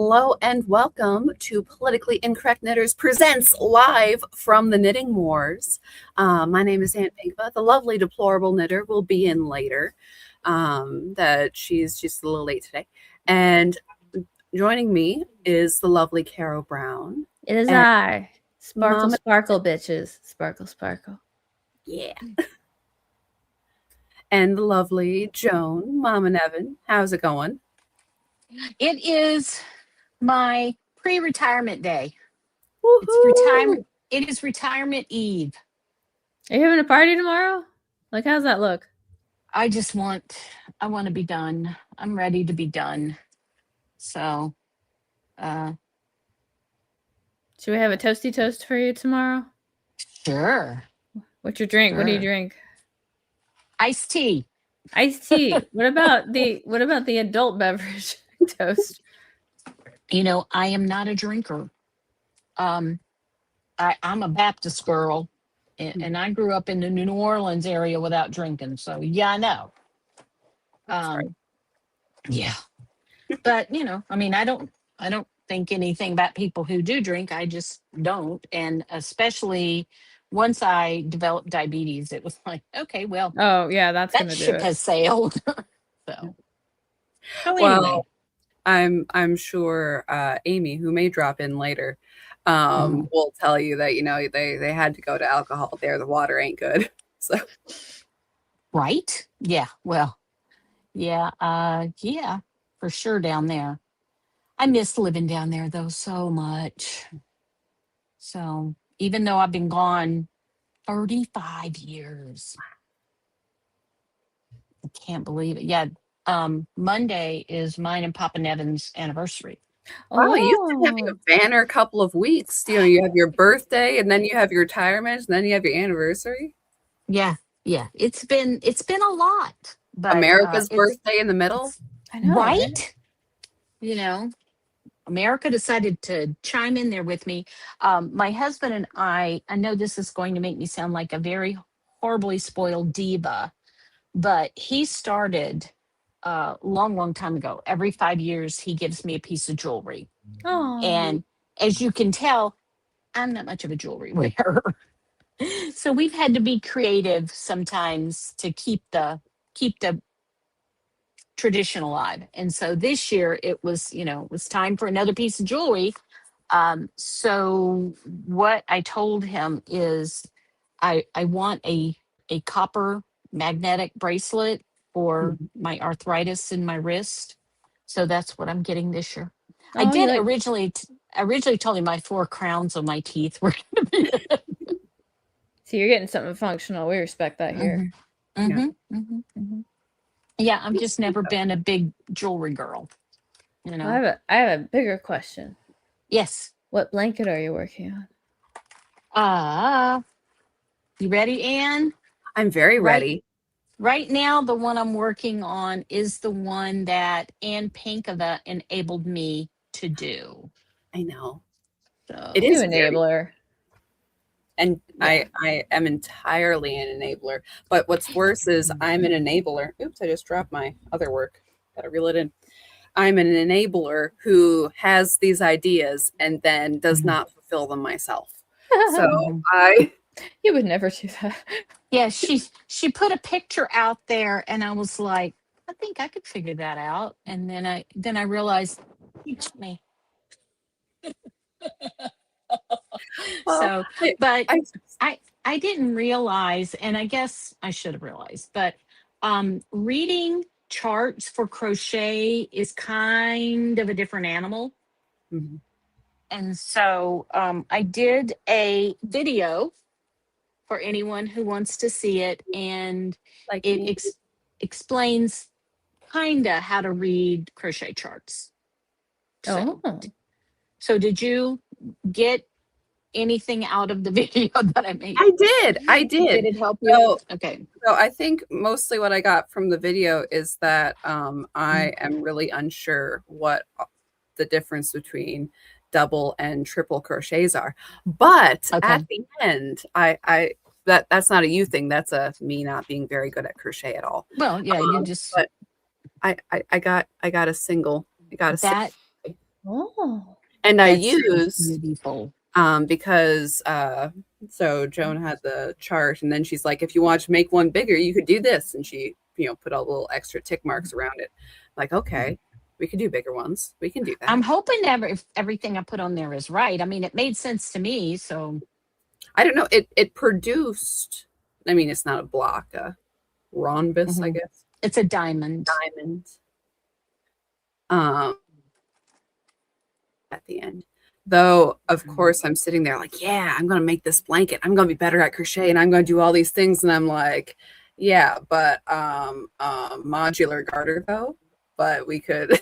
Hello and welcome to Politically Incorrect Knitters Presents live from the Knitting Wars. My name is Aunt Pinkva. The lovely deplorable knitter will be in later. That she's just a little late today. And joining me is the lovely Carol Brown. It is and I. Sparkle, Mama- sparkle, bitches. Sparkle, sparkle. Yeah. And the lovely Joan, Mom and Evan. How's it going? It is my pre-retirement day. Woohoo! It's retirement. It is retirement eve. Are you having a party tomorrow? Like, how's that look? I want to be done. I'm ready to be done. So, Should we have a toasty toast for you tomorrow? sure. What's your drink? What do you Sure. drink? Iced tea. Iced tea. What about the adult beverage toast? You know, I am not a drinker. I'm a Baptist girl, and I grew up in the New Orleans area without drinking. So yeah, I know. Right. Yeah, but I mean, I don't think anything about people who do drink. I just don't, and especially once I developed diabetes, it was like, okay, well, Oh yeah, that's that gonna do ship it. has sailed. So Well, anyway. I'm sure Amy, who may drop in later, will tell you that they had to go to alcohol there. The water ain't good. So Right? Yeah. Well, yeah. Yeah, for sure down there. I miss living down there though so much. So even though I've been gone 35 years, I can't believe it. Yeah. Monday is mine and Papa Nevin's anniversary. wow, you've been having Oh, a banner couple of weeks. You have your birthday, and then you have your retirement, and then you have your anniversary. Yeah. Yeah. It's been a lot. But America's it's birthday in the middle. I know, right. You know, America decided to chime in there with me. My husband and I know this is going to make me sound like a very horribly spoiled diva, but he started a long time ago. Every 5 years, he gives me a piece of jewelry. Oh, And as you can tell, I'm not much of a jewelry wearer. So we've had to be creative sometimes to keep the tradition alive. And so this year it was time for another piece of jewelry. So what I told him is I want a copper magnetic bracelet for my arthritis in my wrist. So that's what I'm getting this year. I oh, you did like originally told him my 4 crowns on my teeth were going to be it. so you're getting something functional. We respect that here. Yeah, I've just never been a big jewelry girl. Well, I have a bigger question. Yes. What blanket are you working on? You ready, Anne? I'm very ready. Right now, the one I'm working on is the one that Ann Pinkava enabled me to do. I know. So It You is enabler. And Yeah. I am entirely an enabler. But what's worse is I'm an enabler. Oops, I just dropped my other work. Gotta reel it in. I'm an enabler who has these ideas and then does not fulfill them myself. So You would never do that. Yeah, she put a picture out there, and I was like, I think I could figure that out. And then I realized, teach me. well, So, but I I didn't realize, and I guess I should have realized, but reading charts for crochet is kind of a different animal. Mhm. And so I did a video for anyone who wants to see it, and like it me. explains kind of how to read crochet charts. So, Oh, so did you get anything out of the video that I made? I did. Did it help you? So, Okay. so I think mostly what I got from the video is that I am really unsure what the difference between double and triple crochets are. But Okay. at the end, that's not a you thing. That's a me not being very good at crochet at all. Well, yeah, you just But I got a single. I got a that Oh. And I That's used beautiful. because so Joan had the chart, and then she's like, if you want to make one bigger, you could do this, and she put all the little extra tick marks around it. Like, okay, we could do bigger ones. We can do I'm that. hoping that if everything I put on there is right. I mean, it made sense to me. So I don't know. It produced. I mean, it's not a block, a rhombus, I mhm. guess. It's a diamond. Diamond. Um, at the end. Though, of course, I'm sitting there like, yeah, I'm going to make this blanket. I'm going to be better at crochet and I'm going to do all these things. And I'm like, yeah, but modular garter though. But we could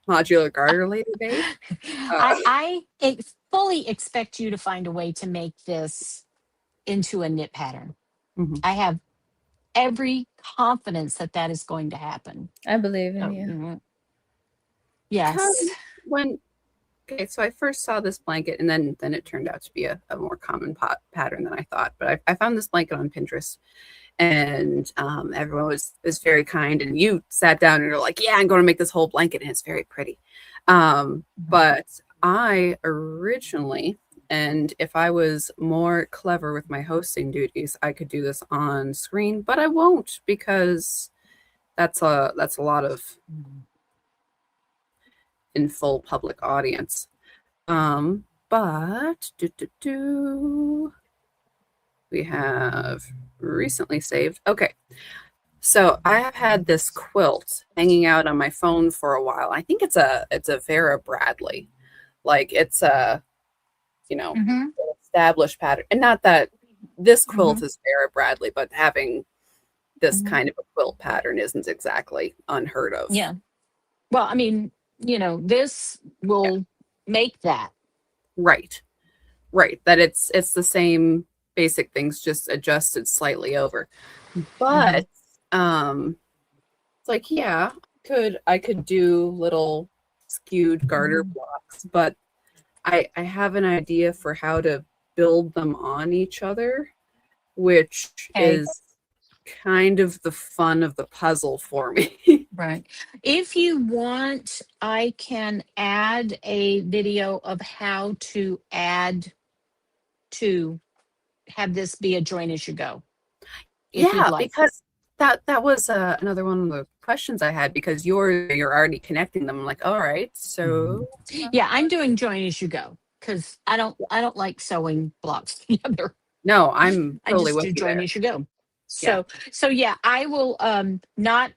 modular garter later, babe. I fully expect you to find a way to make this into a knit pattern. Mhm. I have every confidence that that is going to happen. I believe in Oh, you. yes. When okay, so I first saw this blanket, and then it turned out to be a more common pattern than I thought. But I found this blanket on Pinterest, and everyone was very kind. And you sat down and you're like, "Yeah, I'm going to make this whole blanket, and it's very pretty." But I originally, and if I was more clever with my hosting duties, I could do this on screen, but I won't because that's a lot of in full public audience. But we have recently saved. Okay, so I have had this quilt hanging out on my phone for a while. I think it's a Vera Bradley, like it's a Mhm, established pattern, and not that this quilt mhm, is Vera Bradley, but having this mhm. kind of a quilt pattern isn't exactly unheard of. Yeah. Well, I mean, this Yeah, will make that. right, right. That it's the same basic things, just adjusted slightly over. Mhm, But it's like, yeah, I could do little skewed garter mhm. blocks, but I have an idea for how to build them on each other, which Okay. is kind of the fun of the puzzle for me. Right. If you want, I can add a video of how to add to have this be a join as you go, if you'd Yeah, like. because that was another one of the questions I had because you're already connecting them. I'm like, all right, so Yeah, I'm doing join as you go because I don't like sewing blocks together. no, I'm I totally just with do you join there. as you go. Yeah. So yeah, I will not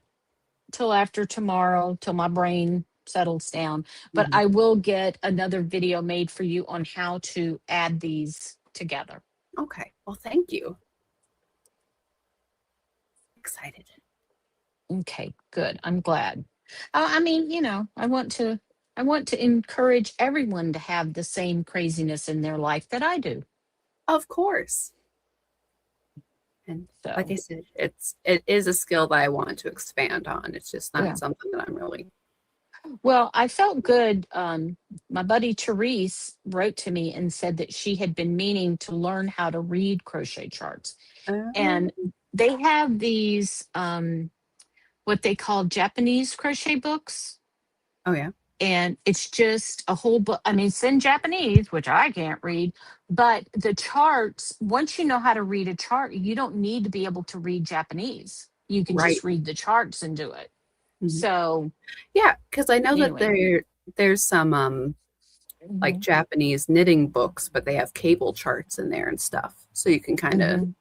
till after tomorrow till my brain settles down, but Mhm. I will get another video made for you on how to add these together. Okay. Well, thank you. Excited. Okay, good. I'm glad. I mean, I want to encourage everyone to have the same craziness in their life that I do. Of course. And like So, I said, it is a skill that I want to expand on. It's just not yeah. something that I'm really. Well, I felt good. My buddy Therese wrote to me and said that she had been meaning to learn how to read crochet charts. Uh, And they have these, what they call Japanese crochet books. oh yeah. And it's just a whole book. I mean, it's in Japanese, which I can't read, but the charts, once you know how to read a chart, you don't need to be able to read Japanese. You can Right. just read the charts and do it. Mhm. So, Yeah, because I know that anyway. there's some like Mhm, Japanese knitting books, but they have cable charts in there and stuff. So you can mhm,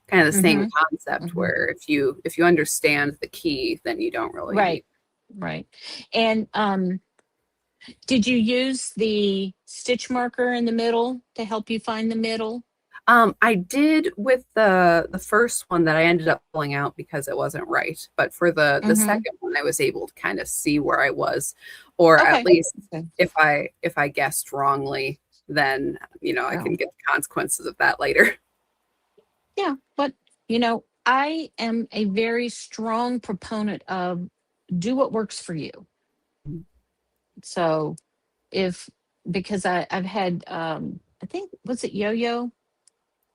kind of the same mhm, concept mhm. where if you understand the key, then you don't really need. Right, right. And did you use the stitch marker in the middle to help you find the middle? I did with the first one that I ended up pulling out because it wasn't right. But for the Hmm. second one, I was able to kind of see where I was, or at Okay. least Okay. if I guessed wrongly, then I can Oh, get the consequences of that later. yeah. But, I am a very strong proponent of do what works for you. So if, because I've had, I think, was it Yo Yo?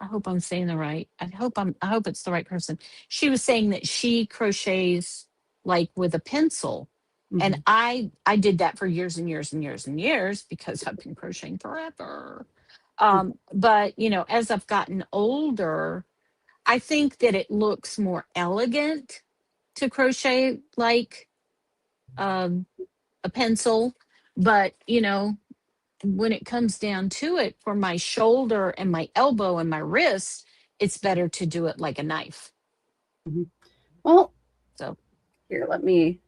I hope I'm saying the right. I hope it's the right person. She was saying that she crochets like with a pencil And Mhm. I did that for years and years and years and years because I've been crocheting forever. But as I've gotten older, I think that it looks more elegant to crochet like um, a pencil. But when it comes down to it, for my shoulder and my elbow and my wrist, it's better to do it like a knife. Mhm. Well, So here, let me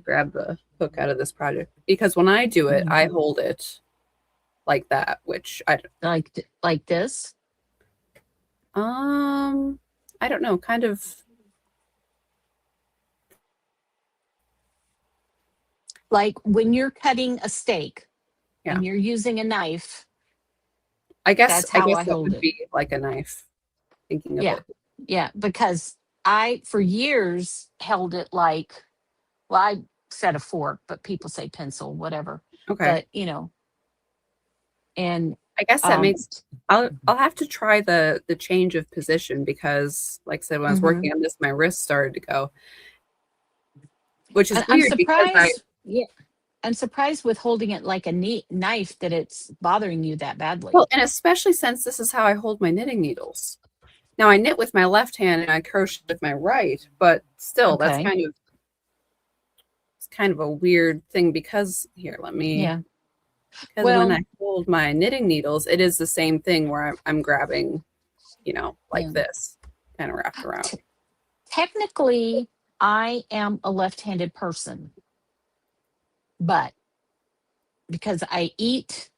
grab the hook out of this project because when I do it, I hold it like that, which like this. um I don't know, kind of. Like when you're cutting a steak Yeah. and you're using a knife, I guess that's I how guess I that hold would it. be like a knife, thinking of Yeah. it. Yeah. Because I, for years, held it like, well, I said a fork, but people say pencil, whatever. Okay. But, and I guess that um, makes I'll have to try the change of position because like I said, when I was mhm. working on this, my wrist started to go, which And is I'm weird because I surprised. Yeah. I'm surprised with holding it like a neat knife that it's bothering you that badly. well, and especially since this is how I hold my knitting needles. Now I knit with my left hand and I crochet with my right, but still that's Okay. kind of a weird thing because here, let me Yeah. because when Well, I hold my knitting needles, it is the same thing where I'm grabbing, like yeah. this, kind of wrapped around. Technically, I am a left handed person, but because I eat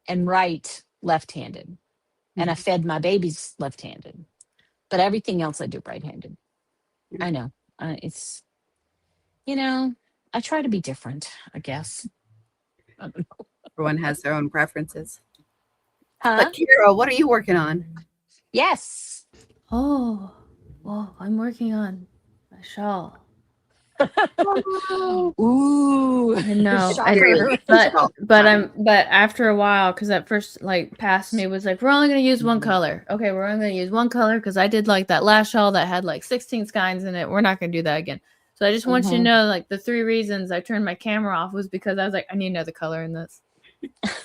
and write left handed and I Mhm. fed my babies left handed, but everything else I do right handed. I know. I try to be different, I guess. Everyone has their own preferences. Huh? But Kira, what are you working on? Yes. Oh, well, I'm working on a shawl. Oh, Ooh, I know, very shocker. lazy all the time. but after a while, because at first, like, past me was like, we're only gonna use one color. Okay, we're only gonna use one color because I did like that last shawl that had like 16 skeins in it. We're not gonna do that again. So I just want you to Mhm. know, like, the 3 reasons I turned my camera off was because I was like, I need another color in this.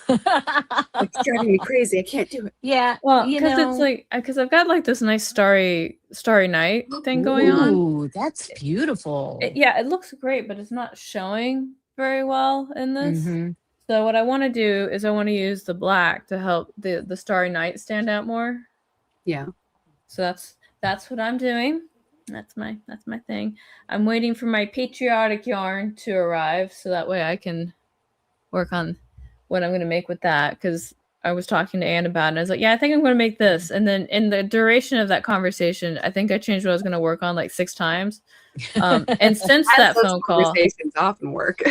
It's driving me crazy. I can't do it. Yeah, Well, because it's like, because I've got like this nice starry night thing going on. ooh, that's beautiful. Yeah, it looks great, but it's not showing very well in this. Hmm. So what I want to do is I want to use the black to help the starry night stand out more. Yeah. So that's what I'm doing. That's my thing. I'm waiting for my patriotic yarn to arrive so that way I can work on what I'm going to make with that because I was talking to Anne about it. And I was like, yeah, I think I'm going to make this. And then in the duration of that conversation, I think I changed what I was going to work on like 6 times. And since As that those phone call, conversations often work.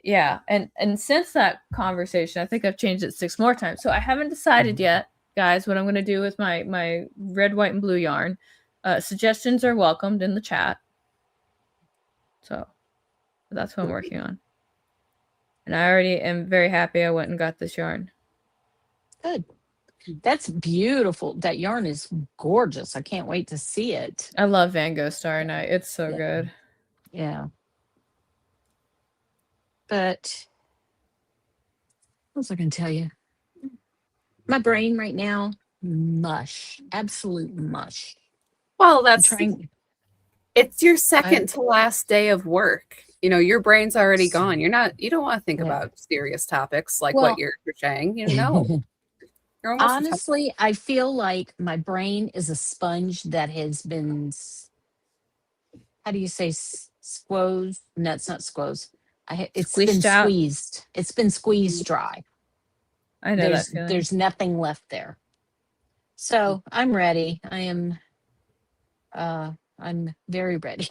yeah, and since that conversation, I think I've changed it 6 more times. So I haven't decided yet, guys, what I'm going to do with my red, white, and blue yarn. Suggestions are welcomed in the chat. So that's what I'm working on. And I already am very happy I went and got this yarn. Good. That's beautiful. That yarn is gorgeous. I can't wait to see it. I love Van Gogh Starry Night. It's so Yeah. good. Yeah. But what was I going to tell you? My brain right now, mush, absolute mush. Well, I'm trying. it's your I second to last day of work. Your brain's already gone. You don't want to think yeah. about serious topics like what Well, you're crocheting. No, you're almost retired. honestly, I feel like my brain is a sponge that has been, how do you say, squoze? No, it's not squoze. It's been Squished out. squeezed. It's been squeezed dry. I know that feeling. There's nothing left there. So I'm ready. I'm very ready.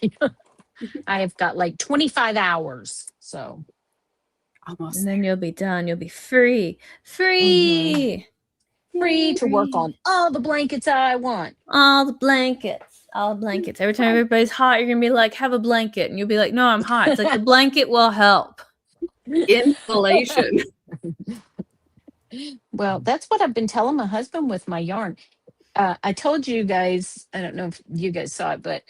I have got like 25 hours. So Almost And there. then you'll be done. You'll be free. mhm, Free. free to work Free. on all the blankets I want. All the blankets. All the blankets. Every time everybody's hot, you're gonna be like, have a blanket. And you'll be like, no, I'm hot. It's like the blanket will help. Insulation. Well, that's what I've been telling my husband with my yarn. I told you guys, I don't know if you guys saw it, but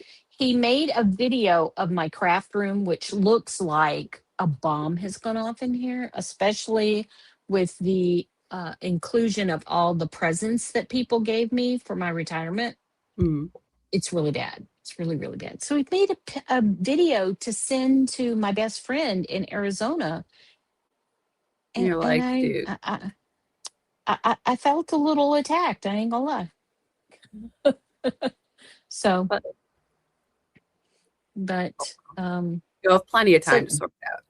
he made a video of my craft room, which looks like a bomb has gone off in here, especially with the inclusion of all the presents that people gave me for my retirement. Mm. It's really bad. It's really, really bad. So he made a video to send to my best friend in Arizona. And you're like, And dude, I felt a little attacked. I ain't gonna lie. So, but but you'll have plenty of time so to sort it out.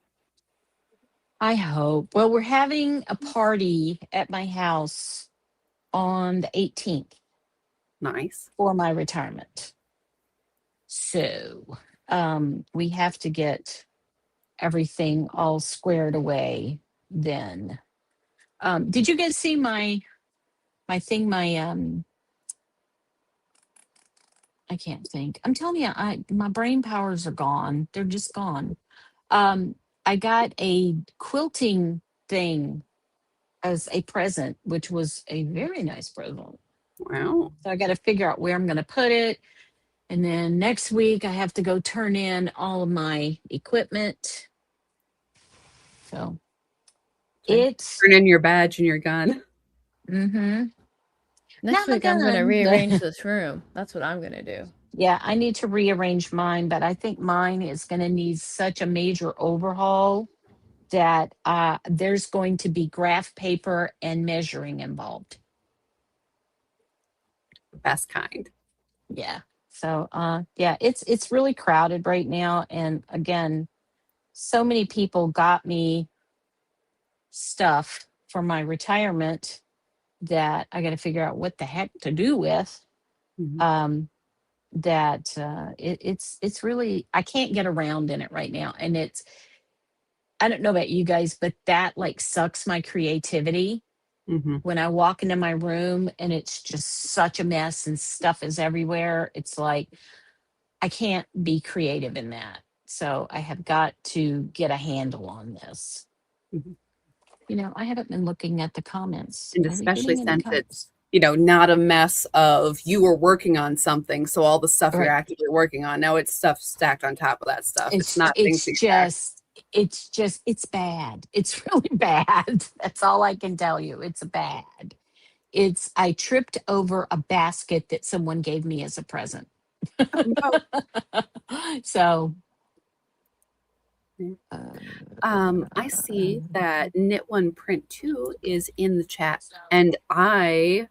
I hope. Well, we're having a party at my house on the 18th Nice. for my retirement. So we have to get everything all squared away then. Did you guys see my thing, I can't think. I'm telling you, my brain powers are gone. They're just gone. I got a quilting thing as a present, which was a very nice present. Wow. So I got to figure out where I'm going to put it. And then next week I have to go turn in all of my equipment. So it's Turn in your badge and your gun. mm-hmm. Next Not my week, I'm going to gun. rearrange this room. That's what I'm going to do. Yeah, I need to rearrange mine, but I think mine is going to need such a major overhaul that there's going to be graph paper and measuring involved. Best kind. Yeah. So yeah, it's really crowded right now. And again, so many people got me stuff for my retirement that I got to figure out what the heck to do with. Mhm. That it's really, I can't get around in it right now. And I don't know about you guys, but that like sucks my creativity Mhm. when I walk into my room and it's just such a mess and stuff is everywhere. It's like I can't be creative in that. So I have got to get a handle on this. Mhm. You know, I haven't been looking at the comments. And Are we especially getting any since comments? it's, not a mess of you were working on something. So all the stuff you're Right. actively working on, now it's stuff stacked on top of that stuff. It's not things to get back. It's bad. It's really bad. That's all I can tell you. It's bad. I tripped over a basket that someone gave me as a present. Oh, no. So I see that Knit One Print Two is in the chat, and I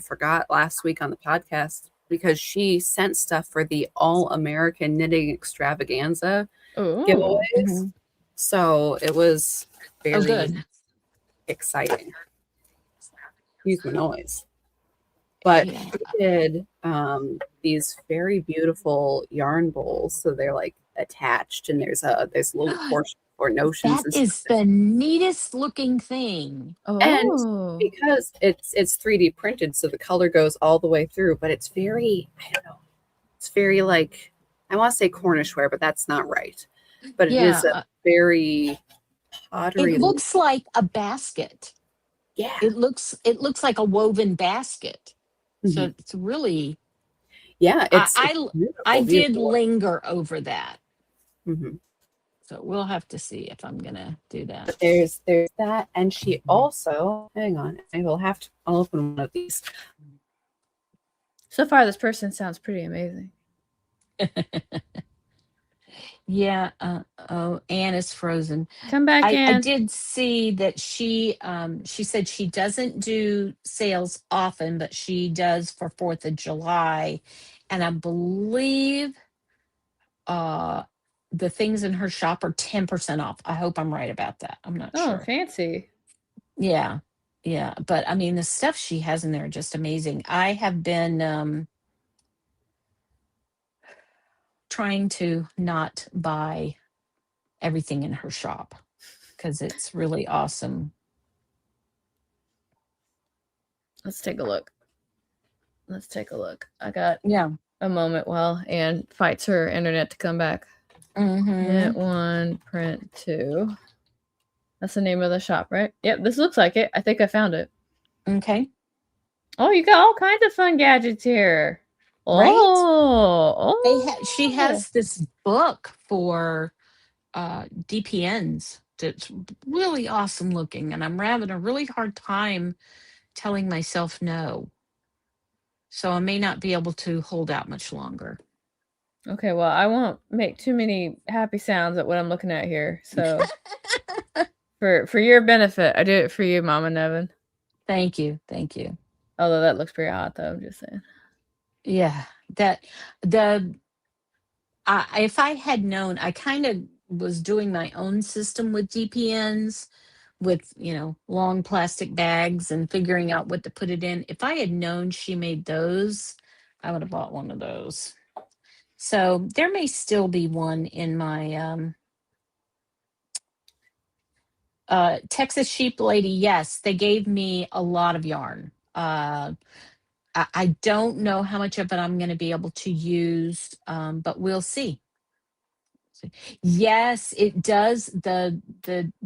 forgot last week on the podcast because she sent stuff for the All American Knitting Extravaganza Oh, giveaways, mhm. so it was Oh very good. exciting. Excuse my noise. But Yeah. she did these very beautiful yarn bowls, so they're like attached, and there's a little portion for notions That and stuff. is the neatest looking thing. And oh, because it's 3D printed, so the color goes all the way through, but it's very, I don't know, it's very like, I want to say Cornish ware, but that's not right. But it is Yeah. a very pottery. It looks like a basket. Yeah. It looks like a woven basket. So Mhm. it's really Yeah, it's I beautiful, did beautiful. linger over that. Mhm. So we'll have to see if I'm gonna do that. But there's that, and she also, hang on, I'll open one of these. so far this person sounds pretty amazing. Yeah. Oh, Anne is frozen. Come back I in. did see that she said she doesn't do sales often, but she does for 4th of July. And I believe the things in her shop are 10% off. I hope I'm right about that. I'm not Oh, sure. fancy. Yeah. Yeah. But I mean the stuff she has in there are just amazing. I have been trying to not buy everything in her shop because it's really awesome. Let's take a look. I got Yeah. a moment while Anne fights her internet to come back. Mm-hmm. Knit One Print Two. That's the name of the shop, right? Yep, this looks like it. I think I found it. Okay. Oh, you got all kinds of fun gadgets here. right? She Oh. has this book for DPNs that's really awesome looking, and I'm having a really hard time telling myself no. So I may not be able to hold out much longer. Okay, well, I won't make too many happy sounds at what I'm looking at here. So for your benefit, I do it for you, Mama Nevin. Thank you. Thank you. Although that looks pretty hot, though. I'm just saying. Yeah. That the if I had known, I kind of was doing my own system with DPNs with, long plastic bags and figuring out what to put it in. If I had known she made those, I would have bought one of those. So there may still be one in my Texas Sheep Lady. Yes, they gave me a lot of yarn. I don't know how much of it I'm going to be able to use, but we'll see. Yes, it does. The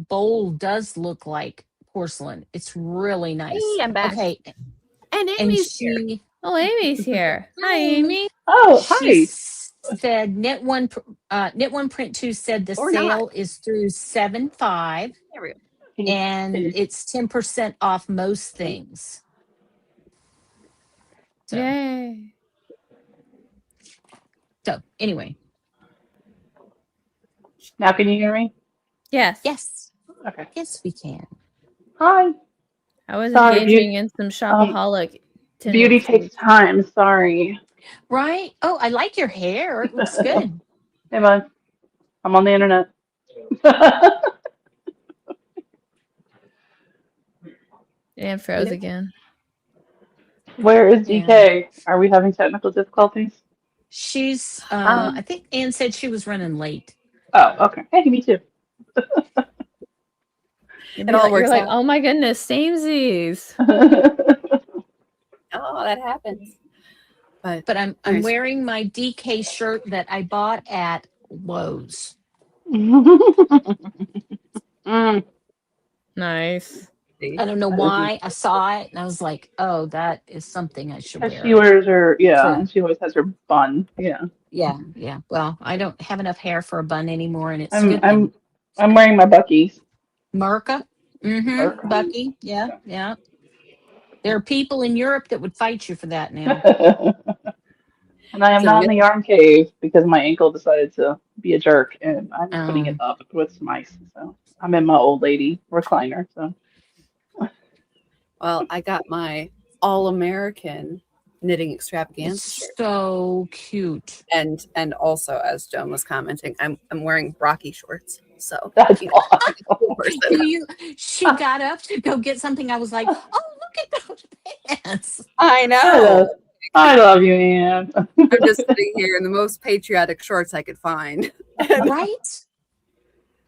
bowl does look like porcelain. It's really nice. Hey, I'm back. Okay, And and Amy's here. she Oh, Amy's here. Hi, Amy. Oh, she hi. said knit one print two said the Or not. sale is through 7/5 There we go. and it's 10% off most things. So, Yay. so anyway, Now can you hear me? Yes. yes, Okay. yes, we can. Hi. I was Sorry, engaging in some shopaholic Beauty tendencies. takes time. Sorry. Right? Oh, I like your hair. It looks good. Hey, bud. I'm on the internet. And froze again. Where is Yeah. DK? Are we having technical difficulties? She's I think Anne said she was running late. Oh, okay. Hey, me too. You're all like, works out. oh my goodness, samesies. Oh, that happens. But I'm Nice. wearing my DK shirt that I bought at Lowe's. Nice. I don't know why. I saw it and I was like, oh, that is something I should Because wear. she wears her, For- and she always has her bun. Yeah. Yeah. Well, I don't have enough hair for a bun anymore, and it's a good I'm thing. I'm wearing my Buckies. Merca. Merca. Bucky. Yeah. There are people in Europe that would fight you for that now. And I am So not in you- the yarn cave because my ankle decided to be a jerk, and I'm putting it up with some ice. So I'm in my old lady recliner. So Well, I got my all-American knitting extravaganza shirt. It's so cute. And also, as Joan was commenting, I'm wearing Rocky shorts. So that's you know, awesome. cool person. She got up to go get something. I was like, oh, look at those pants. I know. I love you, Anne. I'm just sitting here in the most patriotic shorts I could find. Right?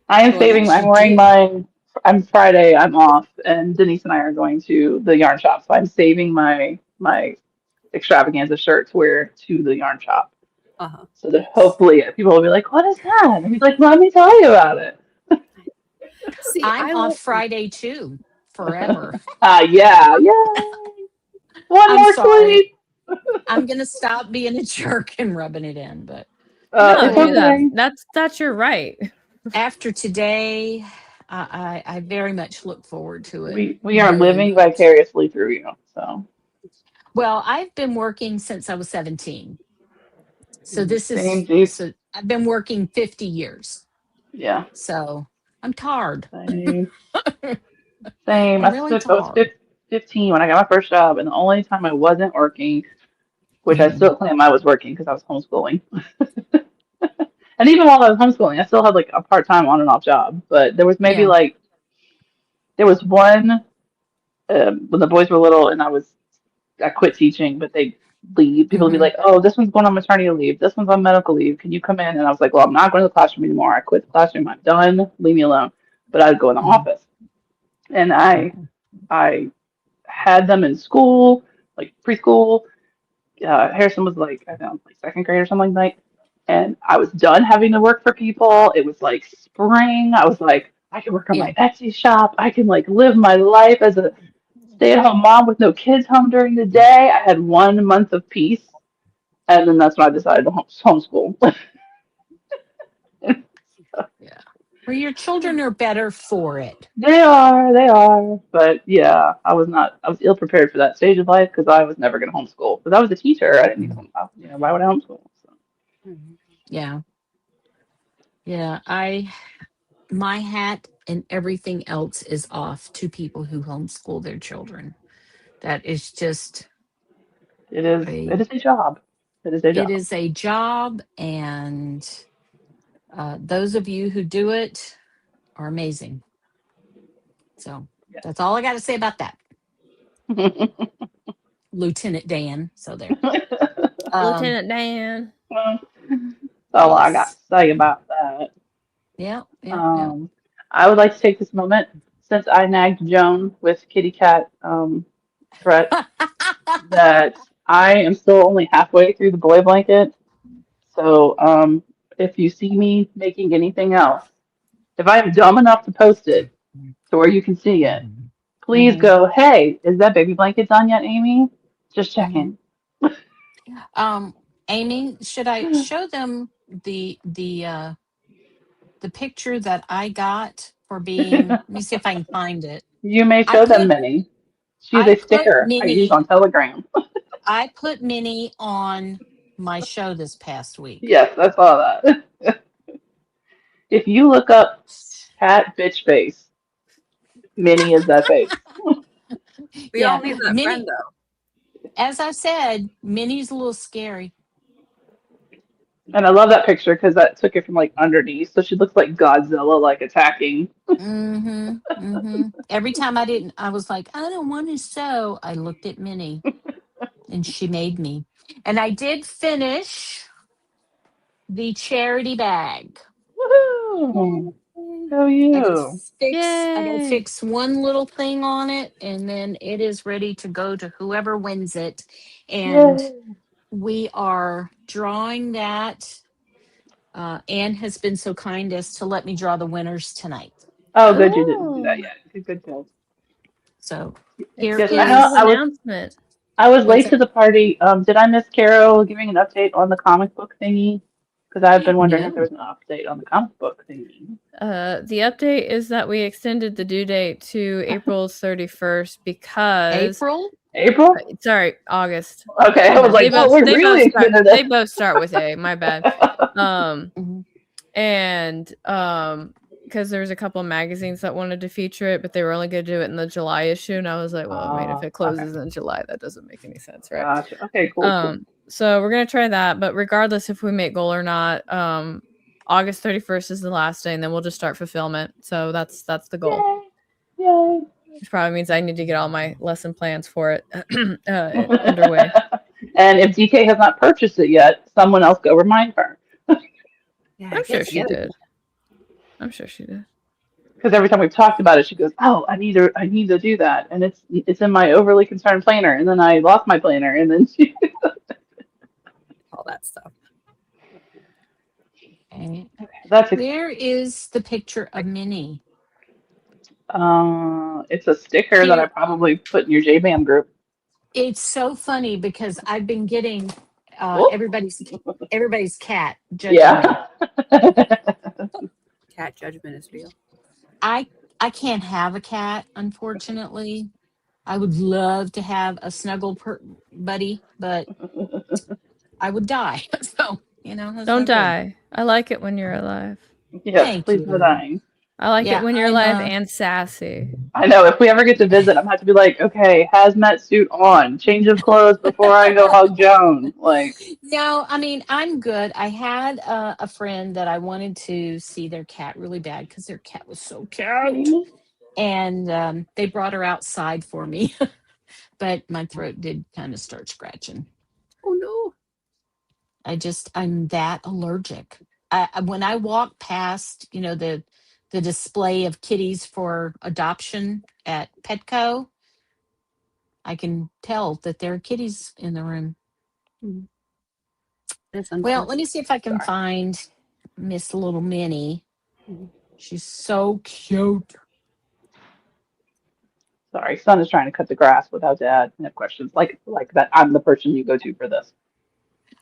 I am Well, saving. yes, I'm you wearing do. mine. I'm Friday. I'm off, and Denise and I are going to the yarn shop. So I'm saving my extravaganza shirt to wear to the yarn shop. Uh-huh. So that hopefully people will be like, "What is that?" And he's like, "Let me tell you about it." See, I'm off Friday too, forever. Yeah. One I'm more sorry. sleep. I'm gonna stop being a jerk and rubbing it in, but No, It's do that. okay. That's your right. after today, I very much look forward to it. We are Very living much. vicariously through you. So Well, I've been working since I was 17. So this same, is geez. so I've been working 50 years. Yeah. So I'm tired. Same. I'm I really was tired. 15 when I got my first job, and the only time I wasn't working, which I still claim I was working because I was homeschooling. And even while I was homeschooling, I still had like a part-time on and off job. But there was maybe Yeah. there was one when the boys were little, and I quit teaching, but they leave. People would be Hmm. like, "Oh, this one's going on maternity leave. This one's on medical leave. Can you come in?" And I was like, "Well, I'm not going to the classroom anymore. I quit the classroom. I'm done. Leave me alone." But I'd go in the office, and I had them in school, like preschool. Harrison was like, I don't know, like second grade or something like that. And I was done having to work for people. It was like spring. I was like, I can work on Yeah. my Etsy shop. I can like live my life as a stay-at-home mom with no kids home during the day. I had 1 month of peace. And then that's when I decided to homeschool. Yeah. Well, your children are better for it. They are. But yeah, I was ill prepared for that stage of life because I was never going to homeschool. Because I was a teacher. I didn't need why would I homeschool? So. Mhm. Yeah. Yeah. My hat and everything else is off to people who homeschool their children. That is just It is a job. It is a it job. is a job, and those of you who do it are amazing. So that's all I got to say about that, Lieutenant Dan. So there. Um, Lieutenant Dan. Well, that's all I got yes. to say about that. Yeah. Yeah. Yeah. Um, I would like to take this moment since I nagged Joan with kitty cat threat that I am still only halfway through the boy blanket. So if you see me making anything else, if I am dumb enough to post it to where you can see it, please hmm go, hey, is that baby blanket done yet, Amy? Just hmm checking. Um, Amy, should I show them the picture that I got for being? Let me see if I can find it. You may I show them put Minnie. She's I a put sticker I use Minnie on Telegram. I put Minnie on my show this past week. Yes, I saw that. If you look up cat bitch face, Minnie is that face. We all Yeah, need that friend Minnie. though. As I said, Minnie's a little scary. And I love that picture because that took it from like underneath. So she looks like Godzilla, like attacking. Every time I was like, I don't want to sew. I looked at Minnie, and she made me. And I did finish the charity bag. Woohoo! Yay. Go you. I gotta Yay. fix one little thing on it, and then it is ready to go to whoever wins it. And Yay. we are drawing that. Anne has been so kind as to let me draw the winners tonight. Oh, good you didn't do that Oh, yet. Good. So here Yes, I yay. know is Announcement. I was what's late it? to the party. Did I miss Carol giving an update on the comic book thingy? Because I've been wondering if there No. was an update on the comic book thingy. The update is that we extended the due date to April 31st because April? April? sorry, August. Okay, My I was bad. like, oh, we really extended They it. both start with A. My bad. Um Mhm. and because there was a couple of magazines that wanted to feature it, but they were only going to do it in the July issue, and I was like, well, I mean, if it Okay, closes in July, that doesn't make any sense, right? gotcha. Okay, cool. So we're gonna try that, but regardless if we make goal or not, August 31st is the last day, and then we'll just start fulfillment. So that's the goal. Yay, yay. Which probably means I need to get all my lesson plans for it underway. And if DK has not purchased it yet, someone else go remind her. Yeah, I'm sure she get it. did. I'm sure she did. Because every time we've talked about it, she goes, "Oh, I need to do that," and it's in my overly concerned planner, and then I lost my planner, and then she. All that stuff. Okay. That's Where is the picture of Minnie? it's a sticker that I Here, probably put in your JBAM group. it's so funny because I've been getting Oh, everybody's cat judging me. yeah. Cat judgment is real. I I can't have a cat, unfortunately. I would love to have a snuggle buddy, but I would die. So, that's Don't no good. die. I like it when you're alive. Yes, Thank please no you. dying. I like it Yeah, when you're I'm alive and sassy. I know if we ever get to visit, I'm gonna have to be like, okay, hazmat suit on, change of clothes before I go hug Joan. Like, No, I mean, I'm good. I had a friend that I wanted to see their cat really bad because their cat was so cute. Amy? And they brought her outside for me, but my throat did kind of start scratching. Oh no. I'm that allergic. When I walk past, the display of kitties for adoption at Petco, I can tell that there are kitties in the room. That's Well, let unfortunate. me see if I can Sorry. find Miss Little Minnie. Mhm. She's so cute. Sorry, son is trying to cut the grass without dad and have questions. Like that I'm the person you go to for this.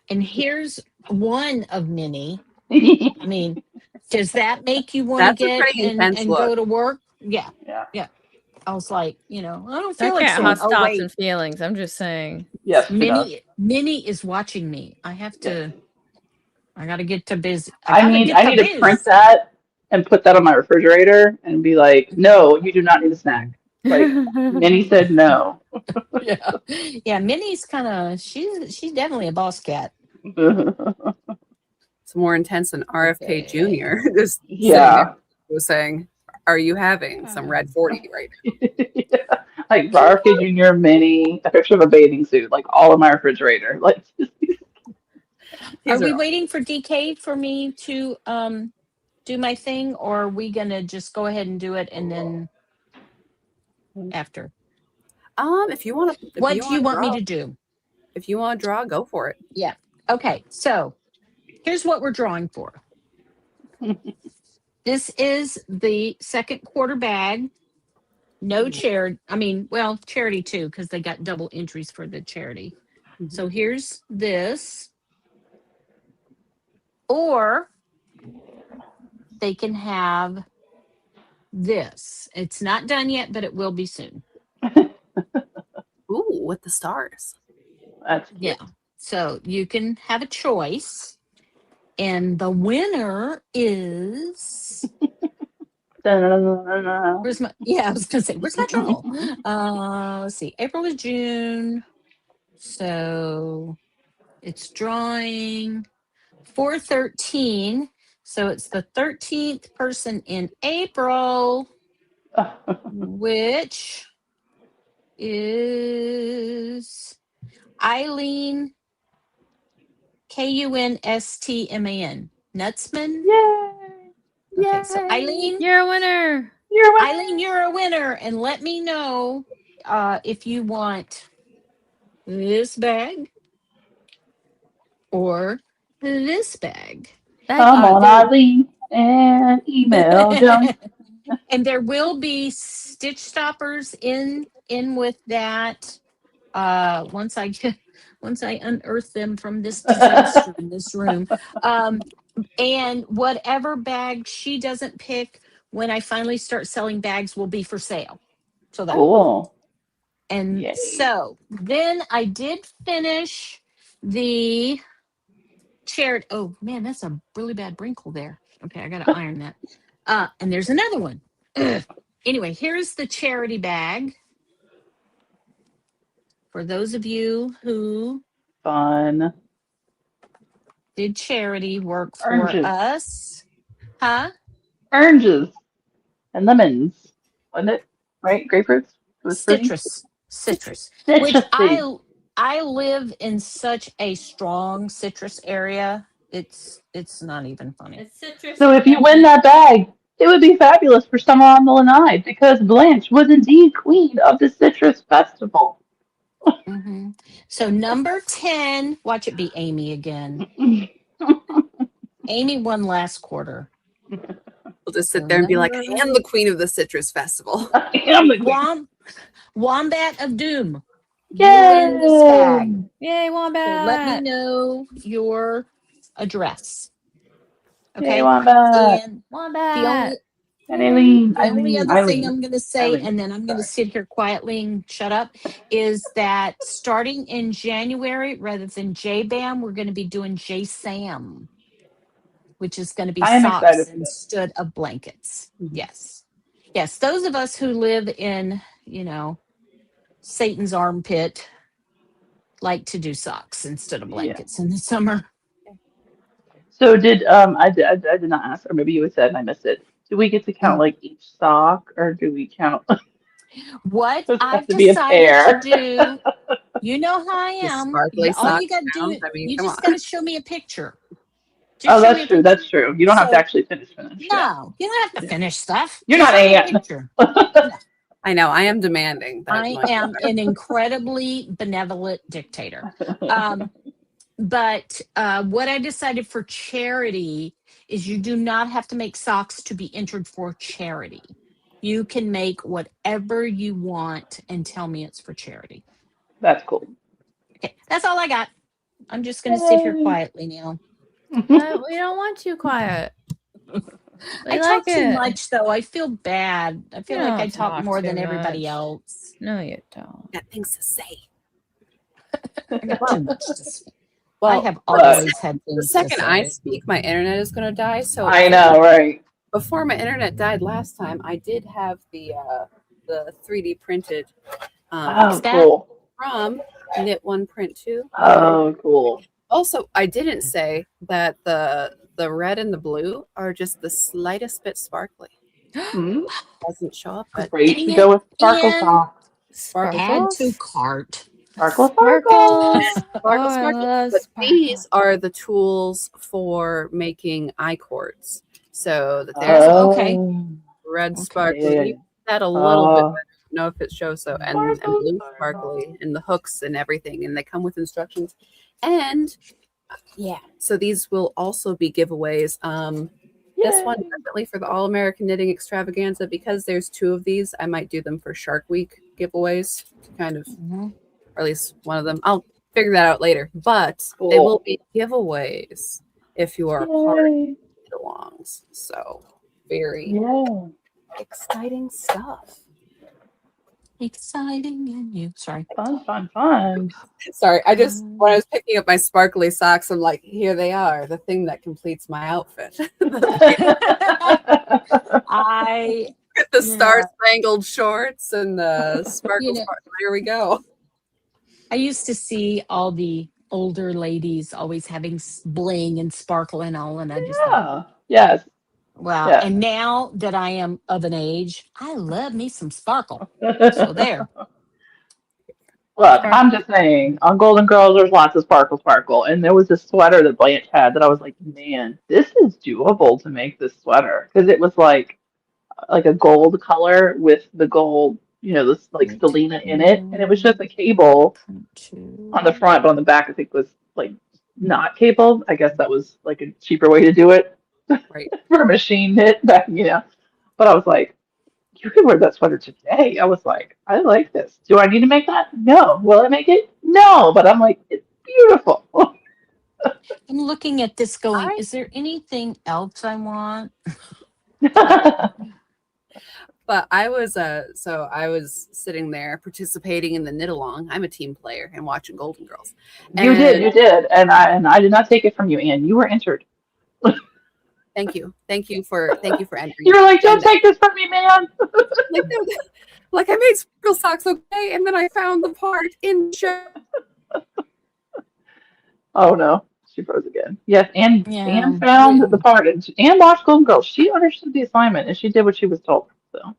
And here's one of many. I mean, does that make you want to That's a get pretty intense and look. go to work? Yeah. Yeah. Yeah. I was like, I don't I feel like can't saying, have oh, thoughts wait, and feelings. I'm just saying. Yes, she does. Minnie is watching me. I Yes. got to get to biz. I I got to need get I to need to print biz. that and put that on my refrigerator and be like, no, you do not need a snack. Like Minnie said no. Yeah. Yeah. Minnie's she's definitely a boss cat. It's more intense than RFK Okay. Jr. just sitting Yeah. there saying, "Are you having some red 40 right Yeah. Like RFK Jr., Minnie, a picture of a bathing suit, like all in my refrigerator. Like Are These we are all. waiting for DK for me to do my thing, or are we gonna just go ahead and do it and then after? If you want to, What do you want me to do? if you want to draw, go for it. Yeah. Okay. So here's what we're drawing for. This is the second quarter bag. No charity. I mean, well, charity too, because they got double entries for the charity. Mhm. So here's this. Or they can have this. It's not done yet, but it will be soon. Ooh, with the stars. that's Yeah. cute. So you can have a choice. And the winner is Da-na-na-na-na. where's my I was gonna say, where's my drum roll? Let's see. April is June. So it's drawing 413. So it's the 13th person in April, which is Eileen Kunstman. Nutsman. Yay! Okay, so Yay! You're a winner. You're a winner. Eileen, you're a winner, and let me know if you want this bag or this bag. Come on, There Eileen, and email Joan. and there will be stitch stoppers in with that. Once I unearth them from this disaster in this room. And whatever bag she doesn't pick when I finally start selling bags will be for sale. So that. Cool. And Yay. so then I did finish the chair. Oh man, that's a really bad wrinkle there. Okay, I gotta iron that. And there's another one. Ugh. Anyway, here's the charity bag. For those of you who Fun. did charity work for Oranges. us. Huh? Oranges and lemons. Wasn't it? Right? Grapefruits? It was fruity? Citrus. Which Citrusy. I live in such a strong citrus area. It's not even funny. It's citrus. So if you win that bag, it would be fabulous for summer on the lanai because Blanche was indeed queen of the citrus festival. Mm-hmm. So number 10, watch it be Amy again. Amy won last quarter. We'll just sit there and be like, I am the queen of the citrus festival. I am the queen. Wombat of Doom. Yay! You win this bag. Yay, So Wombat. let me know your address. Okay. Yay, Wombat. And Wombat. And Eileen. the only other thing Eileen. I'm going to say, Eileen. and then I'm going to Sorry. sit here quietly and shut up, is that starting in January, rather than JBAM, we're going to be doing JSAM, which is going to be I am excited socks for this. instead of blankets. Mhm. Yes. Yes. Those of us who live in, Satan's armpit like to do socks instead of Yeah. blankets in the summer. So did I did not ask, or maybe you had said and I missed it. Do we get to count like each sock, or do we count? What Does it have I've to be a decided to pair? do, you know how I The am. sparkly All sock you got to do, count. I mean, you come just on. got to show me a picture. Oh, Just show me that's a true. picture. That's true. You don't have to So, actually finish. Yeah. no, you don't have to Yeah. finish stuff. You're Just not show me a Anne. picture. I know. I am demanding. That I much am better. an incredibly benevolent dictator. But what I decided for charity is you do not have to make socks to be entered for charity. You can make whatever you want and tell me it's for charity. That's cool. Okay, that's all I got. I'm just going to sit here quietly now. But we don't want you quiet. We I like talk too it. much, though. I feel bad. I You feel like I don't talk more too than everybody much. else. No, you don't. Got things to say. I got too much to say. I Well, have Look, always had the things to second I say. speak, my internet is going to die. So I know, right? before my internet died last time, I did have the 3D printed What's Oh, that? cool. from Knit One Print Two. Oh, cool. Also, I didn't say that the red and the blue are just the slightest bit sparkly. Hmm. Doesn't show up, but Great Dang to it, go with sparkle Ian. socks. sparkle, Add to Sparkles? cart. Sparkle, Sparkles. sparkle. Oh, sparkle, I sparkle. love But these sparkles. are the tools for making eye cords. So that there's Oh, okay. red Okay. sparkly. Yeah. You that a little bit. I don't know if it shows so, and Sparkle, blue sparkle. sparkly, and the hooks and everything, and they come with instructions. And yeah, so these will also be giveaways. This one Yay. definitely for the All American Knitting Extravaganza, because there's 2 of these. I might do them for Shark Week giveaways to kind of, Mhm. or at least one of them. I'll figure that out later. But they will Cool. be giveaways if you are a part of Yay. the belongs. So very Yeah. exciting stuff. Exciting and you. Sorry. Fun, fun, fun. Sorry, I just when I was picking up my sparkly socks, I'm like, here they are, the thing that completes my outfit. I, The you star know, spangled shorts and the you sparkle know, sparkle. Here we go. I used to see all the older ladies always having bling and sparkle and all, and I just thought, Yeah. Yes. wow. Yes. And now that I am of an age, I love me some sparkle. So there. Look, I'm Sparkle. just saying, on Golden Girls, there's lots of sparkle, sparkle. And there was this sweater that Blanche had that I was like, man, this is doable to make this sweater. Because it was like a gold color with the gold, this like Print Selena in it. And it was just a two, cable print on the two. front, but on the back, I think was like not cabled. I guess that was like a cheaper way to do it Right. for a machine knit back. But I was like, you could wear that sweater today. I was like, I like this. Do I need to make that? No. Will I make it? No. But I'm like, it's beautiful. I'm looking at this going, I is there anything else I want? but I was I was sitting there participating in the knit along. I'm a team player and watching Golden Girls. You did, And you did, and I did not take it from you, Anne. You were entered. thank you. Thank you for You entering. were like, don't And take this from me, man. like, like I made sparkle socks, okay, and then I found the part in show. Oh no, she froze again. Yes, Anne Yeah. found the part, and Anne watched Golden Girls. She understood the assignment, and she did what she was told. So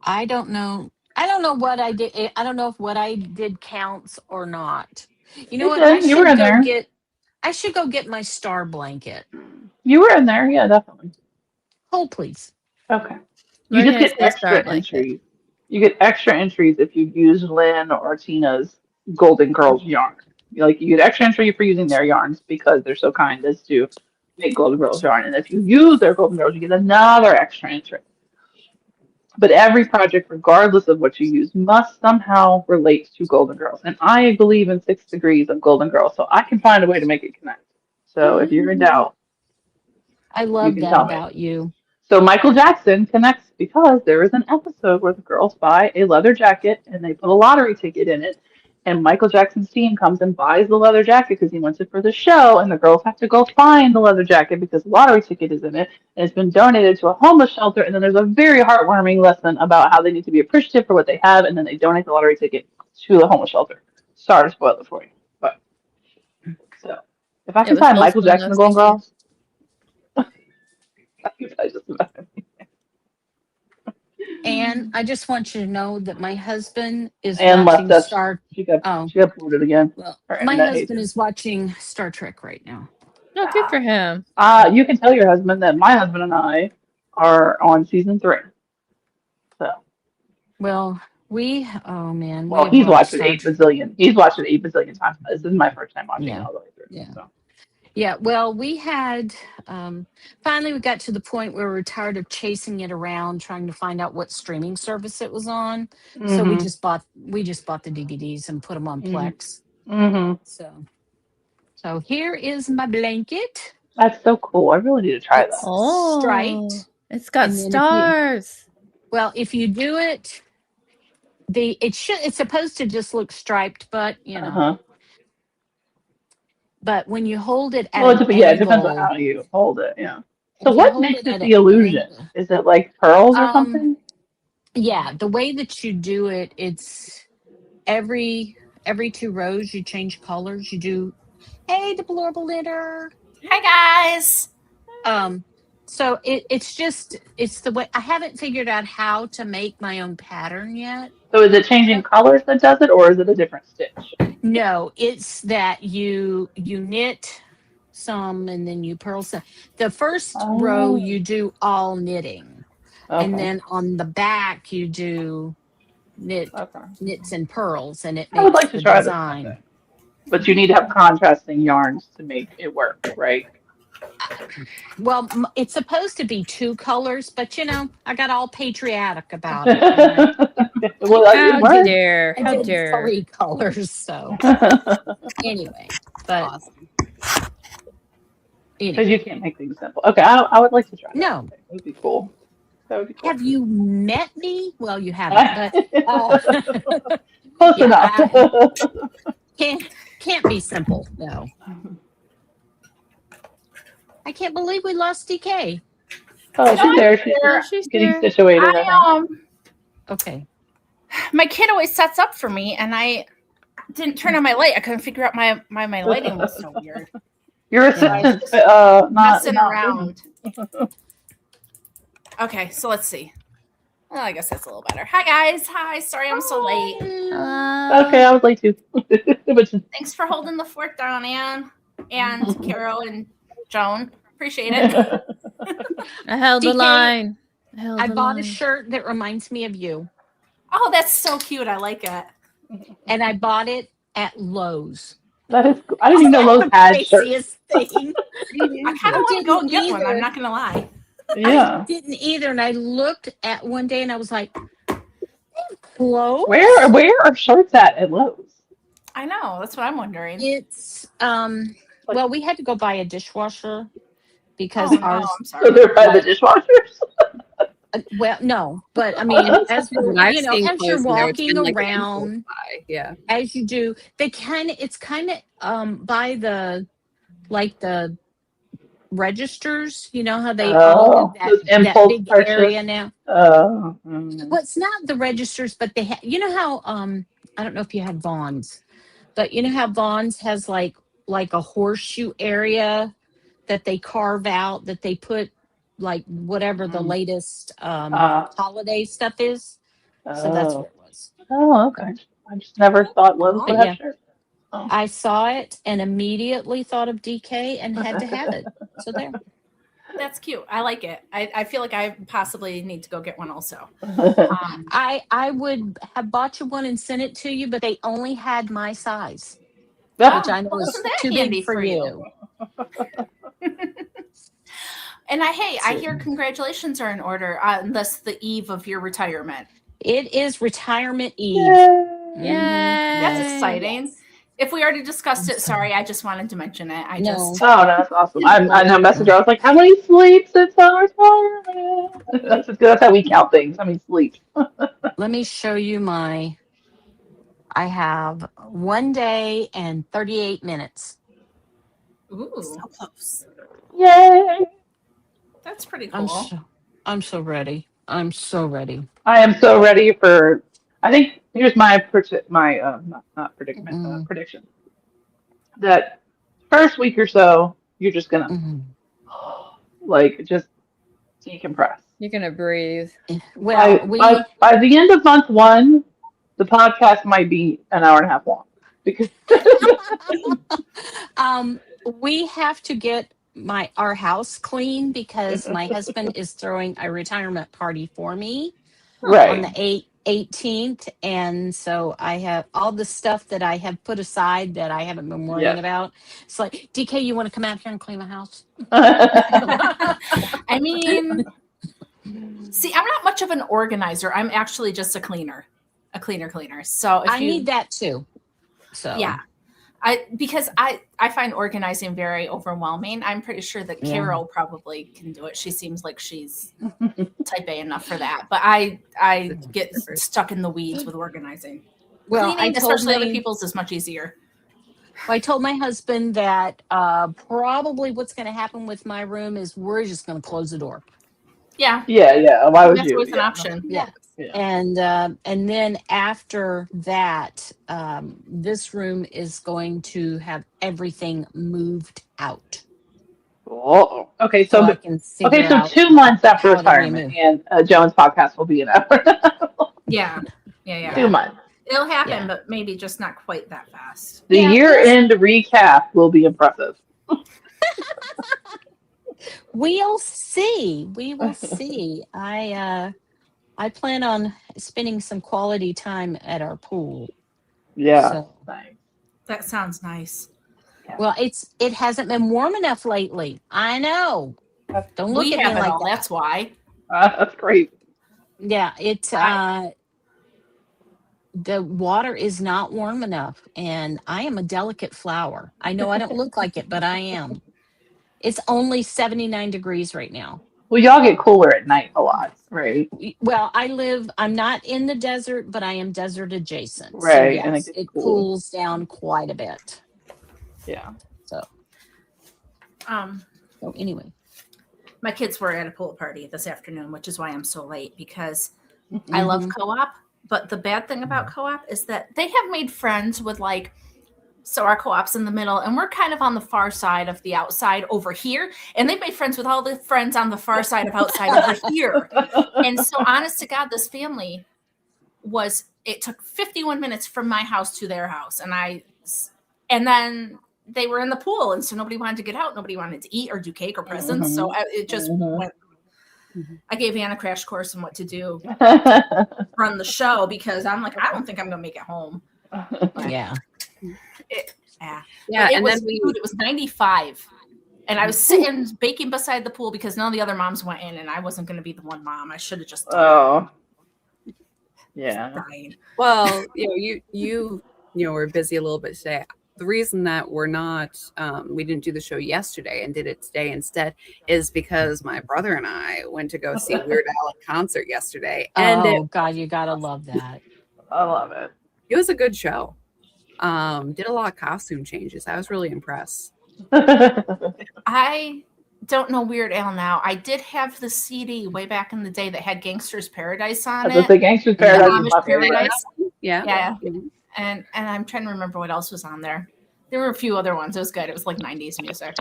I don't know. I don't know what I did. I don't know if what I did counts or not. You know it what? did. You were in there. I should go get my star blanket. You were in there. Yeah, definitely. Hold please. Okay. You We're just gonna get say extra star blanket. entries. You get extra entries if you use Lynn or Tina's Golden Girls yarn. You get extra entry for using their yarns because they're so kind as to make Golden Girls yarn. And if you use their Golden Girls, you get another extra entry. But every project, regardless of what you use, must somehow relate to Golden Girls. And I believe in 6 degrees of Golden Girls, so I can find a way to make it connect. So if you're in doubt, I you love can that tell me. about you. So Michael Jackson connects because there is an episode where the girls buy a leather jacket and they put a lottery ticket in it. And Michael Jackson's team comes and buys the leather jacket because he wants it for the show. And the girls have to go find the leather jacket because the lottery ticket is in it. And it's been donated to a homeless shelter. And then there's a very heartwarming lesson about how they need to be appreciative for what they have. And then they donate the lottery ticket to the homeless shelter. Sorry to spoil it for you. But so if I It can was find Michael wholesome Jackson though. and Golden Thank you. Girls, I can tell you just about it. And I just want you to know that my husband is And left watching us. Star. She got Oh, she got booted again. well, Her my internet hates husband her. is watching Star Trek right now. No, good for him. You can tell your husband that my husband and I are on season 3. So, Well, oh man, we well, have he's watched watched it Star eight Trek. bazillion. He's watched it 8 bazillion times. This is my first time watching it Yeah. all the way through. Yeah. So, Yeah, well, we had finally we got to the point where we were tired of chasing it around trying to find out what streaming service it was on. So mm-hmm, we just bought the DVDs and put them on mm-hmm, Plex. mm-hmm. So So here is my blanket. That's so cool. I really need to try It's that. striped. It's got And then stars. If you do it, it's supposed to just look striped, but Uh-huh. but when you hold it at Well, an it depends on angle, how you hold it. Yeah. So if you what hold makes it it at the an illusion? angle, Is it like pearls or um, something? yeah, the way that you do it, it's every 2 rows you change colors. You do, hey, deplorable litter. Hi guys. So it's the way. I haven't figured out how to make my own pattern yet. So is it changing colors that does it, or is it a different stitch? No, it's that you knit some and then you purl some. The first row Oh, you do all knitting, and okay. then on the back you do Okay. knits and pearls, and it I would makes like to the try this one design. day. But you need to have contrasting yarns to make it work, right? Well, it's supposed to be 2 colors, but I got all patriotic about it, and I Well, it How works. dare? I How did dare? 3 colors. So anyway, but Awesome. Because anyway, you can't make things simple. Okay, I would like to try that one no. day. That would be cool. That would be cool. Have you met me? Well, you haven't, but Close yeah, enough. I can't be simple. No, I can't believe we lost DK. Oh, No, she's I'm there. She's just Oh, here. she's getting here. situated, I think. I Okay. my kid always sets up for me, and I didn't turn on my light. I couldn't figure out my lighting was so weird. Your Yeah. I was assistant's just not messing not around. Okay, so let's see. Well, I guess that's a little better. Hi guys. Hi. Sorry I'm so late. Okay, I was late too. But Thanks for holding the fort down, Anne and Carol and Joan. Appreciate it. I held the DK, line. I bought a shirt that reminds me of you, Oh, that's so cute. I like it. and I bought it at Lowe's. that is cool. I didn't even know That's Lowe's the had shirts. craziest thing. I kind of want to go and get one. I'm not gonna lie. Yeah. I didn't either, and I looked at one day, and I was like, "Clothes? Where are shirts at Lowe's? I know. That's what I'm wondering. It's Well, we had to go buy a dishwasher because Oh no, ours. I'm So sorry. they're by the dishwashers? Well, no, but I mean, as we're, I've seen as you're clothes in there. It's walking been like an around, impulse buy. Yeah. as you do, it's kind of by the registers. You know how they all Oh, have those that impulse big purchase. area now. Oh, Well, it's not the registers, but they you know how I don't know if you had Vaughn's, but you know how Vaughn's has like a horseshoe area that they carve out, that they put like whatever the latest holiday stuff is. So that's oh, what it was. oh, okay. I just never thought Lowe's would But have yeah, shirts. Oh. I saw it and immediately thought of DK and had to have it. So there. That's cute. I like it. I feel like I possibly need to go get one also. I would have bought you one and sent it to you, but they only had my size, Oh, which I know well, is isn't that too handy big for you. And I hear congratulations are in order on the eve of your retirement. It is retirement eve. Yay. Yay. That's exciting. If we already discussed it, sorry, I just wanted to mention it. I No. just Oh, no, that's awesome. I know Messenger. I was like, how many sleeps since our retirement? That's how we count things. How many sleeps? Let me show you I have 1 day and 38 minutes. ooh, So close. Yay. that's pretty cool. I'm so ready. I'm so ready. I am so ready for. I think here's my not predicament prediction. That first week or so, you're just gonna just decompress. You're gonna breathe. Well, by the end of month one, the podcast might be an hour and a half long because we have to get our house clean because my husband is throwing a retirement party for me on the 18th, and so I have all the stuff that I have put aside that I haven't been worrying about. It's like, DK, you want to come out here and clean my house? I mean, see, I'm not much of an organizer. I'm actually just a cleaner. So if I need that too. So yeah, Because I find organizing very overwhelming. I'm pretty sure that Yeah. Carol probably can do it. She seems like she's type A enough for that. But I get stuck in the weeds with organizing. Well, Cleaning, especially other people's, is much easier. I told my husband that probably what's going to happen with my room is we're just going to close the door. Yeah. Yeah. Why would That's you? always an option. Yeah. Yeah. And then after that, this room is going to have everything moved out. Oh, okay. So I So can figure so out 2 months after how to retirement, remove. and Joan's podcast will be an hour. Yeah. 2 months. It'll happen, Yeah. but maybe just not quite that fast. The Yeah, year-end recap will be impressive. We'll see. We will see. I plan on spending some quality time at our pool. Yeah. So, Nice. That sounds nice. well, it hasn't been warm enough lately. I know. Don't look We at have me it like all. that. That's why. That's great. Yeah, the water is not warm enough, and I am a delicate flower. I know I don't look like it, but I am. It's only 79 degrees right now. Well, y'all get cooler at night a lot, right? Well, I'm not in the desert, but I am desert adjacent. Right, So and yes, it it gets cool. cools down quite a bit. Yeah. So anyway. My kids were at a pool party this afternoon, which is why I'm so late, because I love co-op. But the bad thing about co-op is that they have made friends with so our co-op's in the middle, and we're kind of on the far side of the outside over here. And they made friends with all the friends on the far side of outside over here. And so honest to God, this family it took 51 minutes from my house to their house. And then they were in the pool. And so nobody wanted to get out. Nobody wanted to eat or do cake or presents. So it just went. I gave Anna a crash course on what to do, run the show, because I'm like, I don't think I'm going to make it home. Yeah. Yeah, It was 95. And I was sitting baking beside the pool because none of the other moms went in, and I wasn't going to be the one mom. I should have just done it. Yeah. Dying. Well, you were busy a little bit today. The reason that we didn't do the show yesterday and did it today instead is because my brother and I went to go see Weird Al in concert yesterday. And God, you gotta love that. I love it. It was a good show. Did a lot of costume changes. I was really impressed. I don't know Weird Al now. I did have the CD way back in the day that had Gangster's Paradise on it. The Gangster's Paradise is my Amish favorite. Paradise. Yeah. And I'm trying to remember what else was on there. There were a few other ones. It was good. It was like 90s music.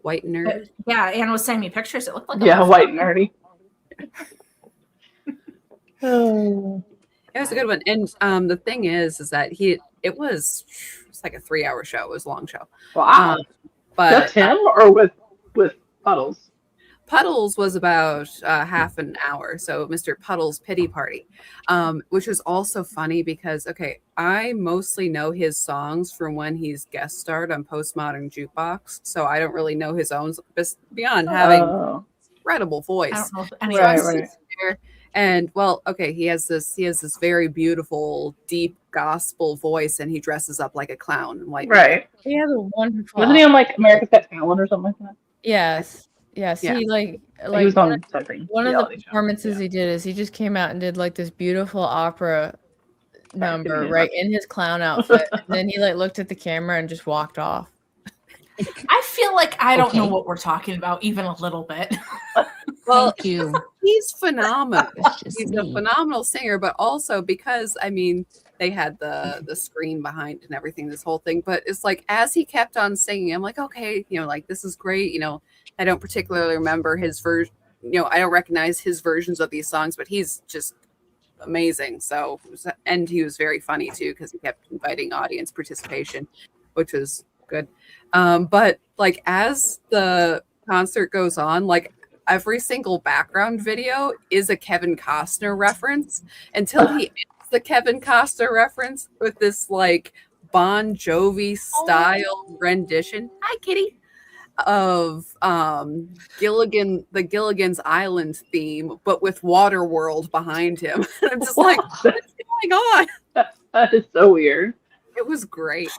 White nerd. Yeah, Anna was sending me pictures. It looked like white nerdy. Oh. It was a good one. And the thing is that it was like a 3-hour show. It was a long show. Wow. But Just him or with Puddles? Puddles was about half an hour. So Mr. Puddles' Pity Party, which was also funny because, I mostly know his songs from when he's guest starred on Postmodern Jukebox. So I don't really know his own beyond having incredible voice. I don't know if any Right. And he has this very beautiful, deep gospel voice, and he dresses up like a clown. Right. He has a wonderful. Wasn't he on America's Got Talent or something like that? Yes. Yeah. He He was on something. one of the reality show. performances he did is he just came out and did this beautiful opera number in his clown outfit. And then he looked at the camera and just walked off. I feel like I don't know what we're talking about even a little bit. Well, Thank you. he's phenomenal. Just He's me. a phenomenal singer, but also because they had the screen behind and everything, this whole thing. But it's as he kept on singing, I'm like, okay, this is great. I don't particularly remember his version. I don't recognize his versions of these songs, but he's just amazing. So, and he was very funny too because he kept inviting audience participation, which was good. But as the concert goes on, every single background video is a Kevin Costner reference until he ends the Kevin Costner reference with this Bon Jovi style rendition. Hi, kitty. Of Gilligan's Island theme, but with Waterworld behind him. I'm just what's going on? That is so weird. It was great.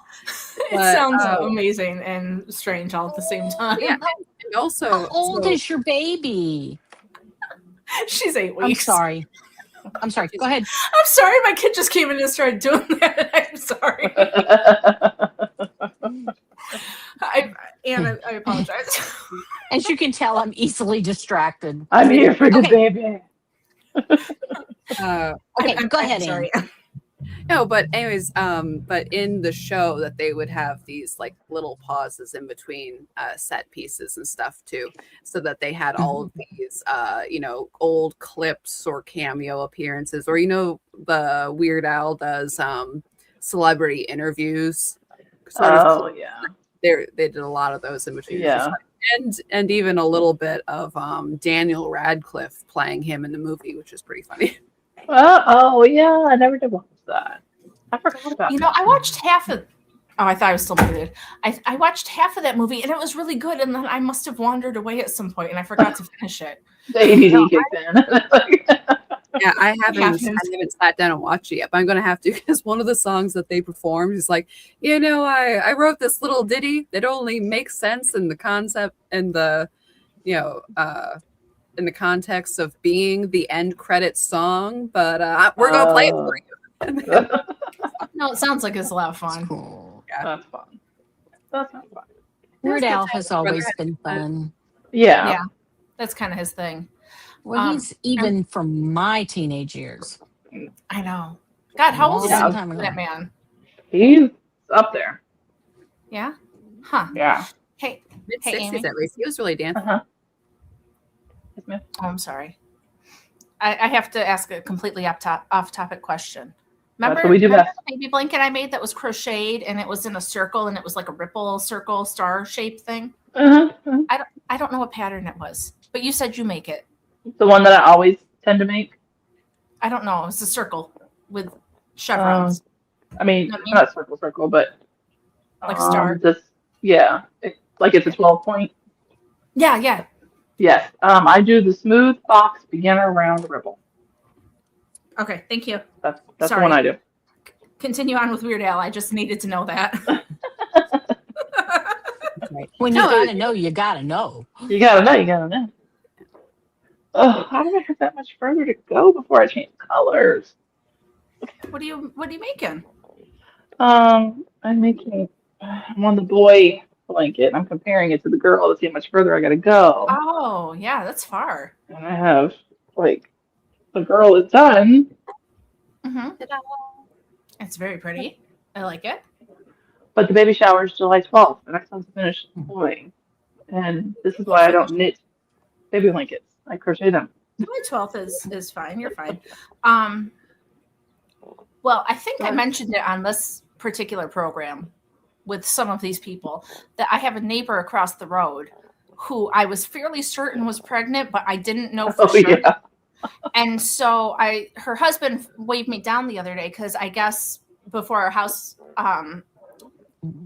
It But, sounds amazing and strange all at the same time. Yeah, and also, How old so is your baby? She's 8 I'm weeks. sorry. Go ahead. I'm sorry, my kid just came in and started doing that. I'm sorry. I apologize. As you can tell, I'm easily distracted. I'm here for the Okay. baby. Okay, go ahead, I'm sorry. no, but anyways, but in the show that they would have these like little pauses in between set pieces and stuff too, so that they had all of these old clips or cameo appearances, or the Weird Al does celebrity interviews sort of. Oh yeah. They did a lot of those in between. Yeah. And even a little bit of Daniel Radcliffe playing him in the movie, which is pretty funny. Oh yeah, I never did watch that. I forgot about that. I watched half of. Oh, I thought I was still muted. I watched half of that movie and it was really good. And then I must have wandered away at some point and I forgot to finish it. The ADD kicked in. Yeah, I haven't happens. sat down and watched it yet, but I'm gonna have to, because one of the songs that they performed is like, I wrote this little ditty that only makes sense in the concept and the in the context of being the end credits song, but we're gonna play it for you. No, it sounds like it's a lot of fun. Cool. That's fun. That's not fun. Weird Al has always been fun. Yeah. Yeah, that's kind of his thing. Well, he's even from my teenage years. I know. God, how old is Long Yeah. time ago. that man? He's up there. Yeah? Huh. Yeah. Hey, Mid Hey, 60s Amy. at least. He was really dancing. Uh-huh. Yes, ma'am. oh, I'm sorry. I have to ask a completely off-topic question. Remember, what we do remember best. the baby blanket I made that was crocheted and it was in a circle and it was like a ripple circle star shaped thing? Uh-huh. Uh-huh. I don't know what pattern it was, but you said you make it. The one that I always tend to make. I don't know. It's a circle with chevrons. I mean, Not me. not circle, but Like a star? It's a 12 point. Yeah. Yes. I do the smooth box beginner round ripple. Okay, thank you. That's the Sorry. one I do. Continue on with Weird Al. I just needed to know that. When you No, gotta know, you gotta know. You gotta know. Oh, how do I have that much further to go before I change colors? What are you making? I'm on the boy blanket. I'm comparing it to the girl to see how much further I gotta go. Oh, yeah, that's far. And I have the girl is done. Mm-hmm. It's very pretty. I like it. But the baby shower is July 12th. The next one's finished boy. And this is why I don't knit baby blankets. I crochet them. July 12th is fine. You're fine. Well, I think I mentioned it on this particular program with some of these people that I have a neighbor across the road who I was fairly certain was pregnant, but I didn't know for sure. Yeah. And so her husband waved me down the other day because I guess before our house,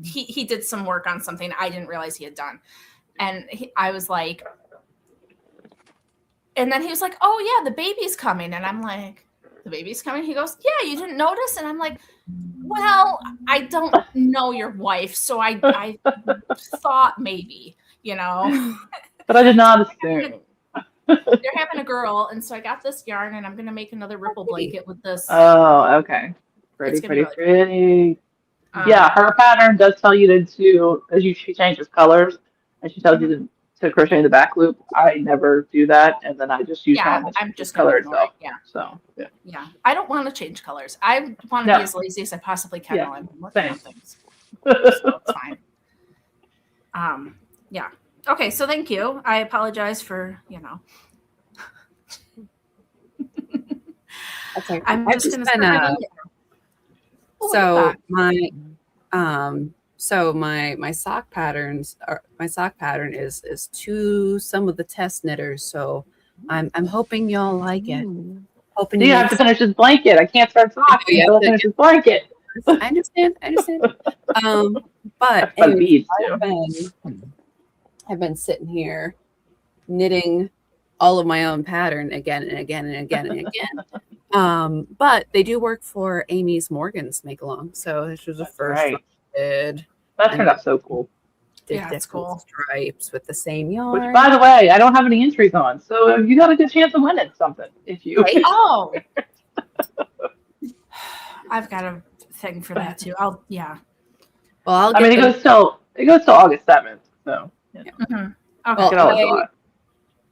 he did some work on something I didn't realize he had done. And I was like, and then he was like, oh yeah, the baby's coming. And I'm like, the baby's coming? He goes, yeah, you didn't notice? And I'm like, well, I don't know your wife. So I thought maybe, But I did not assume. They're having a girl. And so I got this yarn and I'm going to make another ripple blanket with this. Oh, okay. Pretty. Yeah, her pattern does tell you she changes colors and she tells you to crochet the back loop. I never do that, and then I just use I'm just color gonna ignore itself. it. Yeah. So Yeah. I don't want to change colors. I want to be as lazy as I possibly can while I'm working on things. So it's fine. Yeah. Okay, so thank you. I apologize for, Okay. I'm I've just gonna been, start so my sock pattern is to some of the test knitters. So I'm hoping y'all like it. Hoping you have to finish this blanket. I can't start socks until I finish this blanket. I understand. But But anyways, beads too. I've been sitting here knitting all of my own pattern again and again and again and again. But they do work for Amy's Morgan's make along. So this was the That's first one right. I did. That And turned out so cool. did Yeah, it's different cool. stripes with the same Which, yarn. by the way, I don't have any entries on, so you got a good chance of winning something if you. Right? Oh, I've got a thing for that too. Yeah. Well, I'll I get mean, it goes till August 7th, so you know, Mhm. Well, Okay. get all July.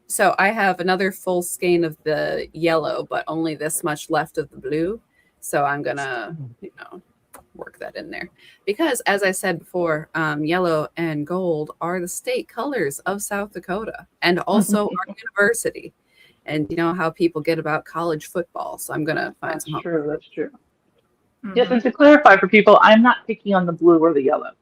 So I have another full skein of the yellow, but only this much left of the blue. So I'm gonna, work that in there because, as I said before, yellow and gold are the state colors of South Dakota and also our university. And you know how people get about college football, so I'm gonna find That's some. true. That's true. Mhm. Yes, and to clarify for people, I'm not picking on the blue or the yellow.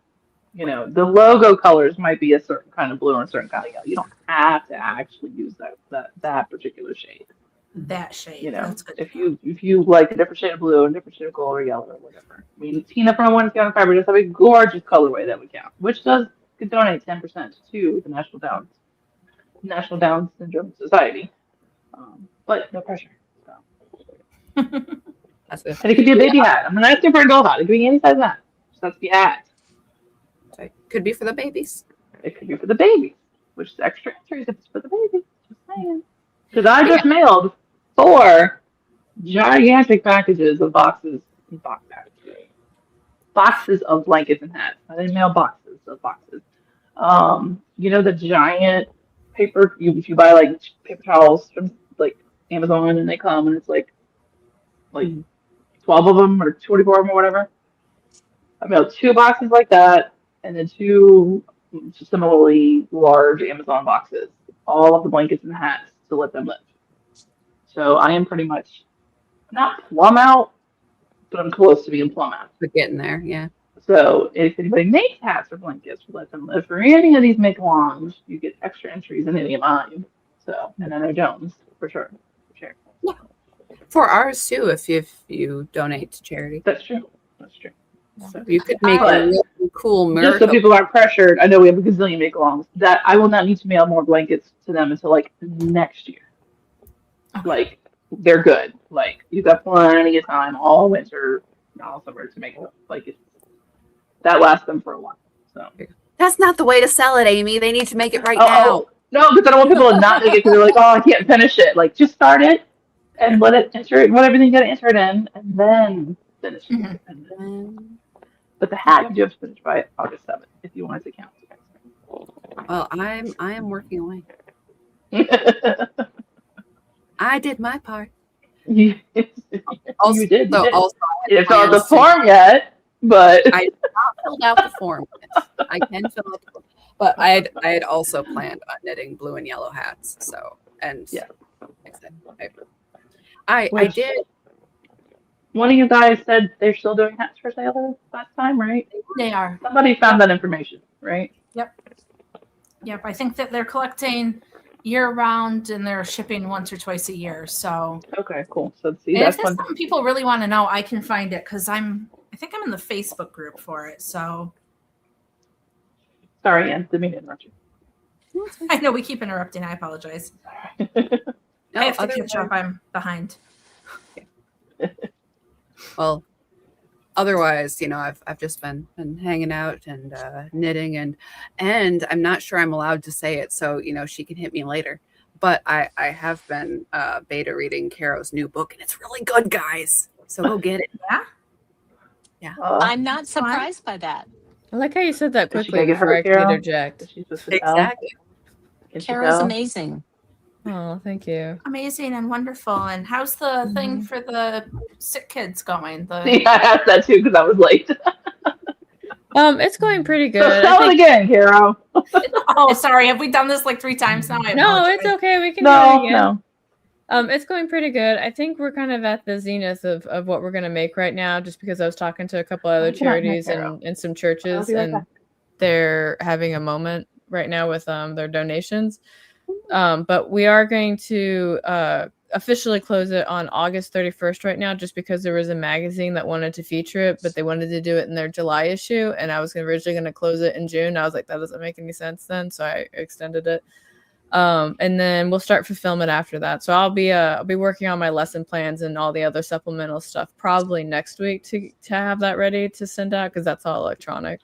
You know, the logo colors might be a certain kind of blue or a certain kind of yellow. You don't have to actually use that particular shade. That shade. You know, That's good. if you like a different shade of blue, a different shade of gold or yellow or whatever. I mean, Tina from One Scout Fiber does have a gorgeous colorway that we count, which could donate 10% to the National Down Syndrome Society. But no pressure. So. That's it. And it could be a baby hat. I'm not asking for a doll hat. It could be any size hat. Just has to be a hat. Could be for the babies. It could be for the baby, which is extra entries if it's for the baby. Just saying. Because I just mailed 4 gigantic packages of boxes of blankets and hats. I didn't mail boxes of boxes. You know the giant paper if you buy like paper towels from like Amazon and they come and it's like 12 of them or 24 of them or whatever. I mailed 2 boxes like that and then 2 similarly large Amazon boxes, all of the blankets and hats to let them live. So I am pretty much not plumb out, but I'm close to being plumb out. We're getting there, yeah. So if anybody makes hats or blankets, let them live. For any of these make-alongs, you get extra entries in any of mine. So, and I know Jones for sure. Yeah. For ours too, if you donate to charity. That's true. That's true. So you could make a really cool Just miracle. so people aren't pressured, I know we have a gazillion make-alongs, that I will not need to mail more blankets to them until like next year. Okay. Like, they're good. Like, you've got plenty of time all winter, all summer to make blankets. That lasts them for a while. So. That's not the way to sell it, Amy. They need to make it right now. Oh, no, because I don't want people to not make it because they're like, oh, I can't finish it. Like, just start it and let everything you got to enter it in, and then finish it. Mm-hmm. But the hat, you do have to finish by August 7th if you want it to count. Well, I am working away. I did my part. You Also, did. Also, You didn't fill out the form yet, but I have not filled out the form yet. I can fill out the form. But I had also planned on knitting blue and yellow hats. So, and yeah. I did. One of you guys said they're still doing hats for sale last time, right? They are. Somebody found that information, right? Yep. I think that they're collecting year-round and they're shipping once or twice a year. So okay, cool. So see, and that's if there's something people really want to know, I can find it because I think I'm in the Facebook group for it. So sorry, Ann, didn't mean to interrupt you. I know we keep interrupting. I apologize. No, I have to catch up. I'm behind. Well, otherwise, I've just been hanging out and knitting and I'm not sure I'm allowed to say it, so she can hit me later. But I have been beta reading Caro's new book, and it's really good, guys. So go get it. Yeah. I'm not surprised by that. I like how you said that Did she quickly get her, before I could Carol? interject. Exactly. Kara's amazing. Oh, thank you. Amazing and wonderful. And how's the thing for the sick kids going? See, I asked that too because I was late. It's going pretty good. So sell it again, Carol. Oh, sorry. Have we done this like 3 times now? I No, apologize. it's okay. We can do it again. No. It's going pretty good. I think we're kind of at the zenith of what we're going to make right now, just because I was talking to a couple other charities and some churches, and they're having a moment right now with their donations. But we are going to officially close it on August 31st right now, just because there was a magazine that wanted to feature it, but they wanted to do it in their July issue, and I was originally going to close it in June. I was like, that doesn't make any sense then, so I extended it. And then we'll start fulfillment after that. So I'll be working on my lesson plans and all the other supplemental stuff probably next week to have that ready to send out, because that's all electronic.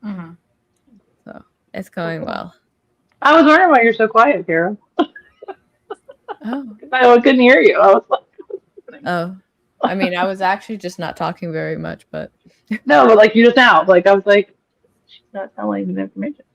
Mm-hmm. So it's going well. I was wondering why you're so quiet, Kara. Oh. I couldn't hear you. I was like, Oh. I mean, I was actually just not talking very much, but no, but like you just now, like I was like, she's not telling the information.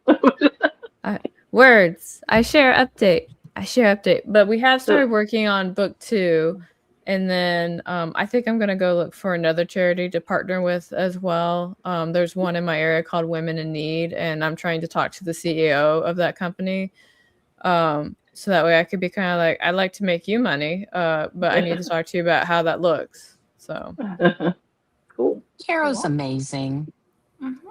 words. I share update. But we have started working on book 2, and then I think I'm gonna go look for another charity to partner with as well. There's one in my area called Women in Need, and I'm trying to talk to the CEO of that company. So that way I could be kind of like, I'd like to make you money, but I need to talk to you about how that looks. So Cool. Carol's amazing. Mm-hmm.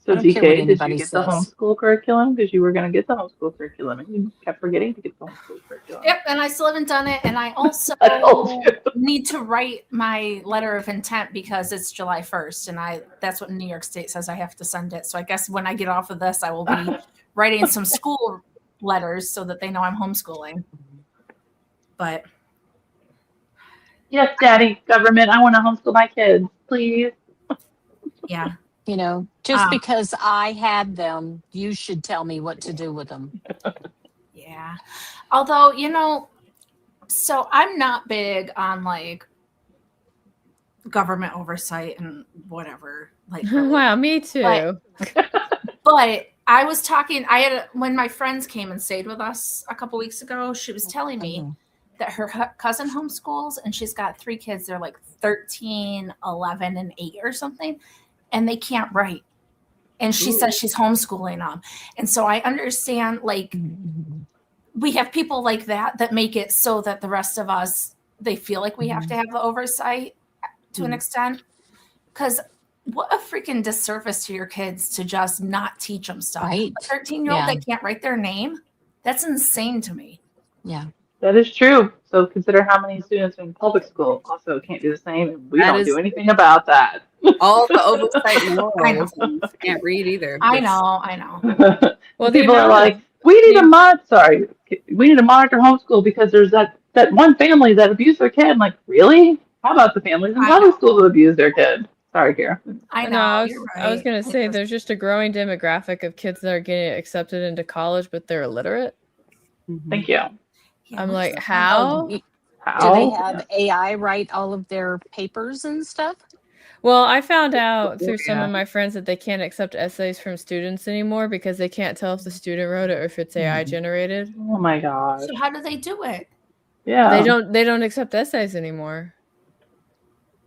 So I don't care what DK, did you anybody get the says. homeschool curriculum? Because you were going to get the homeschool curriculum and you kept forgetting to get the homeschool curriculum. Yep, and I still haven't done it. And I also I told you. need to write my letter of intent because it's July 1st, and that's what New York State says I have to send it. So I guess when I get off of this, I will be writing some school letters so that they know I'm homeschooling. But Yes, Daddy, government, I want to homeschool my kids, please. yeah. You know, just because I had them, you should tell me what to do with them. Yeah. Although, so I'm not big on like government oversight and whatever. Like, really. Wow, me too. But I was talking, when my friends came and stayed with us a couple weeks ago, she was telling me that her cousin homeschools, and she's got 3 kids. They're like 13, 11, and 8 or something, and they can't write. And she says she's homeschooling them. And so I understand, like, we have people like that make it so that the rest of us, they feel like we have to have the oversight to an extent. Because what a freaking disservice to your kids to just not teach them stuff. Right. A 13-year-old that can't write their name, that's insane to me. Yeah. That is true. So consider how many students in public school also can't do the same, and we don't do anything about that. All the oversight morals can't read either. I know. Well, people are like, we need to monitor homeschool because there's that one family that abused their kid. I'm like, really? How about the families in public schools that abuse their kid? Sorry, Kara. I know. I was going to say there's just a growing demographic of kids that are getting accepted into college, but they're illiterate. Thank you. I'm like, how? Do they have AI write all of their papers and stuff? Well, I found out through some of my friends that they can't accept essays from students anymore because they can't tell if the student wrote it or if it's AI generated. Oh my gosh. So how do they do it? Yeah. They don't accept essays anymore.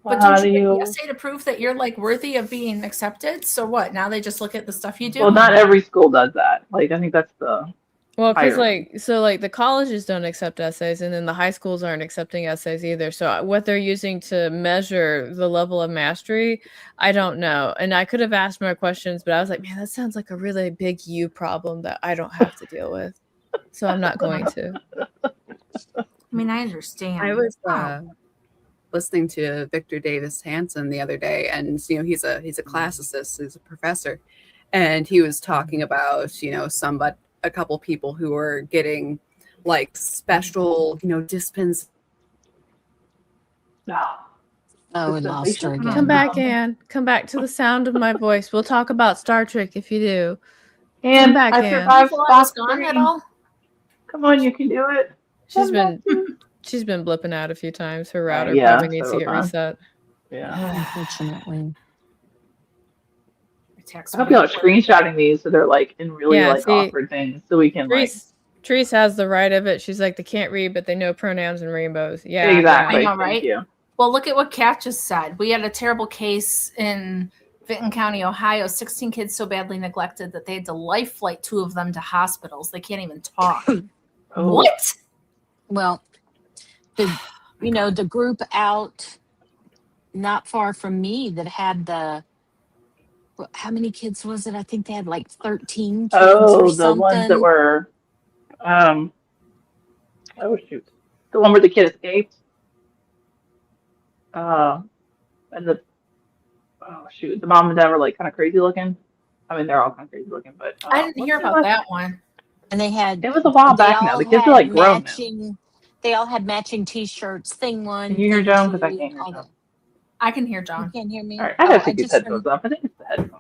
But don't you get the essay to prove that you're like worthy of being accepted? So what? Now they just look at the stuff you do? Well, not every school does that. Like, I think that's the because the colleges don't accept essays, and then the high schools aren't accepting essays either. So what they're using to measure the level of mastery, I don't know. And I could have asked more questions, but I was like, man, that sounds like a really big you problem that I don't have to deal with. So I'm not going to. I mean, I understand. I was listening to Victor Davis Hanson the other day, and he's a classicist, he's a professor, and he was talking about a couple people who are getting like special disciplines. Oh, we lost her again. Come back, Anne. Come back to the sound of my voice. We'll talk about Star Trek if you do. And come back, I Anne. survived Spock gone at all? Come on, you can do it. She's been blipping out a few times. Her router probably needs to get reset. Yeah. Unfortunately. I hope y'all are screenshotting these so they're like in really awkward things so we can Therese has the right of it. She's like, they can't read, but they know pronouns and rainbows. Yeah, exactly. I know, right? Thank you. Well, look at what Kat just said. We had a terrible case in Vinton County, Ohio. 16 kids so badly neglected that they had to life flight 2 of them to hospitals. They can't even talk. What? Well, the group out not far from me that had how many kids was it? I think they had like 13 kids or something. The ones that were, the one where the kid escaped. And the mom and dad were like kind of crazy looking. I mean, they're all kind of crazy looking, but I didn't hear about that one. And they had It was a while they back now. all The kids are had like grown now. matching. They all had matching T-shirts. Thing Can one, you hear thing Joan? Because I two, can't hear all Joan. that. I can hear You John. can't hear All me. right, I Oh, have to keep headphones on. I think it's the headphones.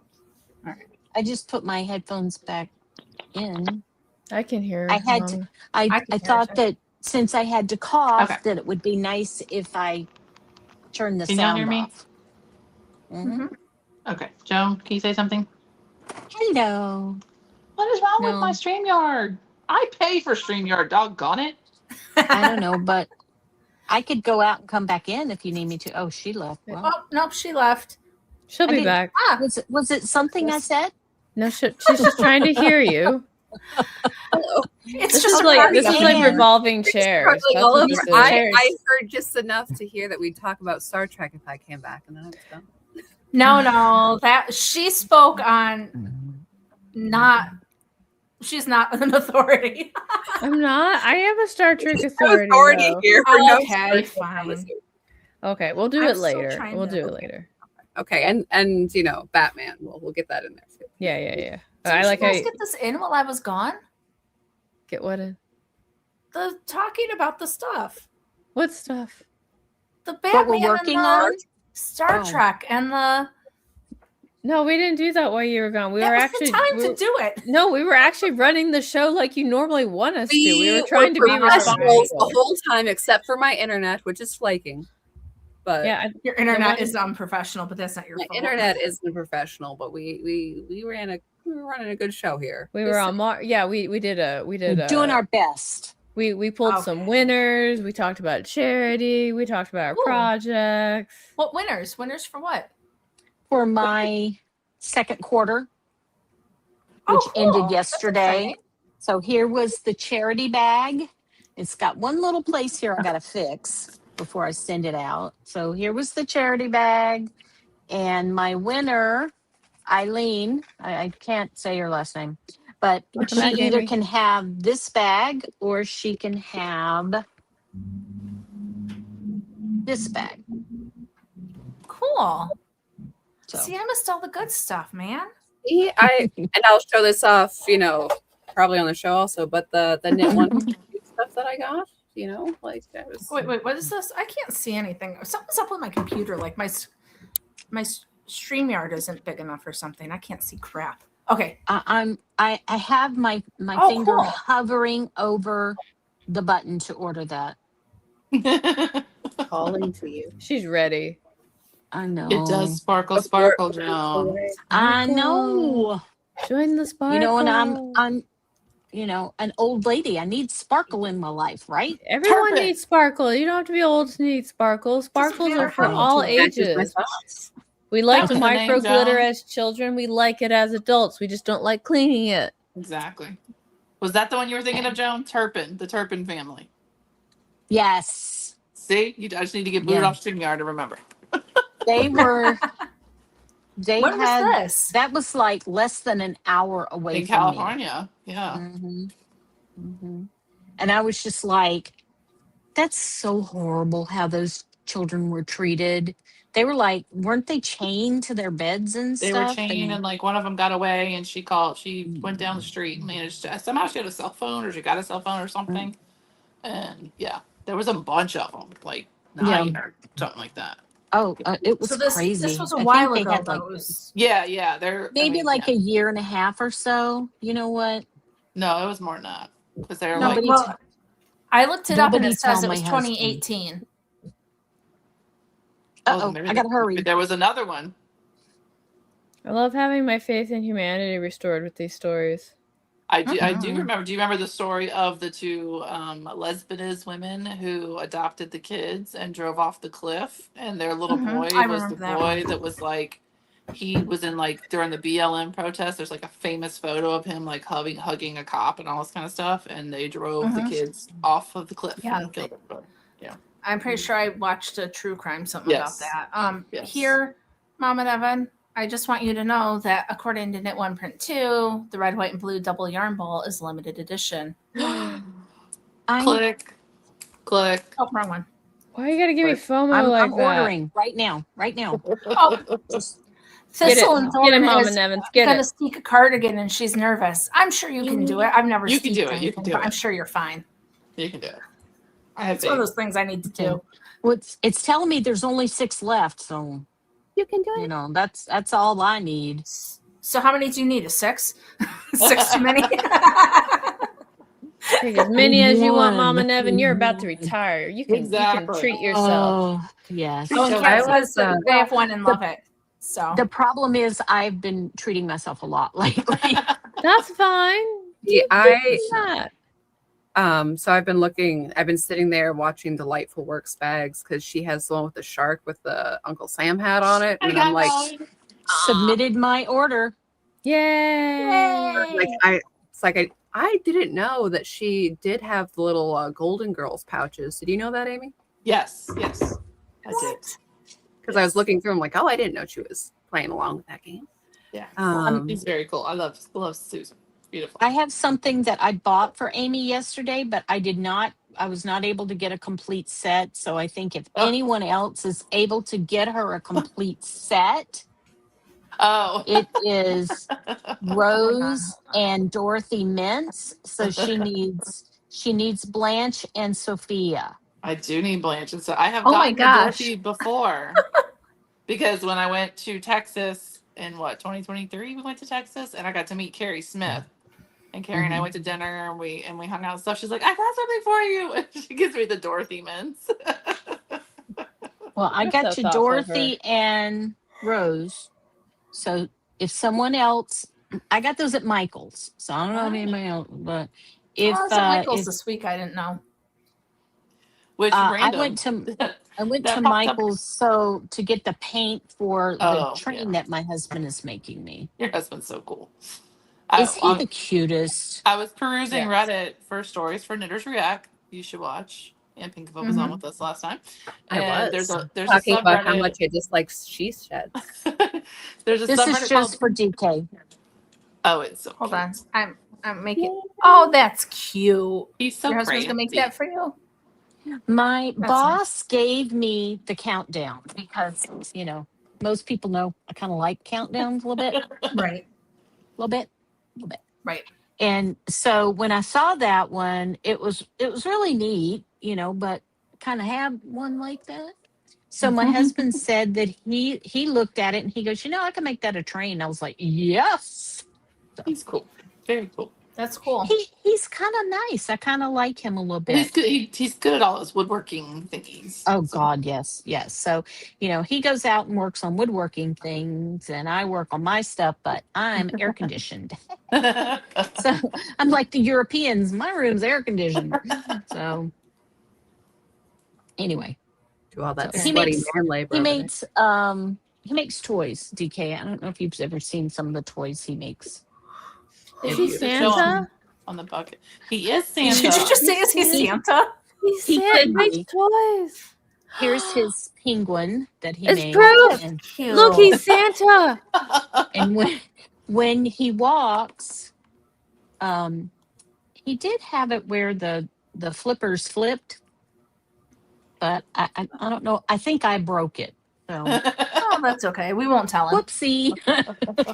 All right. I just put my headphones back in. I can hear. I had to. I I can hear thought too. that since I had to cough, Okay. that it would be nice if I turned the Can y'all hear sound me? off. Mhm. Okay. Joan, can you say something? Hello. What is wrong with my No, StreamYard? I pay for StreamYard, doggone it. I don't know, but I could go out and come back in if you need me to. Oh, she left. Well, Oh, nope, she left. She'll I be didn't. back. Ah, Was it something I Yes. said? No, she's just trying to hear you. Hello. it's This just is a like party. revolving We're just chairs. struggling That's all what over. this These is. chairs. I heard just enough to hear that we'd talk about Star Trek if I came back, and then I was done. No, that she spoke on not. She's not an authority. I'm not. I have a Star Trek authority. Authority Though. here for no Okay, Star Trek fine. conversation. Okay, we'll do I'm it still later. trying We'll to- do it later. Okay, and you know, Batman. We'll get that in there too. Yeah. Didn't I like you guys how get this in while I was gone? get what in. The talking about the stuff, What stuff? the What Batman we're working and the on? Star Oh. Trek, and the No, we didn't do that while you were gone. We that were was actually the time we to were- do it. No, we were actually running the show like you normally want us to. We were trying to be professionals responsible. the whole time, except for my internet, which is flaking. But Yeah, Your internet one- is unprofessional, but that's not your my fault. internet isn't professional. But we were running a good show here. we were on we did We're doing our best. we pulled some Okay. winners. We talked about charity. We talked about our Ooh. projects. What winners? Winners for what? For my second quarter, Oh, which cool. ended That's yesterday. exciting. So here was the charity bag. It's got one little place here I got to fix before I send it out. So here was the charity bag. And my winner, Eileen, I can't say her last name, but Welcome she back, either Amy. can have this bag or she can have this bag. Cool. So See, I missed all the good stuff, man. See, and I'll show this off. You know, probably on the show also. But the knit one stuff that I got. You know, like that was. Wait, what is this? I can't see anything. Something's up with my computer. Like my StreamYard isn't big enough or something. I can't see crap. Okay. I have my Oh, finger cool. hovering over the button to order that. Calling to you. She's ready. I know. It does sparkle, Joan. I know. Join the sparkle. You know, and I'm an old lady. I need sparkle in my life, right? Everyone Turpin. needs sparkle. You don't have to be old to need sparkle. Sparkles matter are for how all old you are. Matches my ages. thoughts. We like That to was the name, micro glitter Joan. as children. We like it as adults. We just don't like cleaning it. Exactly. Was that the one you were thinking of, Joan? Turpin, the Turpin family. Yes. See, I just need to get booted Yeah. off StreamYard to remember. They were. They When had. was this? That was like less than an hour away In from California, yeah. me. And I was just like, that's so horrible how those children were treated. They were like, weren't they chained to their beds and They were stuff? chained, and like one of them got away, and she went down the street and managed to, somehow she had a cell phone, or she got a cell phone or something. And yeah, there was a bunch of them, like 9 or something like that. Oh, it was So this crazy. was a I think while they ago. had, Though. like, It was Yeah, they're maybe like a year and a half or so. You know what? no, it was more than that because they're no. like Nobody Well, I looked it up and nobody it says tell it was my husband. 2018. Uh-oh, maybe I gotta hurry. There was another one. I love having my faith in humanity restored with these stories. I do Mhm. remember. Do you remember the story of the two lesbianist women who adopted the kids and drove off the cliff? And their little Mhm. boy I was the remember that boy one. that was like, he was in like during the BLM protest. There's like a famous photo of him like hugging a cop and all this kind of stuff. And they drove the Mhm. kids off of the cliff Yeah. and killed them. I'm pretty sure I watched a true crime something Yes. about that. Yes. Here, Mom and Evan, I just want you to know that according to Knit One Print 2, the red, white, and blue double yarn ball is limited edition. Click. Oh, wrong one. Why you gotta give me FOMO I'm like that? ordering right now. Oh, Thistle and Get it, Thorn Mama is Nevins. Get gonna it. seek a cardigan and she's nervous. I'm sure you can do it. I've never You can steeked do it. You can anything, do but I'm it. sure you're fine. You can do it. I have It's one of faith. those things I need to Okay. do. Well, it's telling me there's only 6 left, so You can do you it. know that's all I need. So how many do you need? A 6? 6 too many? Take as many as you want, Mama One. Nevin. You're about to retire. You can Exactly. treat yourself. Oh yes. Oh, and So Kat I was, says that they have one and love it. So The problem is I've been treating myself a lot lately. That's fine. Yeah, Keep I doing that. so I've been sitting there watching Delightful Works bags because she has the one with the shark with the Uncle Sam hat on it, I and got I'm like, mine. Submitted my order. Yay. I didn't know that she did have the little Golden Girls pouches. Did you know that, Amy? Yes. I did. Because I was looking through, I'm like, oh, I didn't know she was playing along with that game. Yeah. Um, He's very cool. I love Susan. Beautiful. I have something that I bought for Amy yesterday, but I was not able to get a complete set. So I think if Oh. anyone else is able to get her a complete set, Oh. it is Rose and Dorothy Mintz. So she needs Blanche and Sophia. I do need Blanche, and so I have Oh my gotten the gosh. Dorothy before because when I went to Texas in 2023, we went to Texas and I got to meet Carrie Smith. And Carrie and I went to dinner and we hung out and stuff. She's like, I got something for you. And she gives me the Dorothy mints. Well, I That's got so you thoughtful of her. Dorothy and Rose. So if someone else, I got those at Michael's. So I don't know if anybody else, but if oh, so Michael's if this week. I didn't know. Which I random. went to That popped up. Michael's so to get the paint for the Oh, train that my husband is making me. Your husband's so cool. Is he the cutest? I was perusing Yes. Reddit for stories for Knitters React. You should watch. And Pinkva was on with us last time. I And was there's talking a about how subreddit. much I dislike she sheds. There's a This subreddit is called. just for DK. Oh, it's so Hold cute. on. I'm making. Oh, that's cute. He's so Your husband's gonna make crazy. that for you. My That's boss gave me the countdown because most people know I kind of like countdowns a little bit. Right. Right. And so when I saw that one, it was really neat, but kind of have one like that. So my husband said that he looked at it and he goes, I can make that a train. I was like, yes. He's cool. Very cool. That's cool. He's kind of nice. I kind of like him a little bit. He's good. He's good at all those woodworking thingies. Oh So- God, yes. So, he goes out and works on woodworking things and I work on my stuff, but I'm air conditioned. So I'm like the Europeans, my room's air conditioned. So anyway, Do all that So he sweaty makes- man labor. he over there. makes toys, DK. I don't know if you've ever seen some of the toys he makes. Is Yeah, he you should show him Santa? on the bucket? He is Santa. Did you just say is he Santa? He's He Santa. could Makes be. toys. Here's his penguin that he It's made. proof. And, Cute. Look, he's Santa. and when he walks, he did have it where the flippers flipped, but I don't know. I think I broke it. So Oh, that's okay. We won't tell him. whoopsie.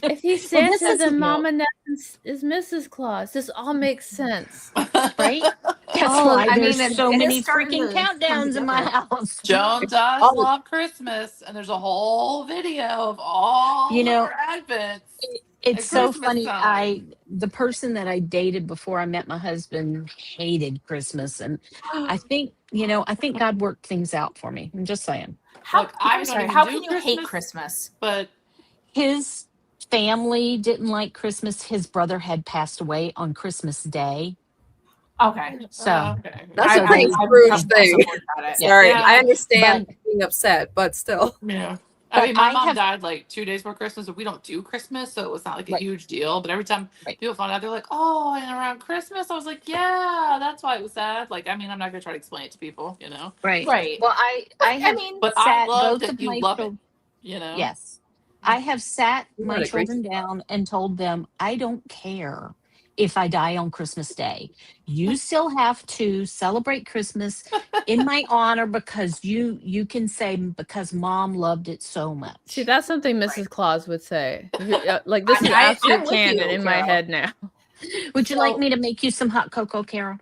If he's Well, this Santa, is- then Mama Nevins is Mrs. Claus. This all makes sense. Right? That's Oh, why I there's mean, so it is many starting freaking to come countdowns in my together. house. Joan does Oh. love Christmas, and there's a whole video of all her advents. It's At so Christmas funny. time. The person that I dated before I met my husband hated Christmas, and I think God worked things out for me. I'm just saying. How, Look, I I'm don't sorry. even How do can you hate Christmas. Christmas? But His family didn't like Christmas. His brother had passed away on Christmas Day, Okay. so okay. That's So a pretty they- Scrooge I'm thing. also worried about it. Sorry, Yeah. I understand being upset, but still. Yeah. But I mean, my I mom have- died like 2 days before Christmas, but we don't do Christmas, so it was not like a Right. huge deal. But every time Right. people found out, they're like, "Oh, and around Christmas," I was like, "Yeah, that's why it was sad." Like, I mean, I'm not gonna try to explain it to people, right. Right. Well, I have mean, But I sat love both that of you my love it. children. You know? Yes. I have sat You my had a great children down and told them, I don't care if I die on Christmas Day. You still have to celebrate Christmas in my honor because you can say because mom loved it so much. See, that's something Mrs. Claus would say. Like, this is I'm absolute with canon you, in my Carol. head now. Would you like me to make you some hot cocoa, Carol?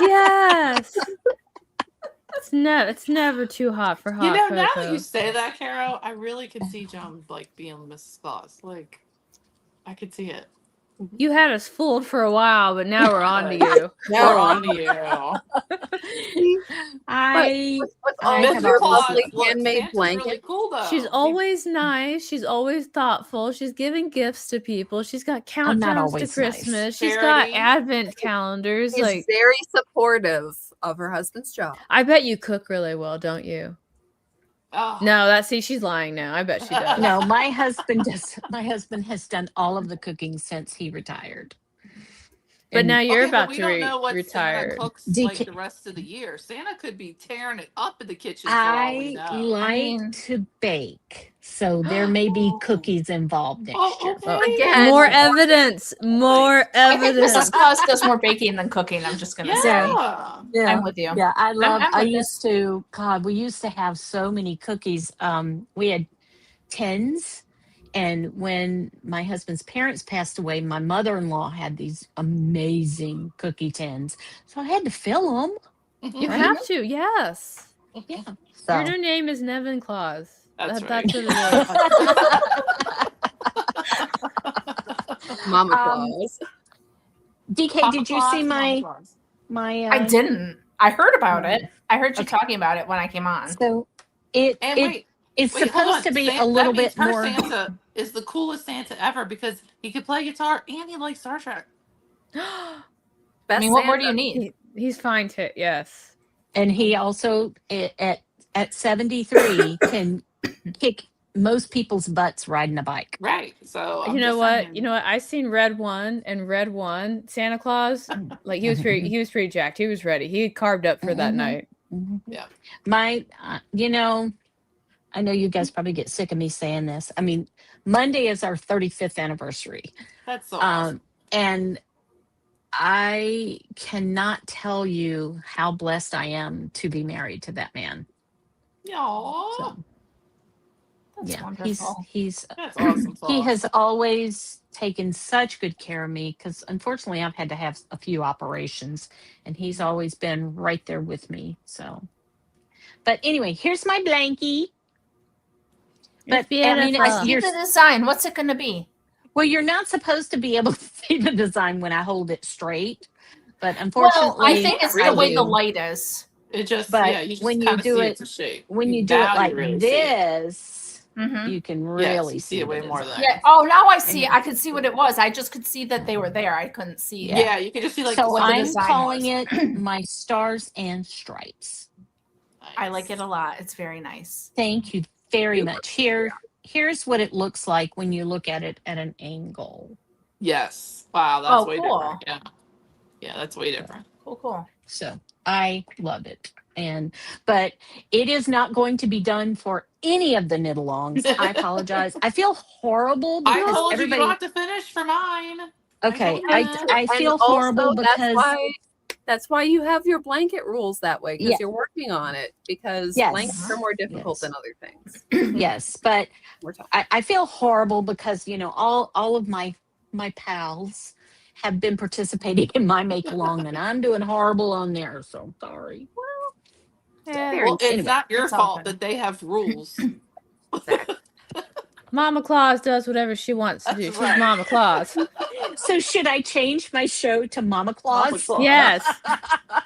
Yes. It's never too hot for hot You know, cocoa. now that you say that, Carol, I really could see John like being Mrs. Claus. Like, I could see it. You had us fooled for a while, but now we're on to you. Now we're on to you. With all I of have your Mr. Claus, lovely look, handmade Santa's blankets. really cool though. She's always nice. She's always thoughtful. She's giving gifts to people. She's got I'm not countdowns to always Christmas. nice. She's got Charity. advent calendars. She's Like, very supportive of her husband's job. I bet you cook really well, don't you? Oh. No, she's lying now. I bet she does. No, my husband does. My husband has done all of the cooking since he retired. But And now you're Okay, but about we to don't know what retire. Santa cooks DK like the rest of the year. Santa could be tearing it up in the kitchen for all we I know. like to bake, so there may be cookies involved next year. Oh, okay. Again, More evidence. More I think Mrs. evidence. Claus does more baking than cooking. I'm just gonna say. Yeah. I'm with you. Yeah, I love. I'm I with used to. God, we used to have so many cookies. We had tins, and when my husband's parents passed away, my mother-in-law had these amazing cookie tins, so I had to fill them. You have to, yes. Yeah. Your So new name is Nevin Claus. That's That's right. what it is. Mama Claus. DK, Papa did you Claus, see Mama Claus. my? I didn't. I heard about no. it. I heard you Okay. talking about it when I came on. So it And it it's wait, hold on. supposed to be San- a little that means bit her more. Santa is the coolest Santa ever because he could play guitar and he likes Star Trek. I Best mean, what more do Santa. you need? He's fine to, yes. And he also at 73 can kick most people's butts riding a bike. Right. So I'm You know just what? saying. You know what? I seen Red One and Red One Santa Claus. Like he was pretty jacked. He was ready. He carved up for that Mhm. night. Yeah. My I know you guys probably get sick of me saying this. I mean, Monday is our 35th anniversary. That's so awesome. And I cannot tell you how blessed I am to be married to that man. Aww. So, That's yeah, wonderful. he's That's awesome. he has always taken such good care of me because unfortunately I've had to have a few operations, and he's always been right there with me. So, but anyway, here's my blankie. But I mean, beautiful. See the design. What's it going to be? well, you're not supposed to be able to see the design when I hold it straight, but Well, unfortunately, I think it's the way do. the light is. It just But you just when you kind of do see it- it's a shape. When you do it Now like you really see it. this, Mhm. you can Yes, really you see it the way more design. than Yeah. Oh, now I see. I could see what it was. I just could see that they were there. I couldn't see. Yeah, you can just see like So what the I'm design calling was. it my stars and stripes. I like it a lot. It's very nice. Thank you very Super. much. Here's what it looks like when you look at it at an angle. Yes. Wow, that's Oh, way cool. different. Yeah. Yeah, that's way different. Cool. So I love it. But it is not going to be done for any of the knit alongs. I apologize. I feel horrible I because told you everybody. you don't have to finish for mine. Okay, I told you. I feel And horrible also, because that's why you have your blanket rules that way, because Yeah. you're working on it, because Yes. blankets are more difficult Yes. than other things. yes, but We're talking. I feel horrible because all of my pals have been participating in my make along, and I'm doing horrible on there. So I'm sorry. Very Well, it's Anyway, not your it's all fault good. that they have rules. Mama Claus does whatever she wants to do. That's She's right. Mama Claus. So should I change my show to Mama Claus? Mama Claus. Yes.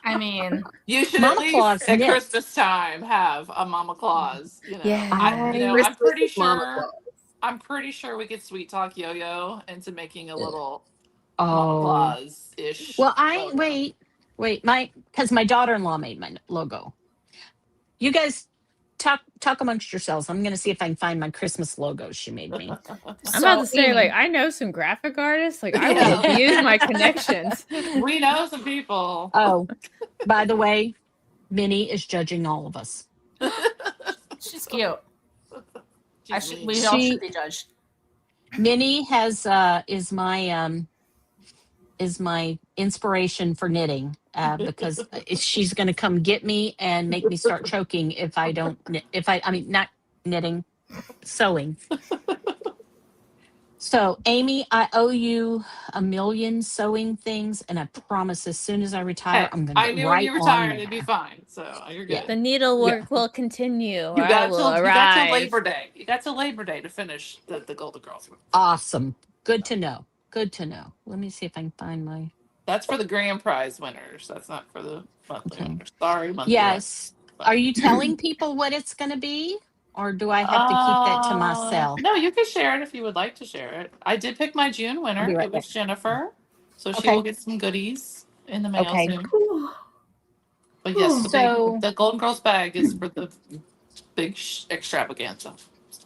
I mean, You should Mama at least Claus at knits. Christmas time have a Mama Claus. Yeah. I'm Christmas pretty is Mama sure. Claus. I'm pretty sure we could sweet talk Yo-Yo into making a little Oh, Mama Claus ish. well, wait, because my daughter-in-law made my logo. You guys talk amongst yourselves. I'm going to see if I can find my Christmas logo she made me. I'm about to say, like, I know some graphic artists. Like, I will abuse my connections. We know some people. Oh, by the way, Minnie is judging all of us. she's cute. She's mean. We all should be judged. Minnie is my inspiration for knitting because she's going to come get me and make me start choking if I don't I mean not knitting, sewing. So Amy, I owe you a million sewing things, and I promise as soon as I retire, Hey, I'm going to I get knew when right you on retired it'd be there. fine. So you're Yeah. good. The needlework will continue. You I got will till arrive. Labor Day. You got till Labor Day to finish the Golden Girls. Awesome. Good to know. Good to know. Let me see if I can find my. That's for the grand prize winners. That's not for the monthly Okay. winners. Sorry, monthly winners. Yes. Are you telling people what it's going to be, or do I have to keep that to myself? No, you can share it if you would like to share it. I did pick my June I'll winner. be right It back. was Jennifer. So she Okay. will get some goodies in the mail Okay. soon. But yes, So, the Golden Girls bag is for the big extravaganza.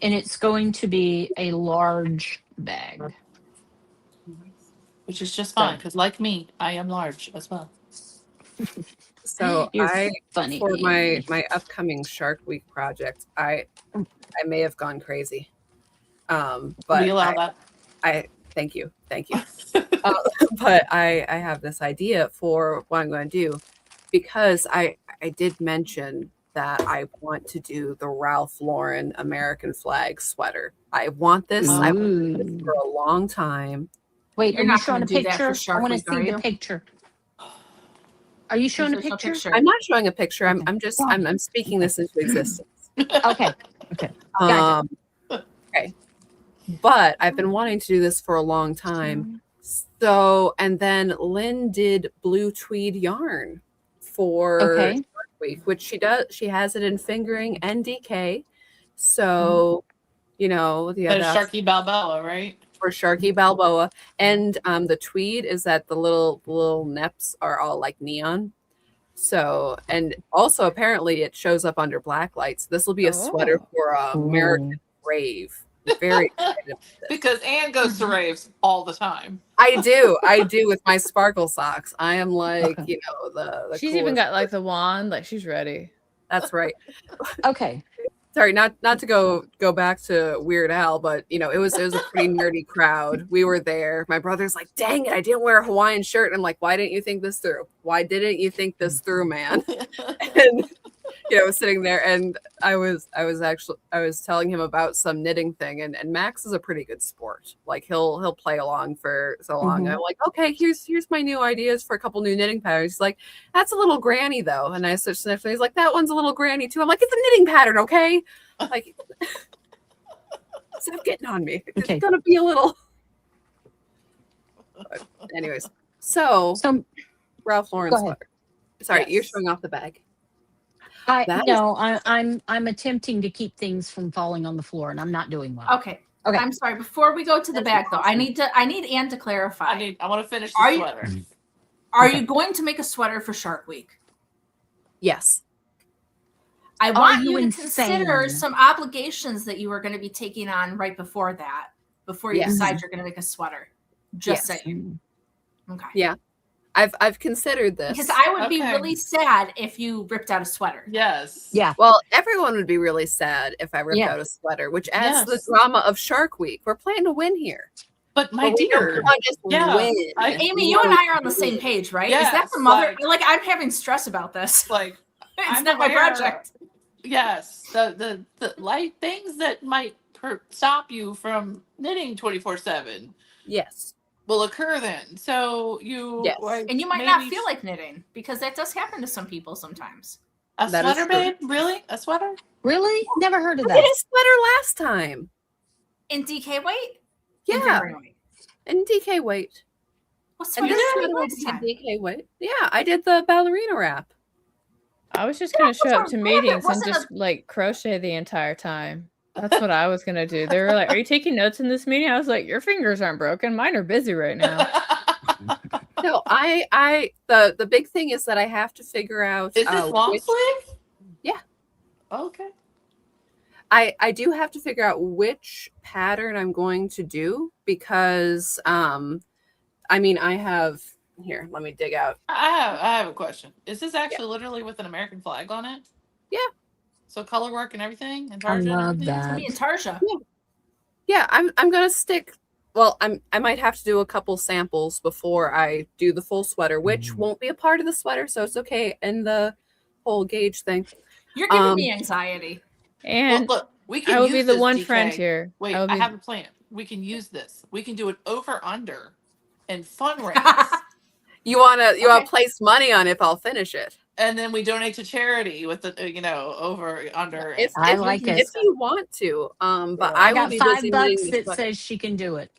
and it's going to be a large bag. Which is just fine because, like me, I am large as well. So You're I, funny, for my Amy. my upcoming Shark Week project, I may have gone crazy. But We allow that. I thank you. But I have this idea for what I'm going to do because I did mention that I want to do the Ralph Lauren American flag sweater. I want this. I've wanted this for a long time. Wait, You're are you not showing gonna a do that for picture? I Shark want to Week, are see the you? picture. Are you showing a There's no picture? I'm not showing a picture. Okay. I'm just I'm speaking this into existence. Okay. Gotcha. Okay. But I've been wanting to do this for a long time. So, and then Lynn did blue tweed yarn for Okay. Shark Week, which she does. She has it in fingering and DK. So, you know, That is Sharky Balboa, right? for Sharky Balboa. And the tweed is that the little neps are all like neon. So, and also apparently it shows up under black lights. This will be a sweater for American Brave. Very excited about this. Because Anne goes to raves all the time. I do with my sparkle socks. I am like, you know, the She's even coolest got like the wand, like she's ready. That's right. Okay. Sorry, not to go back to Weird Al, but you know, it was a pretty nerdy crowd. We were there. My brother's like, "Dang it, I didn't wear a Hawaiian shirt." And I'm like, "Why didn't you think this through? Why didn't you think this through, man?" And you know, sitting there, and I was telling him about some knitting thing, and Max is a pretty good sport. Like he'll play along for so long. I'm like, okay, here's my new ideas for a couple new knitting patterns. He's like, that's a little granny though, and I switched next. He's like, that one's a little granny too. I'm like, it's a knitting pattern, okay? Like, stop getting on me. Okay. It's gonna be a little. But anyways, so Ralph Lauren sweater. Sorry, Yes. you're showing off the bag. I'm attempting to keep things from falling on the floor, and I'm not doing well. Okay. I'm sorry. Before we go to the back, though, I need Anne to clarify. I want to finish the sweater. Are you going to make a sweater for Shark Week? Yes. I want you to consider some obligations that you are going to be taking on right before that, before you decide you're going to make a sweater. Just saying. Okay. Yeah. I've considered this. Because I would be really sad if you ripped out a sweater. Yes. Yeah. Well, everyone would be really sad if I ripped out a sweater, which adds to the drama of Shark Week. We're playing to win here. But my dear, win. Amy, you and I are on the same page, right? Yes, is that the mother? Like I'm having stress about this. Like it's I'm not my aware- project. Yes, the light things that might stop you from knitting 24/7. Yes. Will occur then. So you like, and you might not feel like knitting because that does happen to some people sometimes. A sweater, babe? Really? A sweater? Really? Never heard of I that. did a sweater last time. In DK weight? Yeah. In DK weight. What And sweater this did sweater you was do last time? DK weight. Yeah, I did the ballerina wrap. I was just gonna show up to meetings and wasn't just like crochet the entire time. That's what I was gonna do. They were like, "Are you taking notes in this meeting?" I was like, "Your fingers aren't broken. Mine are busy right now." No, the big thing is that I have to figure out. Is this long sleeve? Yeah. Okay. I do have to figure out which pattern I'm going to do because I mean I have here, let me dig out. I have a question. Is this actually literally with an American flag on it? Yeah. So color work and everything? And I Tarja love and everything? that. Me and Tarja. Yeah. Yeah, I'm gonna stick. Well, I might have to do a couple samples before I do the full sweater, which won't be a part of the sweater, so it's okay in the whole gauge thing. You're giving me anxiety. And look, we can I will use be the this, one DK. friend here. Wait, I will I be. have a plan. We can use this. We can do it over under and fundraise. You wanna Okay. place money on if I'll finish it. And then we donate to charity with the over under. If I if, like if it. you want to, but Yeah. I I will got be busy knitting $5 the that sweater. says she can do it.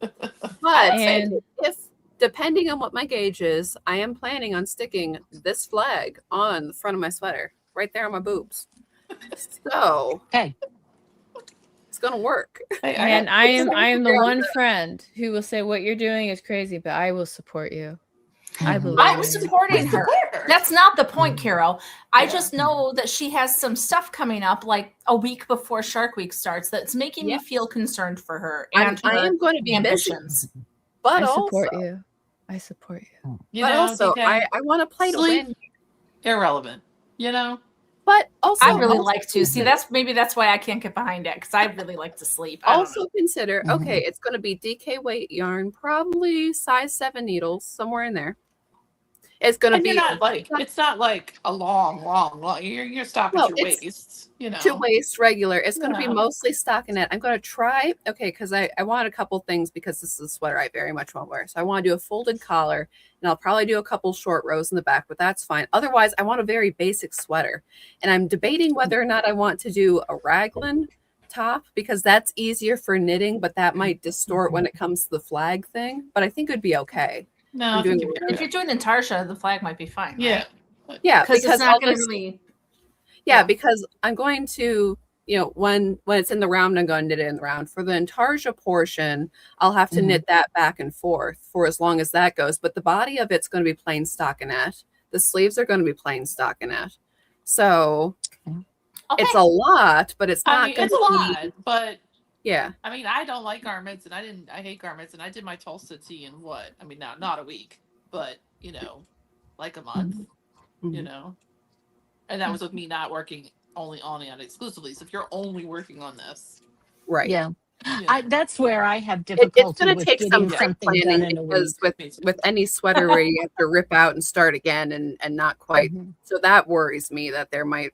But And if depending on what my gauge is, I am planning on sticking this flag on the front of my sweater, right there on my boobs. So Okay. it's gonna work. and I am the one friend who will say what you're doing is crazy, but I will support you. I believe. I'm in you. supporting her. That's not the point, Carol. I just know that she has some stuff coming up like a week before Shark Week starts that's making me feel concerned for her and I her am going to be ambitions. busy, but I also, support you. I support you. You know, DK, I want to play to sleep, win. irrelevant. You know, But also, I really like to see. Maybe that's why I can't get behind it because I really like to sleep. I don't know. Also consider, okay, it's going to be DK weight yarn, probably size 7 needles, somewhere in there. It's going to and be you're not like it's not like a long. You're stopping No, at your it's waist. You know, to waist regular. It's going to be Yeah. mostly stockinette. I'm going to try, okay, because I want a couple things because this is a sweater I very much want to wear. So I want to do a folded collar, and I'll probably do a couple short rows in the back, but that's fine. Otherwise, I want a very basic sweater. And I'm debating whether or not I want to do a raglan top because that's easier for knitting, but that might distort when it comes to the flag thing. But I think it would be okay. No, if you're doing Intarsha, the flag might be fine. yeah, right? Yeah, because it's not I'll going to just- really. Yeah, because I'm going to, when it's in the round, I'm going to knit it in the round. For the Intarsia portion, I'll have to knit that back and forth for as long as that goes. But the body of it's going to be plain stockinette. The sleeves are going to be plain stockinette. So it's a lot, but it's not. It's a lot, but yeah. I mean, I don't like garments, and I hate garments, and I did my Tulsa tea in what? I mean, not a week, but like a month, and that was with me not working only on it exclusively. So if you're only working on this, right? Yeah. That's where I have difficulty. It's going to take some something done in a week. because with any sweater where you have to rip out and start again and not quite. So that worries me that there might.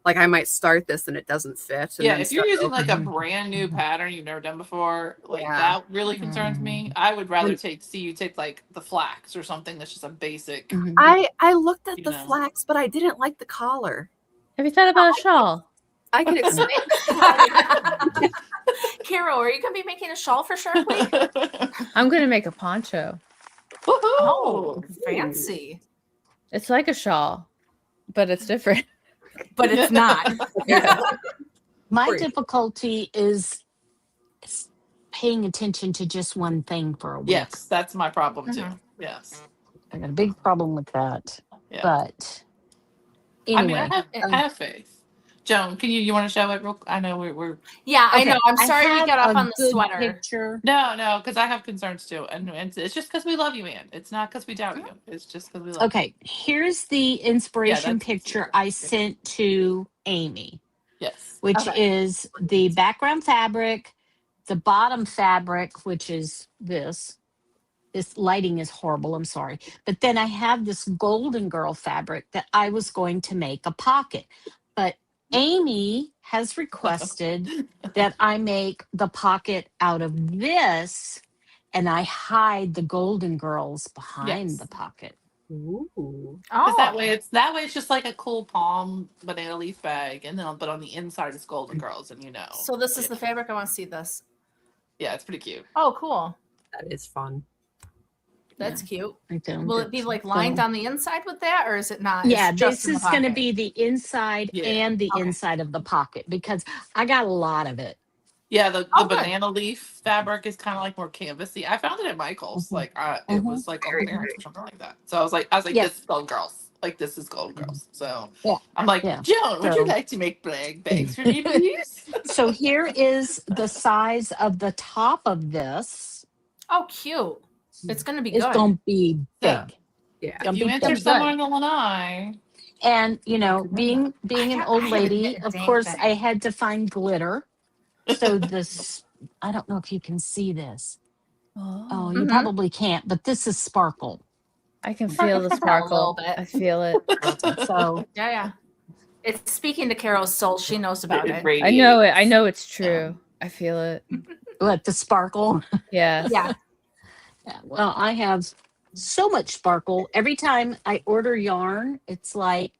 Like I might start this and it doesn't fit. And if you're using like a brand new pattern you've never done before, that really concerns me. I would rather see you take like the flax or something that's just a basic. I looked at the flax, but I didn't like the collar. Have you thought about a shawl? I can explain. Carol, are you going to be making a shawl for Shark Week? I'm going to make a poncho. Oh, fancy. It's like a shawl, but it's different. But it's not. My difficulty is paying attention to just one thing for a week. Yes, that's my problem too. Yes. I got a big problem with that. Yeah. But anyway. I have faith. Joan, you want to show it real? I know we're. Yeah, okay. I know. I'm sorry we got off on the sweater. Picture. No, because I have concerns too, and it's just because we love you, man. It's not because we doubt you. It's just because we love you. Okay, here's the inspiration picture I sent to Amy. Yes. Which is the background fabric, the bottom fabric, which is this. This lighting is horrible, I'm sorry. But then I have this Golden Girl fabric that I was going to make a pocket. But Amy has requested that I make the pocket out of this, and I hide the Golden Girls behind the pocket. Ooh. Because that way it's just like a cool palm banana leaf bag, and then but on the inside it's Golden Girls, and So this is the fabric. I want to see this. Yeah, it's pretty cute. Oh, cool. That is fun. That's cute. Will Will it be like lined on the inside with that, or is it not? Yeah, this is going to be the inside and the Okay. inside of the pocket because I got a lot of it. Yeah, the banana leaf fabric is kind of like more canvasy. I found it at Michael's. Like it was like on clearance or something like that. So I was like, this is Golden Girls. Like this is Golden Girls. So I'm like, Joan, would you like to make bags for me, please? So here is the size of the top of this. Oh, cute. It's going to be good. It's going to be big. Yeah. If you enter somewhere in Illinois. And, being an old lady, of course, I had to find glitter. So I don't know if you can see this. Oh, you Oh, Mhm. probably can't, but this is sparkle. I can I feel can the tell a sparkle. little bit. I feel it. So Yeah, yeah. It's speaking to Carol's soul. She knows about it. I know it. I know it's true. I feel it. what, the sparkle? Yes. Yeah. Yeah, well, I have so much sparkle. Every time I order yarn, it's like,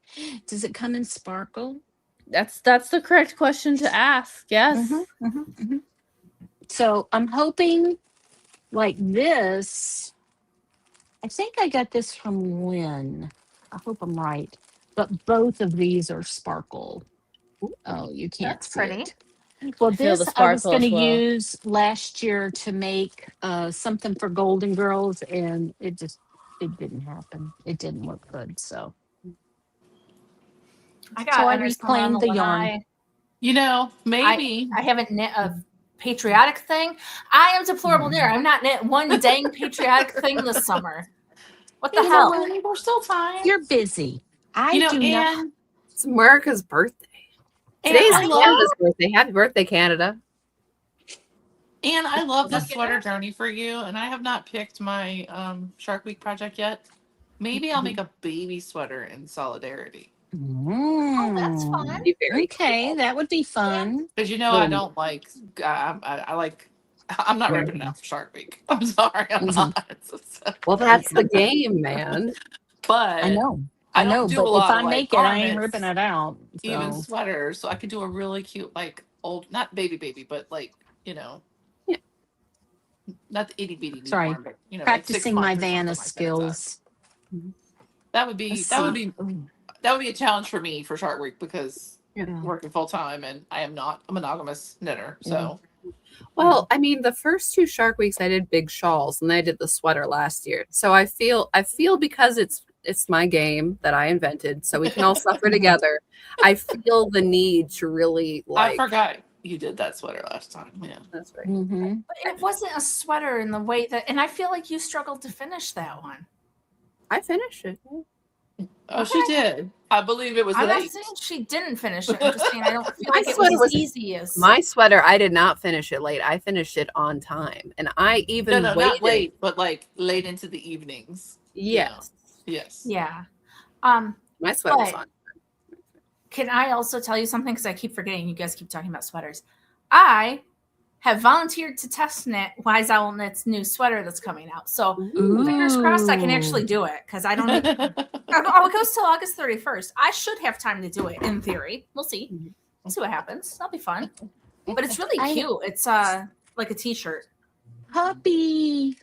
does it come in sparkle? That's the correct question to ask. Yes. So I'm hoping like this. I think I got this from Lynn. I hope I'm right. But both of these are sparkle. Oh, you can't That's see pretty. it. Well, I feel the this I was sparkle going to as well. use last year to make something for Golden Girls, and it didn't happen. It didn't look good. So I got I understand on reclaimed the the yarn. lanai. You know, maybe. I haven't knit a patriotic thing. I am deplorable knitter. I'm not knit one dang patriotic thing this summer. What the You know hell? what? There's still time. You're busy. I You know, do not. and It's America's birthday. and Today's I love Canada's birthday. Happy birthday, Canada. and I love this Look at sweater that. journey for you. And I have not picked my Shark Week project yet. Maybe I'll make a baby sweater in solidarity. Oh, that's fun. Be very Okay, cool. that would be fun. Because I don't like. I like. I'm not ripping it out for Shark Week. I'm sorry, I'm not. Well, that's the game, man. But I know. I I know, don't do but a if lot I of like make it, I ain't garments, ripping it out. even So sweaters. So I could do a really cute, like old, not baby, but like Yeah. not the itty bitty sorry. newborn, but like 6 Practicing my months or something Vanna like that. skills. That would be Let's that would see. be Ooh, that would be a challenge for me for Shark Week because yeah. working full time and I am not a monogamous knitter. So Well, I mean, the first two Shark Weeks I did big shawls, and I did the sweater last year. So I feel because it's my game that I invented, so we can all suffer together. I feel the need to really I forgot you did that sweater last time. Yeah. That's right. Mm-hmm. But it wasn't a sweater in the way that, and I feel like you struggled to finish that one. I finished it. Oh, she did. I believe it was I'm not late. saying she didn't finish it. I'm just saying I don't feel My like it sweater was was- as easy as My sweater, I did not finish it late. I finished it on time, and I even No, waited. not late, but like late into the evenings. Yes, Yes. yeah. my sweater was But- on. Can I also tell you something? Because I keep forgetting. You guys keep talking about sweaters. I have volunteered to test knit Wise Owl Knit's new sweater that's coming out. So fingers crossed I can actually do it because I don't need. Oh, it goes till August 31st. I should have time to do it in theory. We'll see. We'll see what happens. That'll be fun. But it's really cute. It's like a t-shirt. Puppy.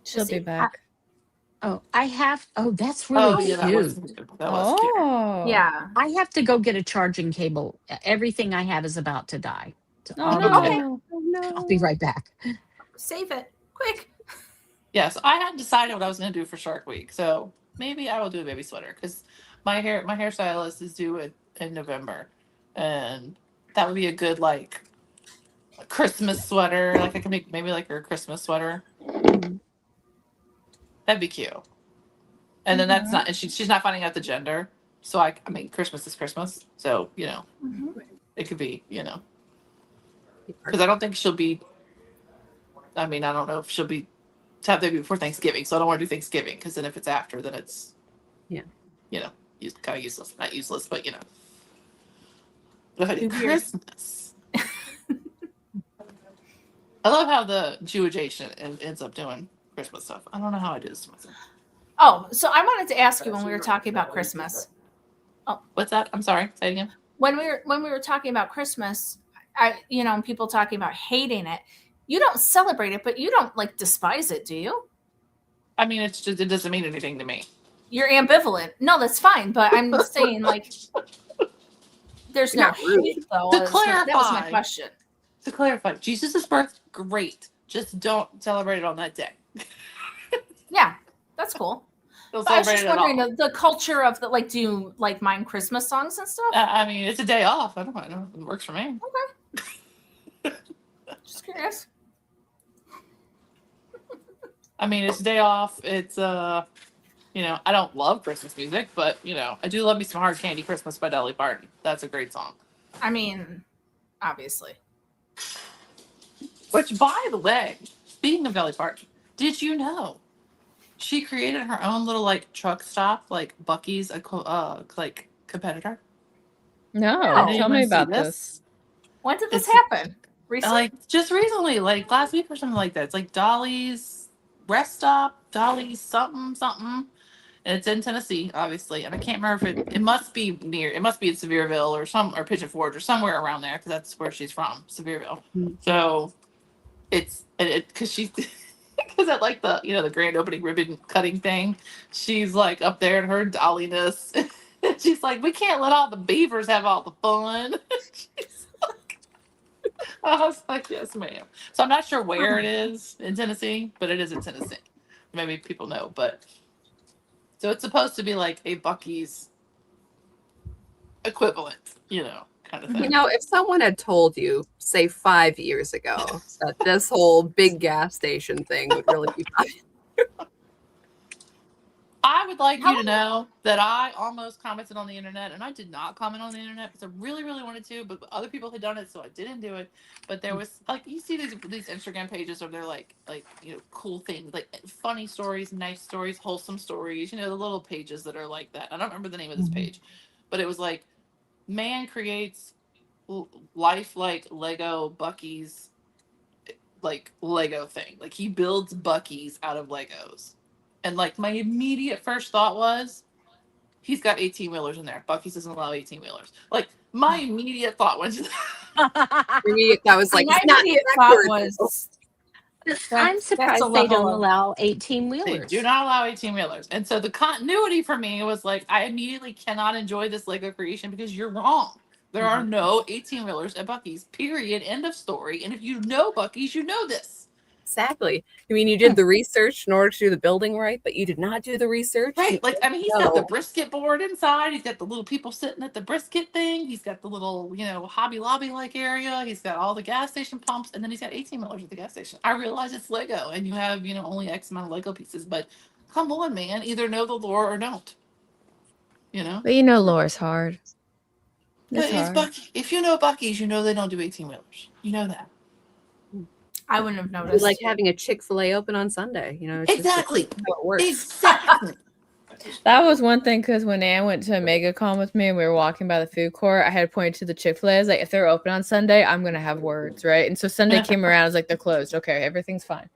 She'll See, be back. I have. Oh, that's really yeah, cute. that was cute. Oh. Yeah. I have to go get a charging cable. Everything I have is about to die. So Oh, I'll, no. be Okay. right, I'll be right back. Save it quick. Yes, I hadn't decided what I was going to do for Shark Week, so maybe I will do a baby sweater because my hairstylist is due in November, and that would be a good like Christmas sweater. Like I can make maybe like her Christmas sweater. That'd be cute. And then that's not, and she's not finding out the gender, so I mean Christmas is Christmas, so it could be because I don't think she'll be. I mean, I don't know if she'll be to have baby before Thanksgiving, so I don't want to do Thanksgiving because then if it's after, then it's kind of useless. Not useless, but Christmas. I love how the Jewish ends up doing Christmas stuff. I don't know how I do this to myself. Oh, so I wanted to ask you when we were talking about Christmas. What's that? I'm sorry. Say it again. When we were talking about Christmas, and people talking about hating it. You don't celebrate it, but you don't like despise it, do you? I mean, it's just it doesn't mean anything to me. You're ambivalent. No, that's fine, but I'm saying like there's no hate though. To that was my clarify. question. To clarify, Jesus' birth, great. Just don't celebrate it on that day. Yeah, that's cool. Don't But I was celebrate just it at all. wondering the culture of the do you like mind Christmas songs and stuff? I mean, it's a day off. I don't know. It works for me. Just curious. I mean, it's a day off. It's I don't love Christmas music, but I do love me some Hard Candy Christmas by Dolly Parton. That's a great song. I mean, obviously. Which, by the way, speaking of Dolly Parton, did you know she created her own little like truck stop, like Bucky's, like competitor? No, Did tell me anyone see about this? this. When did this It's happen? Recently? like just recently, like last week or something like that. It's like Dolly's rest stop, Dolly's something something, and it's in Tennessee, obviously. And I can't remember if it must be near. It must be in Sevierville or Pigeon Forge or somewhere around there because that's where she's from, Sevierville. So it's because she's because at like the the grand opening ribbon cutting thing, she's like up there in her dolliness. She's like, we can't let all the beavers have all the fun. She's like, I was like, yes, ma'am. So I'm not sure where it is in Tennessee, but it is in Tennessee. Maybe people know, but so it's supposed to be like a Bucky's equivalent, kind of thing. If someone had told you, say 5 years ago, that this whole big gas station thing would really be I would like you to know that I almost commented on the internet, and I did not comment on the internet because I really, really wanted to, but other people had done it, so I didn't do it. But there was like you see these Instagram pages where they're like cool things, like funny stories, nice stories, wholesome stories. The little pages that are like that. I don't remember the name of this page, but it was like man creates lifelike Lego Bucky's like Lego thing. Like he builds Bucky's out of Legos. And like my immediate first thought was, he's got 18 wheelers in there. Bucky's doesn't allow 18 wheelers. Like my immediate thought went to that. For me, that was like, my it's not immediate thought backwards. was I'm that's surprised a they level don't of- allow 18 They wheelers. do not allow 18 wheelers. And so the continuity for me was like, I immediately cannot enjoy this Lego creation because you're wrong. There are no 18 wheelers at Bucky's, period. End of story. And if you know Bucky's, you know this. Exactly. I mean, you did the research in order to do the building right, but you did not do the research. Right. Like, I mean, he's got the brisket board inside. He's got the little people sitting at the brisket thing. He's got the little, Hobby Lobby like area. He's got all the gas station pumps. And then he's got 18 wheelers at the gas station. I realize it's Lego and you have, only X amount of Lego pieces. But come on, man. Either know the lore or don't. But lore's hard. But it's hard. Bucky. If you know Bucky's, you know they don't do 18 wheelers. You know that. I wouldn't have It's noticed. like having a Chick-fil-A open on Sunday. It's Exactly. just how it works. Exactly. That was one thing because when Ann went to MegaCon with me and we were walking by the food court, I had pointed to the Chick-fil-A. I was like, if they're open on Sunday, I'm going to have words, right? And so Sunday came around. I was like, they're closed. Okay, everything's fine.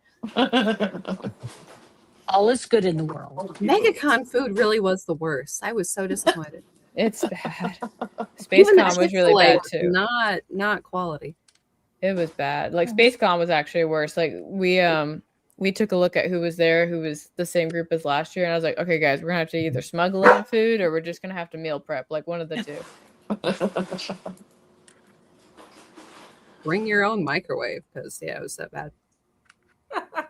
All is good in the world. MegaCon food really was the worst. I was so disappointed. It's bad. Even the SpaceCon was really Chick-fil-A bad was too. Not quality. It was bad. Like SpaceCon was actually worse. Like we took a look at who was there, who was the same group as last year, and I was like, okay, guys, we're gonna have to either smuggle in food or we're just gonna have to meal prep, like one of the two. Bring your own microwave because it was so bad. I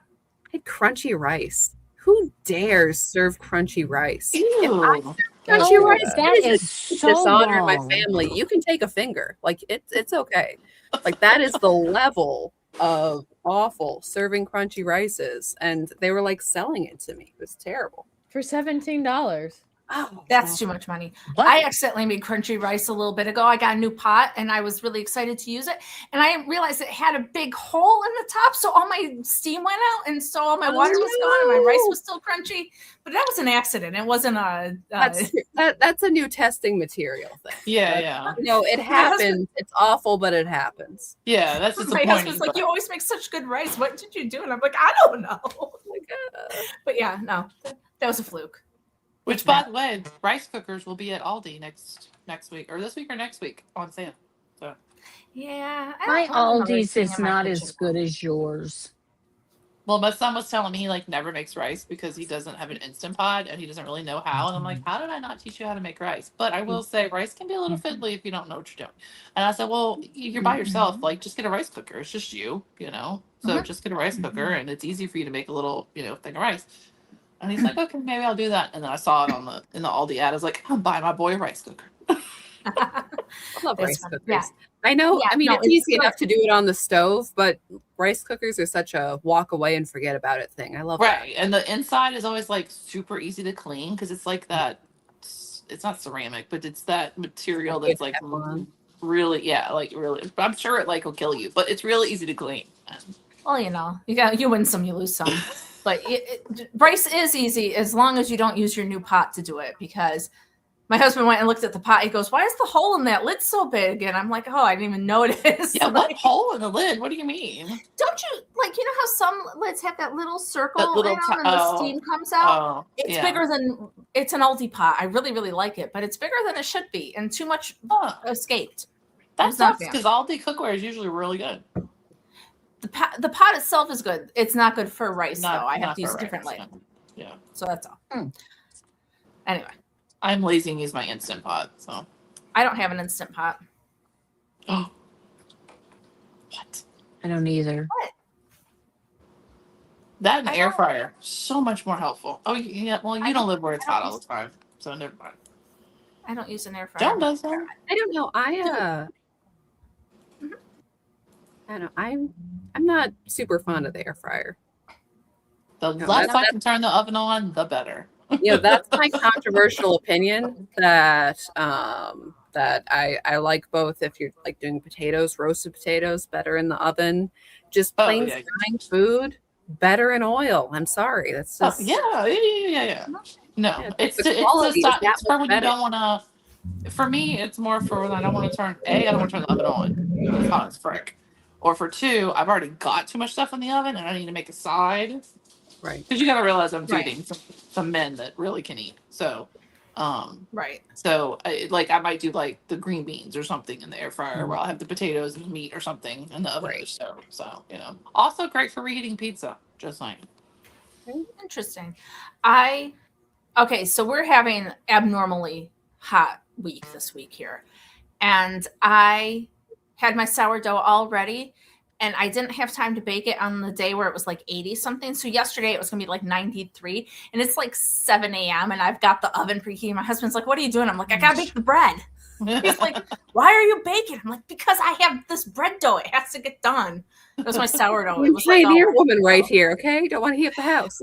had crunchy rice. Who dares serve crunchy rice? Ew. Crunchy rice that is a so dishonor in my wrong. family. You can take a finger. Like it's okay. Like that is the level of awful serving crunchy rices. And they were like selling it to me. It was terrible. For $17. Oh, That's too much money. What? I accidentally made crunchy rice a little bit ago. I got a new pot and I was really excited to use it. And I realized it had a big hole in the top. So all my steam went out. And so all my water was gone and my rice was still crunchy. But that was an accident. It wasn't a. That's a new testing material thing. Yeah. It happens. It's awful, but it happens. Yeah, that's My disappointing. husband's like, you always make such good rice. What did you do? And I'm like, I don't know. But yeah, no, that was a fluke. Which, by the way, rice cookers will be at Aldi next week, or this week or next week on sale. So Yeah. My Aldi's is not as good as yours. Well, my son was telling me he never makes rice because he doesn't have an Instant Pot and he doesn't really know how. And I'm like, how did I not teach you how to make rice? But I will say rice can be a little fiddly if you don't know what you're doing. And I said, well, you're by yourself. Just get a rice cooker. It's just you. So just get a rice cooker and it's easy for you to make a little, thing of rice. And he's like, okay, maybe I'll do that. And then I saw it in the Aldi ad. I was like, I'm buying my boy a rice cooker. I love rice cookers. Yeah. I know. Yeah, I mean, no, it's it's easy good. enough to do it on the stove, but rice cookers are such a walk away and forget about it thing. I love Right. And the inside is always super easy to clean because it's like that. It's not ceramic, but it's that material that's Teflon. really, really. I'm sure it will kill you, but it's really easy to clean. Well, you win some, you lose some. But rice is easy as long as you don't use your new pot to do it, because my husband went and looked at the pot. He goes, "Why is the hole in that lid so big?" And I'm like, "Oh, I didn't even notice." Yeah, what hole in the lid? What do you mean? Don't you how some lids have that little circle That little in them and the steam comes out? It's bigger than it's an oldie pot. I really, really like it, but it's bigger than it should be, and too much escaped. That sucks because Aldi cookware is usually really good. The pot itself is good. It's not good for rice though. I have to use a different lid. Yeah. So that's all. Anyway. I'm lazy and use my Instant Pot, so. I don't have an Instant Pot. Oh. What? I don't either. What? That and the air fryer, so much more helpful. Oh, yeah. Well, you don't live where it's hot all the time, so never mind. I don't use an air fryer. John does that. I don't know. I don't know. I'm not super fond of the air fryer. The less I can turn the oven on, the better. That's my controversial opinion, that that I like both. If you're like doing potatoes, roasted potatoes, better in the oven. Just plain frying food, better in oil. I'm sorry. That's just yeah. No, it's for when you don't want to. For me, it's more for when I don't want to turn. I don't want to turn the oven on. It's hot as frick. Or for two, I've already got too much stuff in the oven and I need to make a side. Right. Because you got to realize I'm feeding some men that really can eat. So, right. So, I might do like the green beans or something in the air fryer where I'll have the potatoes and the meat or something in the oven. Right. So, also great for reheating pizza. Just saying. Interesting. So we're having abnormally hot week this week here. And I had my sourdough all ready. And I didn't have time to bake it on the day where it was like 80 something. So yesterday it was going to be like 93. And it's like 7 a.m. and I've got the oven preheating. My husband's like, "What are you doing?" I'm like, "I got to bake the bread." He's like, "Why are you baking?" I'm like, "Because I have this bread dough. It has to get done." It was my sourdough. It was pioneer woman right here, okay? Don't want to heat up the house.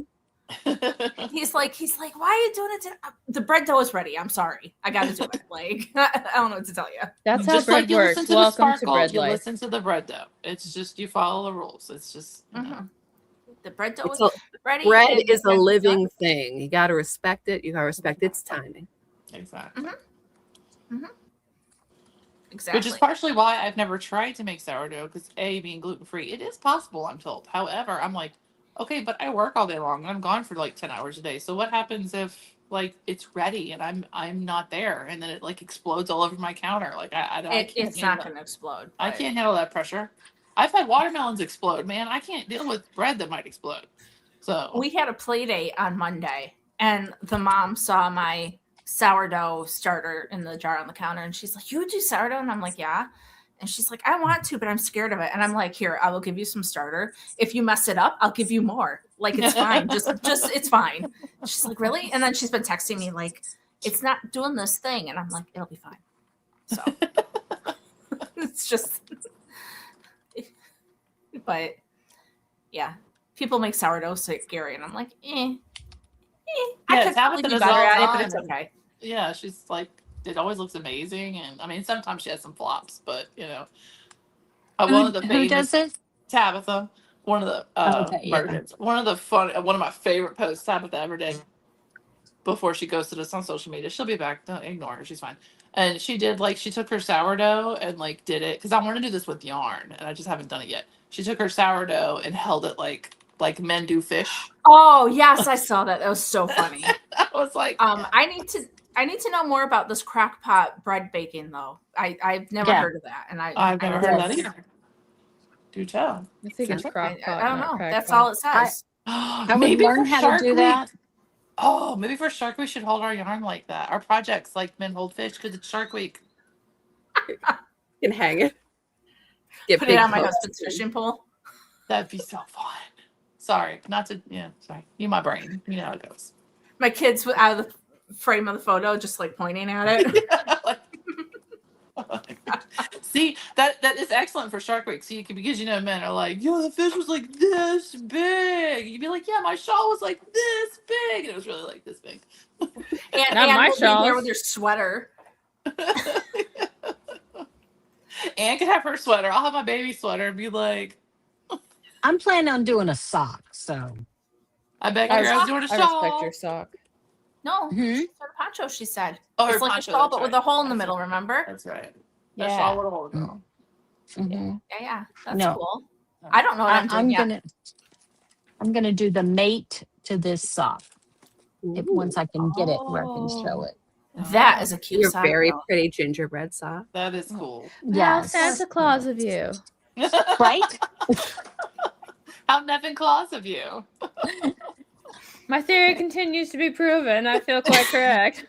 He's like, "Why are you doing it?" The bread dough is ready. I'm sorry. I got to do it. I don't know what to tell you. That's how bread works. Welcome to bread life. Listen to the bread dough. It's just you follow the rules. It's just the bread dough is ready. Bread is a living thing. You got to respect it. You got to respect its timing. Exactly. Exactly. Which is partially why I've never tried to make sourdough, because being gluten-free, it is possible, I'm told. However, I'm like, okay, but I work all day long and I'm gone for like 10 hours a day. So what happens if like it's ready and I'm not there and then it like explodes all over my counter? Like it's not going to explode. I can't handle that pressure. I've had watermelons explode, man. I can't deal with bread that might explode. So we had a play date on Monday and the mom saw my sourdough starter in the jar on the counter and she's like, "You do sourdough?" And I'm like, "Yeah." And she's like, "I want to, but I'm scared of it." And I'm like, "Here, I will give you some starter. If you mess it up, I'll give you more. Like, it's fine. just it's fine." She's like, "Really?" And then she's been texting me like, "It's not doing this thing." And I'm like, "It'll be fine." So it's just, but yeah, people make sourdough scary. And I'm like, I could probably be better at it, but it's okay. Yeah, she's like, it always looks amazing, and I mean, sometimes she has some flops, but one of the who does it? Tabitha, one of the merchants, one of my favorite posts Tabitha ever did. Before she ghosted us on social media, she'll be back. Don't ignore her; she's fine. And she took her sourdough and like did it because I want to do this with yarn, and I just haven't done it yet. She took her sourdough and held it like men do fish. Oh yes, I saw that. That was so funny. I was like, I need to know more about this crock pot bread baking though. I've never heard of that, and I've never heard of that either. Do tell. I think it's crock pot. I don't know. That's all it says. I would learn how to do that. Oh, maybe for Shark we should hold our yarn like that. Our projects like men hold fish because it's Shark Week. You can hang it. Put it on my husband's fishing pole. That'd be so fun. Sorry, not to. Yeah, sorry. You my brain. You know how it goes. My kids out of the frame of the photo, just like pointing at it. See, that is excellent for Shark Week. See, because men are like, "Yo, the fish was like this big." You'd be like, "Yeah, my shawl was like this big," and it was really like this big. And my shawl there with your sweater. Anne could have her sweater. I'll have my baby sweater and be like, I'm planning on doing a sock. So, I bet I, you I was doing a I respect your shawl. sock. No, Hmm? she said a poncho. She said Oh, her it's like poncho, a shawl, that's but with right. a hole in the That's middle. right. Remember? That's right. A Yeah. shawl with a hole in the middle. Mhm. Yeah. That's No. cool. I don't know what I'm doing yet. I'm gonna do the mate to this sock once I can get it where I can show Oh, it. That is a cute Your sock. very though. pretty gingerbread sock. that is cool. How Yes. Santa Claus of you. Right? How Nevin Claus of you. My theory continues to be proven. I feel quite correct.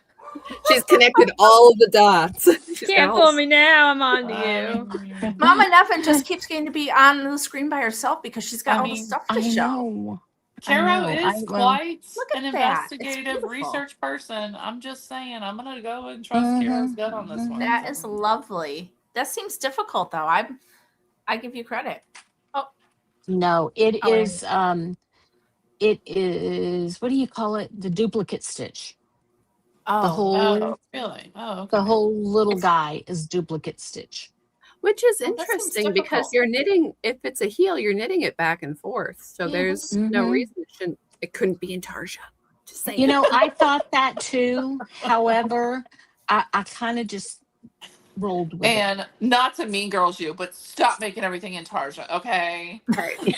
She's connected all of the dots. She's got Can't all fool me now. I'm on to you. Mama Nevin just keeps getting to be on the screen by herself because she's got I all the mean, stuff to I show. know. Caro I is know. quite Look at an that. It's investigative beautiful. research person. I'm just saying, I'm gonna go and trust Caro's gut on this one. That is lovely. That seems difficult though. I give you credit. No, it Oh, is. It is. What do you call it? The duplicate stitch. Oh, The whole. Oh, really? Oh, okay. The whole little guy is duplicate stitch. Which is Well, that seems interesting because difficult. you're knitting, if it's a heel, you're knitting it back and forth. So there's no Mhm. reason it couldn't be in Tarja. Just saying. You know, I thought that too. However, I kind of just rolled with And not to mean girls you, but stop making everything in Tarja, okay? Right. it.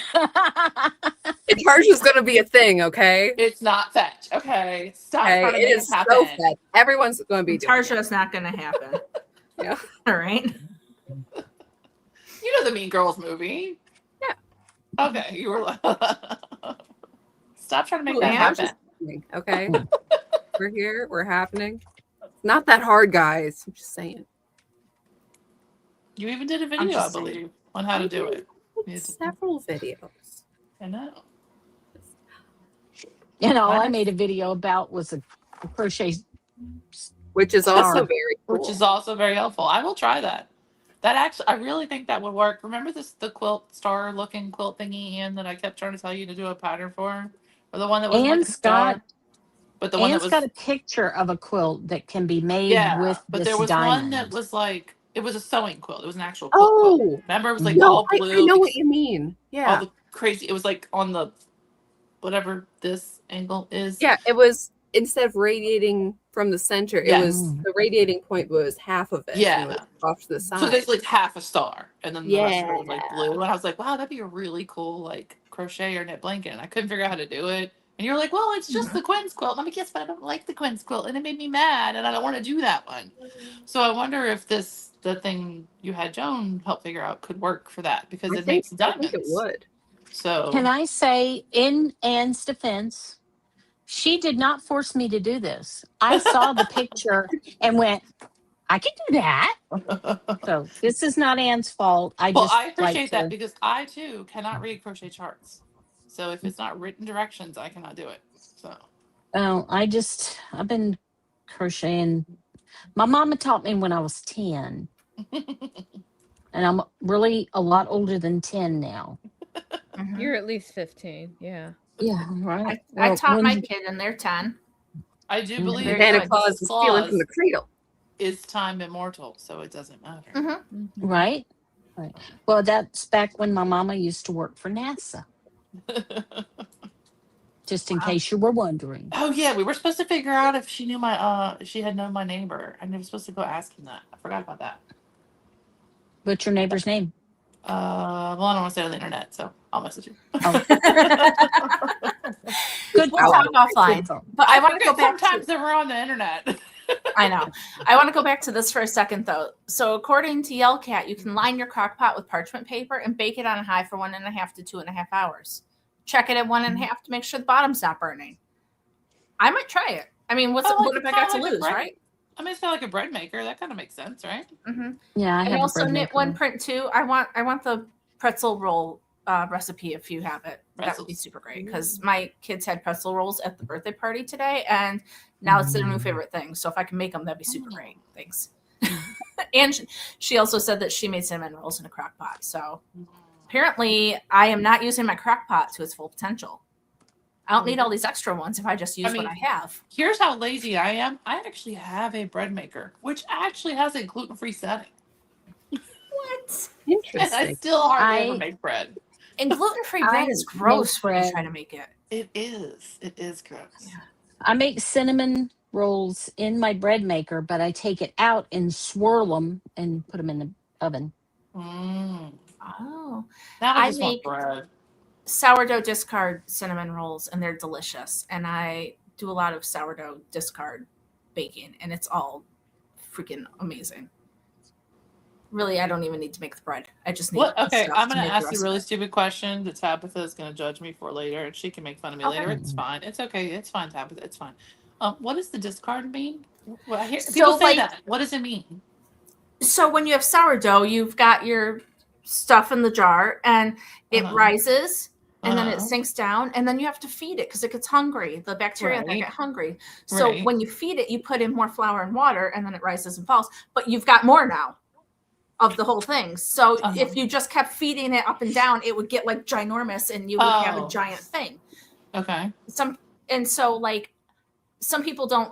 And Tarja's going to be a thing, okay? It's not fetch, okay? Stop Okay, trying to it make is it happen. so fed. Everyone's going to be doing Tarja it. is not going to happen. Yeah. All right. You know the Mean Girls movie. Yeah. Okay, you were like, stop trying to make Ooh, that Yeah. Tarja's happen. happening, okay? We're here. We're happening. Not that hard, guys. I'm just saying. You even did a I'm video, I just saying. believe, on how to do it. Several videos. I know. And all I Mine- made a video about was a crochet. Which is also Star. very cool. Which is also very helpful. I will try that. That actually, I really think that would work. Remember the quilt star looking quilt thingy, Ian, that I kept trying to tell you to do a pattern for, or the one that wasn't like a Anne's star, got but the one that Anne's was got a picture of a quilt that can be made yeah. with But this there was diamond. one that was like it was a sewing quilt. It was an actual quilt. Oh, Remember, it was like No, all I blue. know what you mean. All Yeah. the crazy. It was like on the whatever this angle is. Yeah, it was instead of radiating from the center, it Yes. was the radiating point was half of it. Yeah. And it was off to the side. So there's like half a star, and then the rest of it was like Yeah. blue. And I was like, wow, that'd be a really cool like crochet or knit blanket. And I couldn't figure out how to do it. And you were like, well, it's just the Quinn's quilt. And I'm like, yes, but I don't like the Quinn's quilt, and it made me mad, and I don't want to do that one. So I wonder if the thing you had Joan help figure out could work for that because it makes I diamonds. think it would. So Can I say, in Anne's defense, she did not force me to do this. I saw the picture and went, I can do that. So this is not Anne's fault. I well, just I appreciate like that to, because I too cannot read crochet charts. So if it's not written directions, I cannot do it. So I've been crocheting. My mama taught me when I was 10, and I'm really a lot older than 10 now. Mhm. You're at least 15. Yeah. Yeah, right. I Well, taught my when- kid, and they're 10. I do Mhm. believe Very Santa good. Claus is stealing from the cradle. is time immortal, so it doesn't matter. Mhm. Right? Right. Well, that's back when my mama used to work for NASA, just in Wow. case you were wondering. Oh yeah, we were supposed to figure out if she knew my she had known my neighbor. I was supposed to go ask him that. I forgot about that. What's your neighbor's name? Well, I don't want to say it on the internet, so I'll message you. Oh. Good We'll talk offline. Good call. But I want to forget go back sometimes to. that we're on the internet. I know. I want to go back to this for a second, though. So, according to Yellcat, you can line your crock pot with parchment paper and bake it on high for 1.5 to 2.5 hours. Check it at 1.5 to make sure the bottom's not burning. I might try it. I mean, what have I got to lose, right? I mean, it's kind of like a bread maker. That kind of makes sense, right? Mm-hmm. Yeah, I And have also a bread knit maker. one print too. I want the pretzel roll recipe if you have it. That would be super great because my kids had pretzel rolls at the birthday party today, and now it's their new favorite thing. So if I can make them, that'd be super great. Thanks. And she also said that she made cinnamon rolls in a crock pot. So apparently, I am not using my crock pot to its full potential. I don't need all these extra ones if I just use what I have. Here's how lazy I am. I actually have a bread maker, which actually has a gluten-free setting. What? And I Interesting. still hardly ever make bread. And gluten-free I bread is make gross when you bread. try to make it. It is. It is gross. Yeah. I make cinnamon rolls in my bread maker, but I take it out and swirl them and put them in the oven. Mm. Oh. Now I I just want make bread. sourdough discard cinnamon rolls, and they're delicious. And I do a lot of sourdough discard baking, and it's all freaking amazing. Really, I don't even need to make the bread. I just need What? the Okay, stuff I'm to gonna make the ask you a rest of really it. stupid question that Tabitha is gonna judge me for later, and she can make fun of me Okay. later. It's fine. It's okay. It's fine, Tabitha. It's fine. What does the discard mean? Well, I hear people So, say like, that. What does it mean? so when you have sourdough, you've got your stuff in the jar, and it Uh-huh. rises, and then it Uh-huh. sinks down, and then you have to feed it because it gets hungry. The bacteria in there Right. get hungry. So Right. when you feed it, you put in more flour and water, and then it rises and falls. But you've got more now of the whole thing. So Uh-huh. if you just kept feeding it up and down, it would get like ginormous, and you would have a Oh. giant thing. Okay. So like some people don't.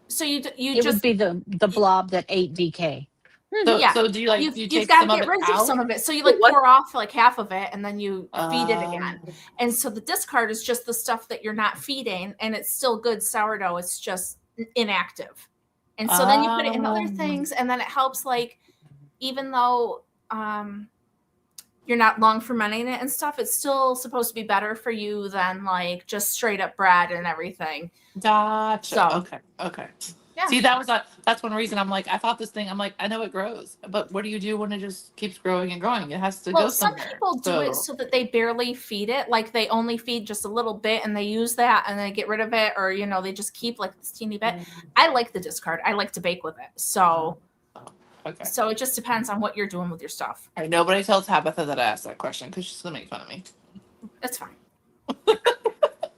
So you It just would be the blob that ate DK. So yeah. so do you like do you You've take got to some of get it rid of out? some of it. So you But like what- pour off like half of it, and then you feed it Um, again. And so the discard is just the stuff that you're not feeding, and it's still good sourdough. It's just inactive. And so then you put it in other things, and then it helps. Like even though you're not long fermenting it and stuff, it's still supposed to be better for you than like just straight up bread and everything. Gotcha. So Okay. yeah. See, that's one reason I'm like, I thought this thing, I'm like, I know it grows, but what do you do when it just keeps growing and growing? It has to go Well, some somewhere. people do it so that they barely feed it. Like they only feed just a little bit and they use that and they get rid of it, or they just keep like this teeny bit. I like the discard. I like to bake with it. So Okay. so it just depends on what you're doing with your stuff. All right, nobody tells Tabitha that I asked that question because she's gonna make fun of me. That's fine.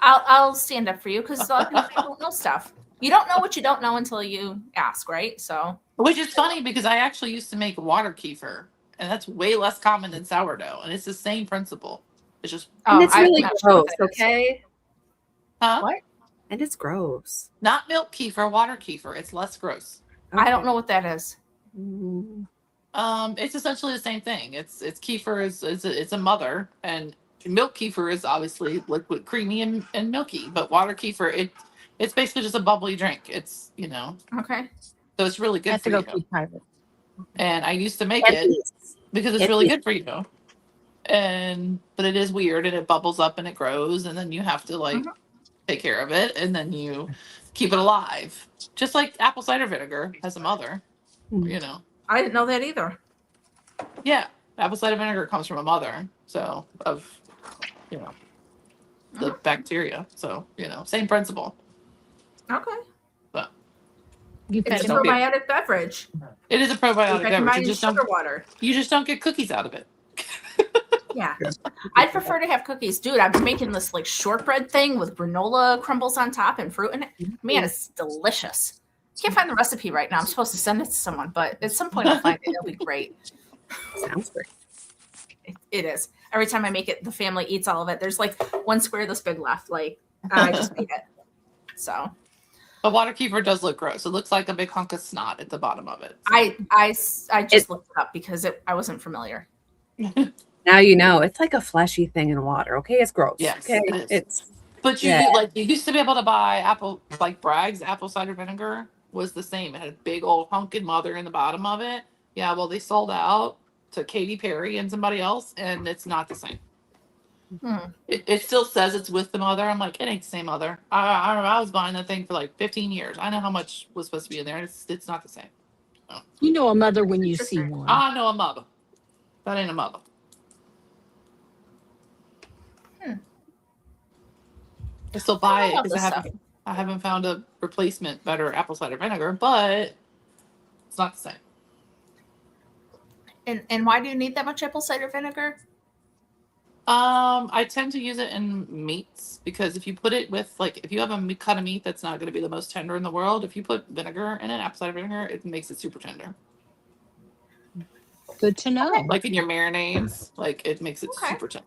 I'll stand up for you because a lot of people don't know stuff. You don't know what you don't know until you ask, right? So Which is funny because I actually used to make water kefir, and that's way less common than sourdough, and it's the same principle. It's just And it's I'm really not sure what gross, that is. okay? huh? What? And it's gross. Not milk kefir, water kefir. It's less gross. I don't know what that is. Mm. It's essentially the same thing. It's kefir it's a mother, and milk kefir is obviously liquid, creamy, and milky. But water kefir, it's basically just a bubbly drink. It's Okay. so it's really I good have for to go you. keep private. And I used to make it because it's really good for you. But it is weird, and it bubbles up and it grows, and then you have to like take care of it, and then you keep it alive, just like apple cider vinegar has a mother. I didn't know that either. Yeah, apple cider vinegar comes from a mother, so of the bacteria. So same principle. Okay. But You It's fed a him. probiotic beverage. it is a probiotic I beverage. combine sugar water. You just don't get cookies out of it. Yeah. I'd prefer to have cookies. Dude, I've been making this like shortbread thing with granola crumbles on top and fruit in it. Man, it's delicious. Can't find the recipe right now. I'm supposed to send it to someone, but at some point I'll find it. It'll be great. Sounds great. It is. Every time I make it, the family eats all of it. There's like one square this big left. Like I just made it. So But water kefir does look gross. It looks like a big hunk of snot at the bottom of it. So. I just looked it up because I wasn't familiar. Now you know. It's like a fleshy thing in water, okay? It's gross. Yes, okay? it is. It's But you used to be able to buy Bragg's apple cider vinegar was the same. It had a big old hunkin' mother in the bottom of it. Yeah, well, they sold out to Katy Perry and somebody else, and it's not the same. It still says it's with the mother. I'm like, it ain't the same mother. I was buying that thing for like 15 years. I know how much was supposed to be in there. It's not the same. You know a mother when you see one. I know a mother. That ain't a mother. I still buy it because I haven't found a replacement better apple cider vinegar, but it's not the same. And why do you need that much apple cider vinegar? I tend to use it in meats because if you put it with if you have a cut of meat that's not going to be the most tender in the world, if you put vinegar in it, apple cider vinegar, it makes it super tender. Good to know. Like in your marinades, it makes it super tender.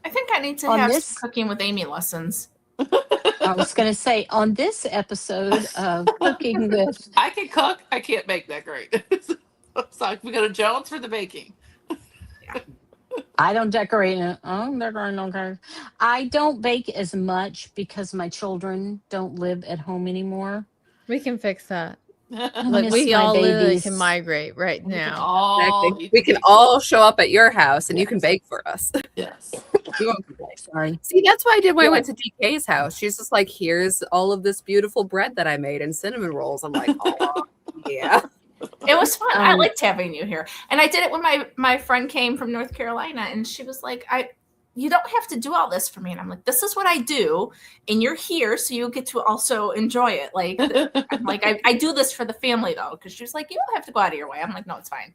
I think I need to On have this- some cooking with Amy lessons. I was going to say on this episode of Cooking with, I can cook. I can't make that great. So we go to Jones for the baking. I don't decorate. I'm decorating okay. I don't bake as much because my children don't live at home anymore. We can fix that. I Like miss we my all literally babies. can migrate right We can now. all Exactly. eat We the can bacon. all show up at your house and you can Yes. bake for us. Yes. We won't Sorry. See, that's what I did when I Yeah. went to DK's house. She's just like, here's all of this beautiful bread that I made and cinnamon rolls. I'm like, oh, yeah. It was fun. I liked having you here. And I did it when my friend came from North Carolina, and she was like, you don't have to do all this for me. And I'm like, this is what I do, and you're here, so you get to also enjoy it. Like, I'm like, I do this for the family, though, because she was like, you don't have to go out of your way. I'm like, no, it's fine.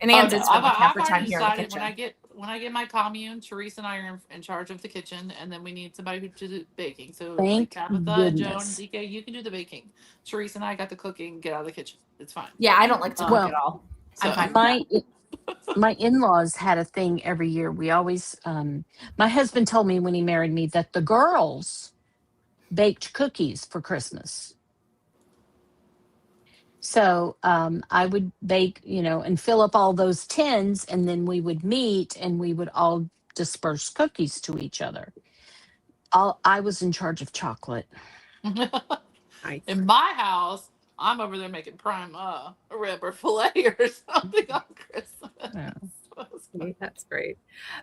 And Ann did spend half her time here in the decided kitchen. when I get my commune, Teresa and I are in charge of the kitchen, and then we need somebody who to do baking. So like Thank Tabitha, Joan, goodness. DK, you can do the baking. Teresa and I got the cooking. Get out of the kitchen. It's fine. Yeah, I don't like to cook Well, at all. So- I'm fine with that. My in-laws had a thing every year. We always my husband told me when he married me that the girls baked cookies for Christmas. So I would bake, and fill up all those tins, and then we would meet and we would all disperse cookies to each other. I was in charge of chocolate. Nice. In my house, I'm over there making prime rib or fillet or something on Christmas. Yeah. That's great.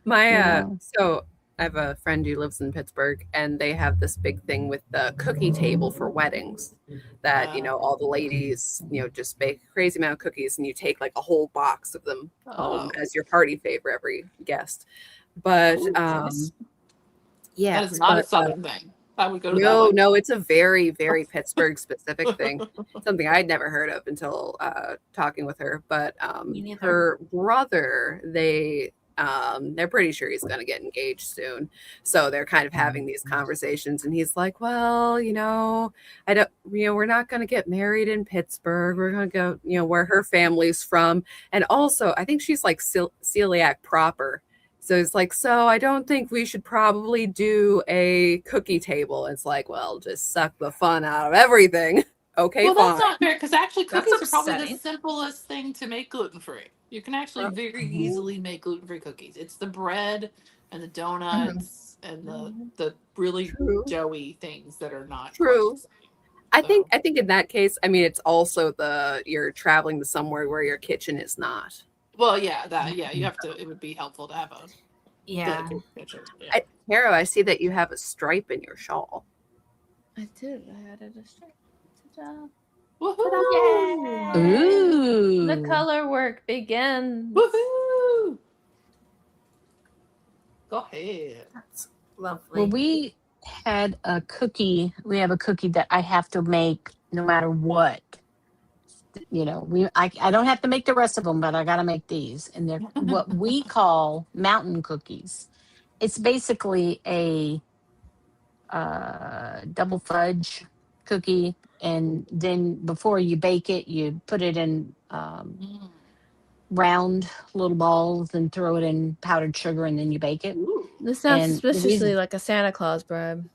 My Yeah. so I have a friend who lives in Pittsburgh, and they have this big thing with the cookie table for weddings that, all the ladies, just bake a crazy amount of cookies, and you take like a whole box of them home as your party favor every guest. But yeah, That is not a Southern thing. I would go to that no, one. no, it's a very, very Pittsburgh specific thing. Something I'd never heard of until talking with her. But Me neither. her brother, they're pretty sure he's going to get engaged soon. So they're kind of having these conversations, and he's like, well, I don't, we're not going to get married in Pittsburgh. We're going to go, where her family's from. And also, I think she's like celiac proper. So it's like, so I don't think we should probably do a cookie table. It's like, well, just suck the fun out of everything. Okay, Well, fine. that's not fair because actually That's cookies are probably the upsetting. simplest thing to make gluten-free. You can actually very easily make gluten-free cookies. It's the bread and the donuts and the really True. doughy things that are not True. quite the same. I think in that case, I mean, it's also you're traveling to somewhere where your kitchen is not. Well, you have to. It would be helpful to have a Yeah. dedicated kitchen. Yeah. Tara, I see that you have a stripe in your shawl. I did. I added a stripe. Ta-da. Woohoo! Ooh. The color work begins. Woohoo! Go ahead. That's lovely. Well, we had a cookie. We have a cookie that I have to make no matter what. I don't have to make the rest of them, but I got to make these. And they're what we call mountain cookies. It's basically a double fudge cookie. And then before you bake it, you put it in round little balls and throw it in powdered sugar, and then you bake it. Ooh. This sounds And the suspiciously reason- like a Santa Claus bribe.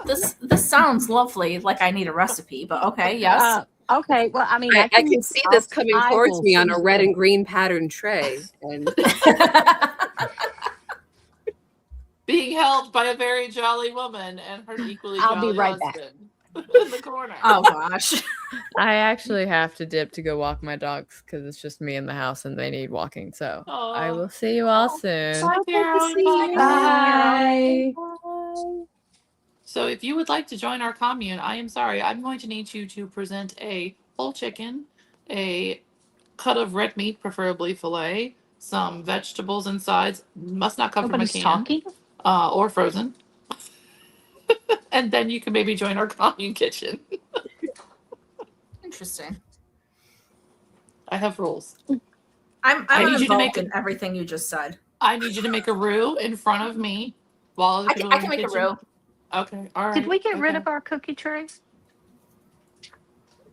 This sounds lovely. Like I need a recipe, but okay, yes. Okay, well, I mean, I can see this coming I towards will me on a send red you- and green patterned tray. And Being held by a very jolly woman and her equally I'll be jolly right back. husband in the corner. Oh gosh. I actually have to dip to go walk my dogs because it's just me in the house and they need walking. So I will see you all soon. Bye, Carolyn. Bye. So if you would like to join our commune, I am sorry, I'm going to need you to present a whole chicken, a cut of red meat, preferably filet, some vegetables and sides, must not come Nobody's from a can, talking. or frozen. And then you can maybe join our commune kitchen. Interesting. I have rules. I'm I need you to involved make in everything you just said. I need you to make a roux in front of me while other I people can, I are in can the make a kitchen. roux. Okay, all right. Did we get rid okay. of our cookie trays?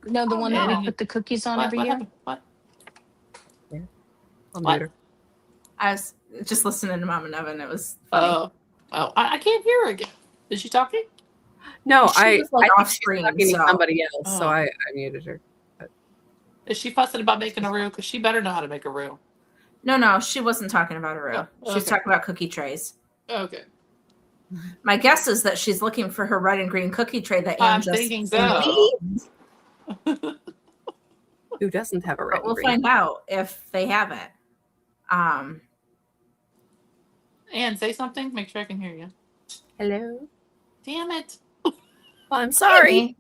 No, the Oh, one that no. we put the cookies on What, every what year. happened? What? I'll What? mute her. I was just listening to Mom and Evan. It was funny. I can't hear her again. Is she talking? No, She I was, like, I off think she's screen, talking to so- somebody else, so Oh. I muted her. Is she fussing about making a roux? Because she better know how to make a roux. No, she wasn't talking about a roux. Oh, She was okay. talking about cookie trays. Okay. My guess is that she's looking for her red and green cookie tray that Anne I'm just thinking sent so. me. Who doesn't have a red But we'll and green? find out if they have it. Anne, say something. Make sure I can hear you. Hello. Damn it. Well, I'm sorry.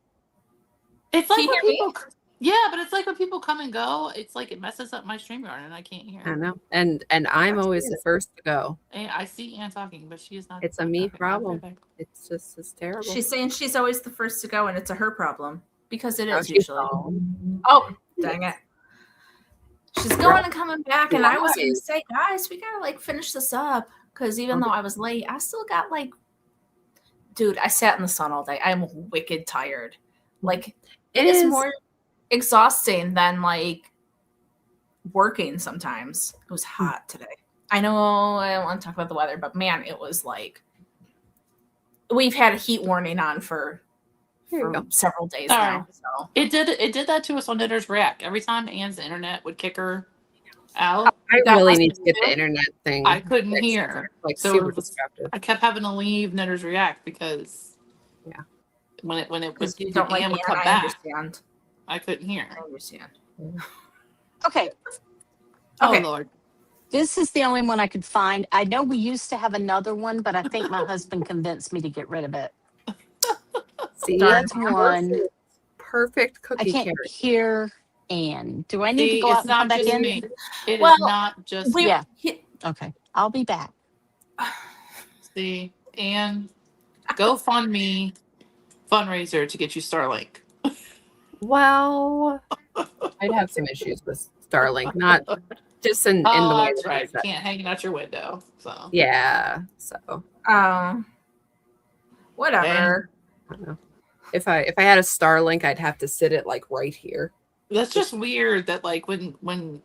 It's Can like you when hear me? people. Yeah, but it's like when people come and go. It's like it messes up my StreamYard and I can't hear. I know. And I'm That's always weird. the first to go. And I see Anne talking, but she is not. It's a me okay, I'll be problem. right back. It's terrible. She's saying she's always the first to go, and it's a her problem because it Oh, is she's usually. gone. Oh, dang it! She's going and coming back, and I was going Why? to say, guys, we gotta like finish this up because even though I was late, I still got like, dude, I sat in the sun all day. I'm wicked tired. Like it is more exhausting than like working sometimes. It was hot today. I know I don't want to talk about the weather, but man, it was like we've had a heat warning on for several days All now. right. So It did that to us on Knitter's React. Every time Anne's internet would kick her out, I That really must need to be get the internet thing. I couldn't fixed. hear. Like So super it was- disruptive. I kept having to leave Knitter's React because Yeah. when it was because you don't like Anne would Anne, come I back, understand. I couldn't hear. I understand. Okay, Oh Okay. Lord. this is the only one I could find. I know we used to have another one, but I think my husband convinced me to get rid of it. See, Darn. that's One. perfect I cookie can't carrot. hear Anne. Do I need to See, go out it's and come not back just in? me. It Well, is not just We, Yeah. he- Okay, I'll be back. See, Anne, GoFundMe fundraiser to get you Starlink. Well, I'd have some issues with Starlink, not just in the Oh, way that's that right. it's You can't hang it out your window. So Yeah. So whatever. I don't know. If I had a Starlink, I'd have to sit it like right here. that's just weird that like when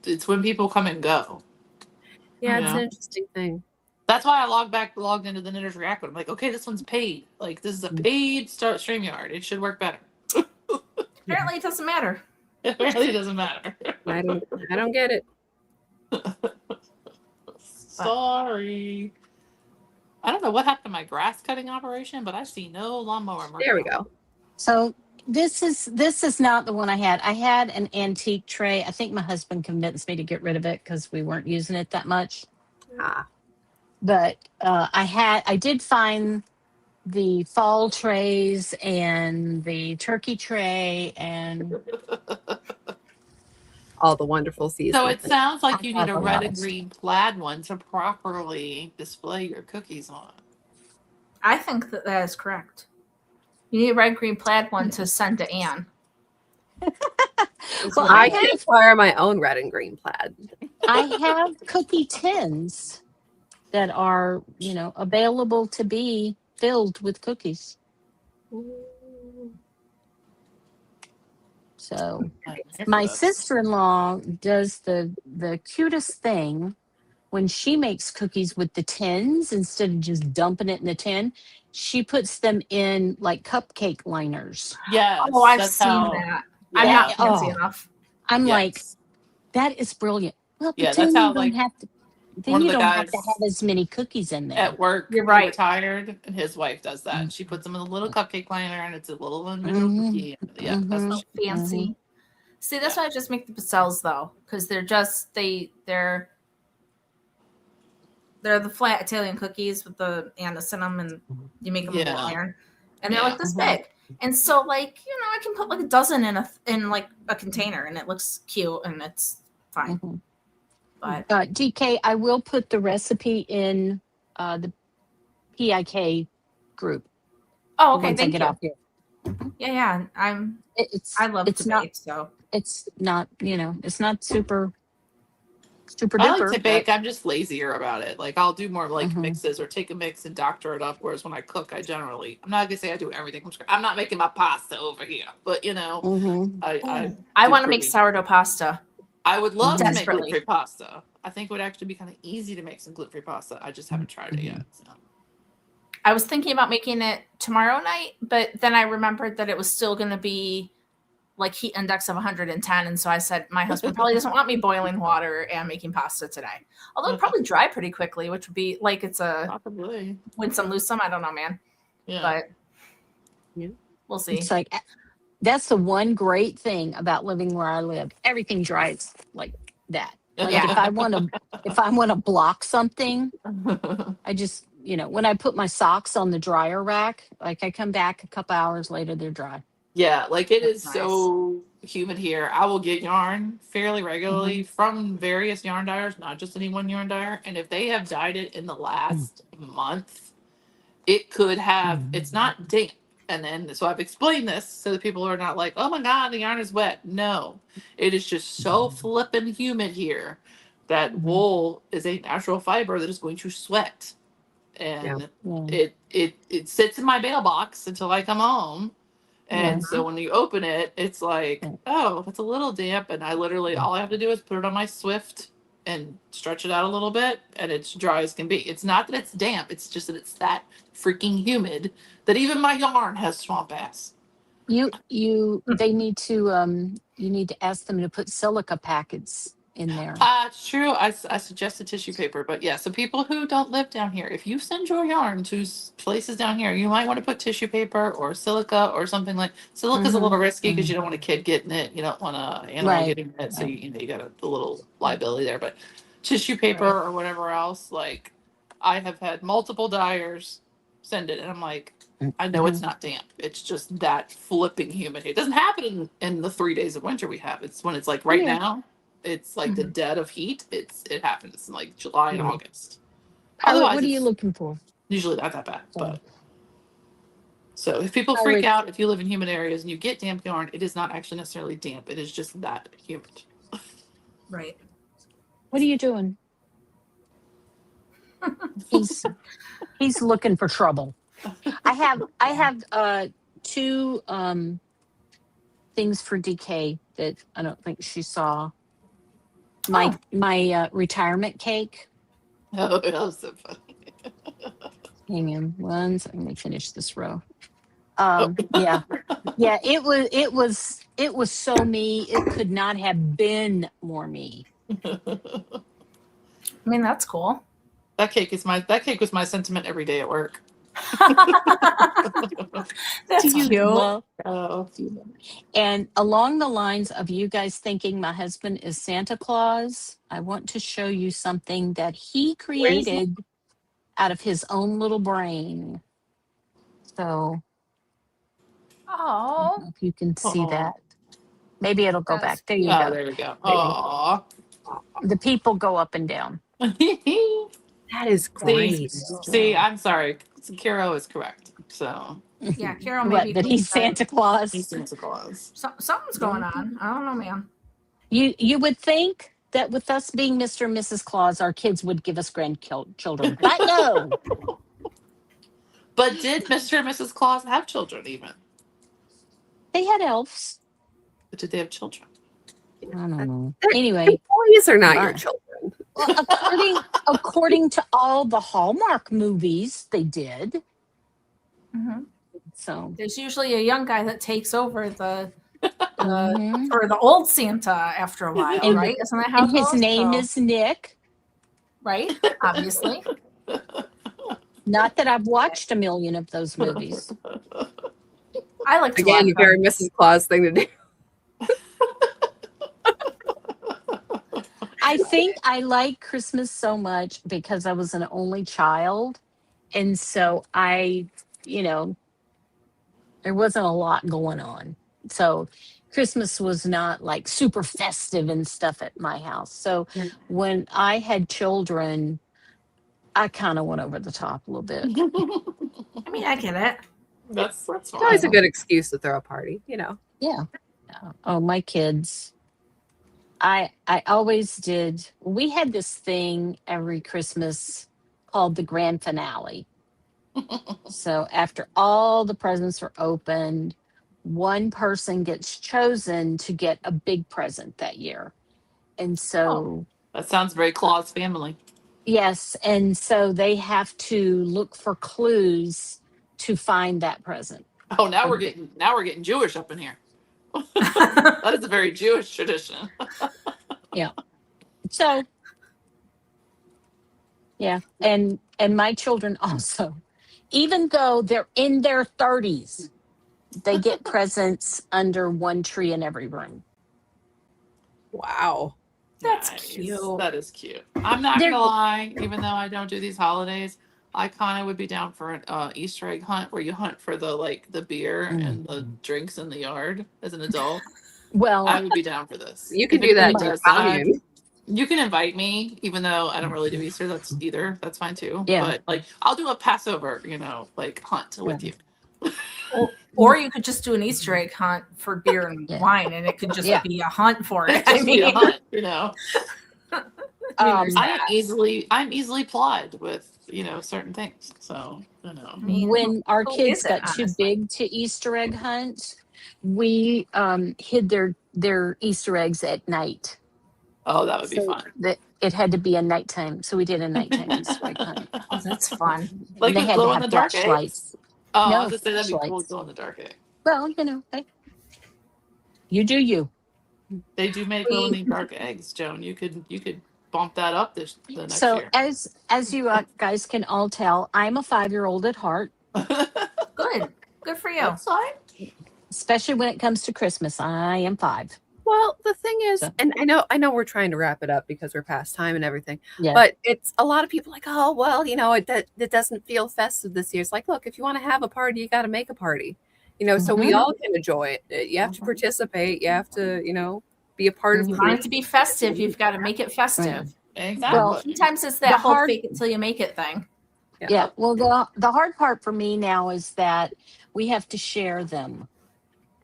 it's when people come and go. Yeah, it's Yeah. an interesting thing. That's why I logged into the Knitter's React. I'm like, okay, this one's paid. Like this is a paid StreamYard. It should work better. Apparently, it doesn't matter. It really doesn't matter. I don't get it. Sorry. I don't know what happened to my grass cutting operation, but I see no lawnmower. There we go. So this is not the one I had. I had an antique tray. I think my husband convinced me to get rid of it because we weren't using it that much. Ah, But I did find the fall trays and the turkey tray and all the wonderful seasonal So it things. sounds like I you need have a a red lot and of green plaid one to properly display your cookies on. I think that is correct. You need a red, green, plaid one to send to Anne. Well, I can acquire my own red and green plaid. I have cookie tins that are, available to be filled with cookies. So my sister-in-law does the cutest thing when she makes cookies with the tins. Instead of just dumping it in the tin, she puts them in like cupcake liners. Yes. Oh, I've that's seen how- that. Yeah. I'm not fancy Oh. enough. I'm Yes. like, that is brilliant. Well, Yeah, but that's then how, you don't like, have to. Then one of you the don't have to guys have as many cookies in there. at work, You're he right. retired, and his wife does that. She puts them in a little cupcake liner, and it's a little individual cookie. Yeah, that's what she Fancy. See, that's why I just make the pastels though, because they're just they're the flat Italian cookies with the anis in them, and you make them with Yeah. iron, and they're like this Mhm. big. And so, like, I can put like a dozen in like a container, and it looks cute, and it's fine. Mhm. But DK, I will put the recipe in the PIK group oh, okay, once I thank get you. off here. Yeah, I love it's debate, not so it's not it's not super I duper. like to bake. I'm just lazier about it. Like I'll do more like Mhm. mixes or take a mix and doctor it up. Whereas when I cook, I'm not gonna say I do everything from scratch. I'm not making my pasta over here, but Mhm. I do want to make pretty- sourdough pasta. I would love to make Desperately. gluten-free pasta. I think it would actually be kind of easy to make some gluten-free pasta. I just haven't tried it yet. So. I was thinking about making it tomorrow night, but then I remembered that it was still going to be like heat index of 110. And so I said, my husband probably doesn't want me boiling water and making pasta today. Although it'd probably dry pretty quickly, which would be like it's a Probably. win some, lose some. I don't know, man. Yeah. But Yeah. we'll see. It's like that's the one great thing about living where I live. Everything dries like that. Like Yeah. if I want to block something, I just, when I put my socks on the dryer rack, like I come back a couple hours later, they're dry. Yeah, like it is That's so humid here. I will get yarn fairly regularly from various yarn dyers, not just any one yarn dyer. And if they have dyed it in the last month, it could have, it's not damp. And then, so I've explained this so that people are not like, oh my God, the yarn is wet. No, it is just so flippin' humid here that wool is a natural fiber that is going to sweat. And it sits in my mailbox until I come home. And so when you open it, it's like, oh, it's a little damp. And I literally, all I have to do is put it on my Swift and stretch it out a little bit, and it's dry as can be. It's not that it's damp. It's just that it's that freaking humid that even my yarn has swamp ass. They need to, you need to ask them to put silica packets in there. It's true. I suggested tissue paper, but yeah. So people who don't live down here, if you send your yarn to places down here, you might want to put tissue paper or silica or something like. Silica's a little risky because you don't want a kid getting it. You don't want an animal getting it. So you got a little liability there. But tissue paper or whatever else, like I have had multiple dyers send it, and I'm like, I know it's not damp. It's just that flipping humid. It doesn't happen in the 3 days of winter we have. It's when it's like right now. It's like the dead of heat. It happens in like July and August. Otherwise, what are you looking for? Usually not that bad. But so if people freak out, if you live in humid areas and you get damp yarn, it is not actually necessarily damp. It is just that humid. Right. What are you doing? He's looking for trouble. I have two things for DK that I don't think she saw. My retirement cake. Oh, that was so funny. Hang on one second. Let me finish this row. Yeah. It was so me. It could not have been more me. I mean, that's cool. That cake was my sentiment every day at work. That's cute. And along the lines of you guys thinking my husband is Santa Claus, I want to show you something that he created out of his own little brain. So, I don't know if you can see that. Maybe it'll go back. There you go. There we go. Aww. The people go up and down. That is great. See, I'm sorry. Kiro is correct. So yeah, Carol. Maybe that he's Santa Claus. He's Santa Claus. Something's going on. I don't know, man. You would think that with us being Mr. and Mrs. Claus, our kids would give us grandchildren, but no. But did Mr. and Mrs. Claus have children? Even they had elves. But did they have children? I don't know. Anyway, boys are not your children. Well, according to all the Hallmark movies, they did. So there's usually a young guy that takes over the for the old Santa after a while, right? Isn't that how? And his name is Nick, right? Obviously. Not that I've watched a million of those movies. I like to again, very Mrs. Claus thing to do. I think I like Christmas so much because I was an only child. And so there wasn't a lot going on. So Christmas was not like super festive and stuff at my house. So when I had children, I kind of went over the top a little bit. I mean, I get it. That's fine. It's always a good excuse to throw a party, Yeah. Oh, my kids. I always did. We had this thing every Christmas called the grand finale. So after all the presents are opened, one person gets chosen to get a big present that year. And so that sounds very Claus family. Yes, and so they have to look for clues to find that present. Oh, now we're getting Jewish up in here. That is a very Jewish tradition. So yeah, and my children also, even though they're in their 30s, they get presents under one tree in every room. Wow. That's Nice. cute. That is cute. I'm not They're- gonna lie, even though I don't do these holidays, I kind of would be down for an Easter egg hunt where you hunt for the beer and the drinks in the yard as an adult. Well, I would be down for this. You can If do that anybody in your does that, commune. you can invite me, even though I don't really do Easter. That's fine too. Yeah. But like, I'll do a Passover, like hunt with you. Or you could just do an Easter egg hunt for beer and Yeah. wine, and it could just Yeah. be a hunt for it. Just be a hunt, there's I'm easily plied with certain things. So mean, when our who kids isn't, got too honestly? big to Easter egg hunt, we hid their Easter eggs at night. oh, that would be So fun. that it had to be a nighttime. So we did a nighttime Easter egg hunt. Oh, that's fun. Like And they with had to glow in have the dark flashlights. Oh, I No, was just saying that'd be cool. flashlights. Glow in the dark egg. Well, hey, you do you. They do make glow in the dark eggs, Joan. You could bump that up the next So year. as you guys can all tell, I'm a 5-year-old at heart, Good for you. That's fine. especially when it comes to Christmas. I am 5. Well, the thing is, So- and I know we're trying to wrap it up because we're past time and everything, Yeah. but it's a lot of people like, oh, well, it doesn't feel festive this year. It's like, look, if you want to have a party, you got to make a party, so we all can enjoy it. You have to participate. You have to, be a part of You the want it to be festive, you've got to make it festive. Exactly. Well, Sometimes it's the that whole hard- fake it till you make it thing. Yeah. Well, the hard part for me now is that we have to share them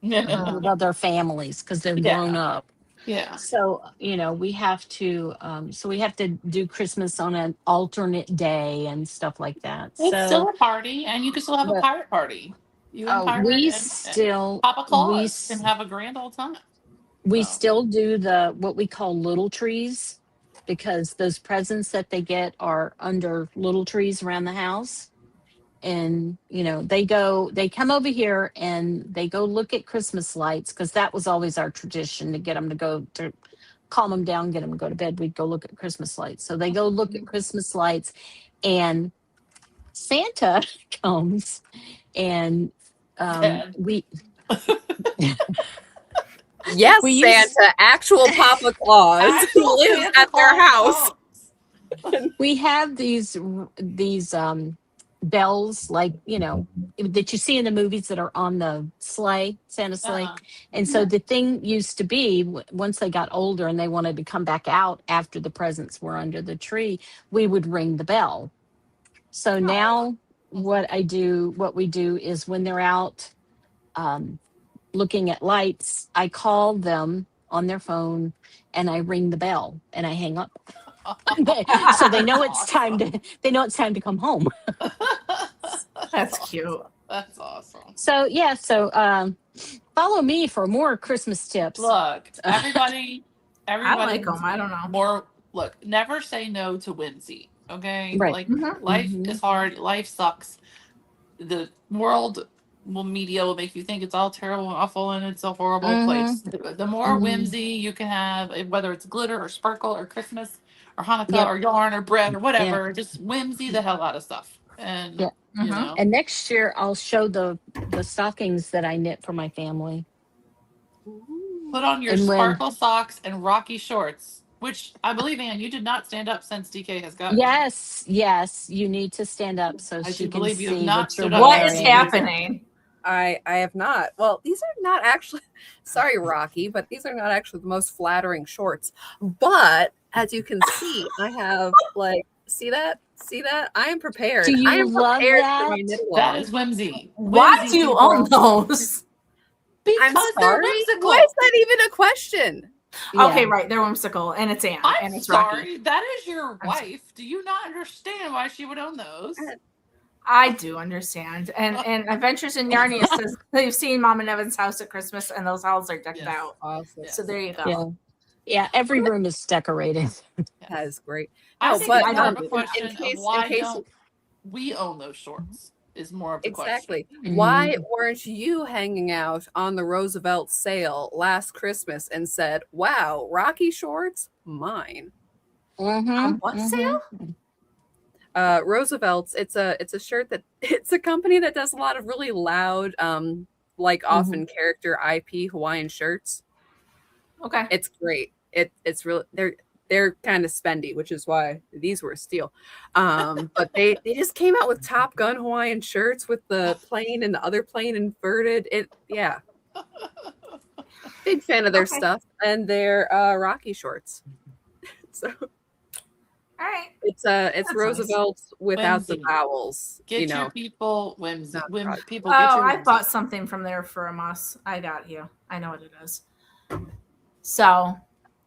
with other families because they're Yeah. grown up. Yeah. So, we have to do Christmas on an alternate day and stuff like that. It's So still a party, and you can still have a But- pirate party. You and pirate we and still Papa we Claus can have a grand old time. we So. still do what we call little trees, because those presents that they get are under little trees around the house. And they come over here and they go look at Christmas lights, because that was always our tradition, to get them to calm them down, get them to go to bed. We'd go look at Christmas lights. So they go look at Christmas lights, and Santa comes, and Dad. we Yes, We used- Santa, actual Papa Claus who Actual lives Santa at their Claus house. we have these bells, like that you see in the movies that are on the Santa sleigh. Uh-huh. And so the thing used to be, once they got older and they wanted to come back out after the presents were under the tree, we would ring the bell. So now what we do is, when they're out looking at lights, I call them on their phone and I ring the bell and I hang up. So they know it's time to come home. That's cute. That's awesome. So follow me for more Christmas tips. Look, everybody. I like them. I don't know. Never say no to whimsy. Okay, Right. like Mhm. life Mhm. is hard. Life sucks. The media will make you think it's all terrible and awful, and it's a horrible Mhm. place. The more Mhm. whimsy you can have, whether it's glitter or sparkle or Christmas or Hanukkah Yep. or yarn or bread or whatever, just whimsy the hell out of stuff. And Yep. Mhm. And next year I'll show the stockings that I knit for my family. put on your And when- sparkle socks and rocky shorts, which I believe, Ann, you did not stand up since DK has gotten. Yes, you need to stand up so I she do can believe you have see not what you're stood up. What is wearing. happening? I have not. Well, these are not actually, sorry, Rocky, but these are not actually the most flattering shorts. But as you can see, I have see that? I am prepared. Do you I am love prepared that? for my knit That along. is whimsy. Why Whimsy, do you people. own those? Because I'm they're sorry. whimsical. Why is that even a question? Yeah. Okay, right. They're whimsical, and it's Anne, I'm and it's sorry. Rocky. That is your I'm wife. Do you not understand why she would own those? I do understand. And Adventures in Yarny says they've seen Mom and Evan's house at Christmas, and those houses are decked Yes. out. Awesome. Yeah. So there you go. Yeah, every room is decorated. That is great. I No, think but it's more of a in question case- of why in case- don't we own those shorts? is more of the question. Exactly. Why weren't you hanging out on the Roosevelt sale last Christmas and said, "Wow, Rocky shorts, mine"? On what sale? Roosevelt's. It's a shirt that it's a company that does a lot of really loud, like often character IP Hawaiian shirts. Okay. It's great. It's really they're kind of spendy, which is why these were a steal. But they just came out with Top Gun Hawaiian shirts with the plane and the other plane inverted. Big fan of their stuff and their Rocky shorts. So All right. it's That's Roosevelt's without the Whimsy. vowels. Get your people whimsy. People Oh, get your I whimsy. bought something from there for a muss. I got you. I know what it is. So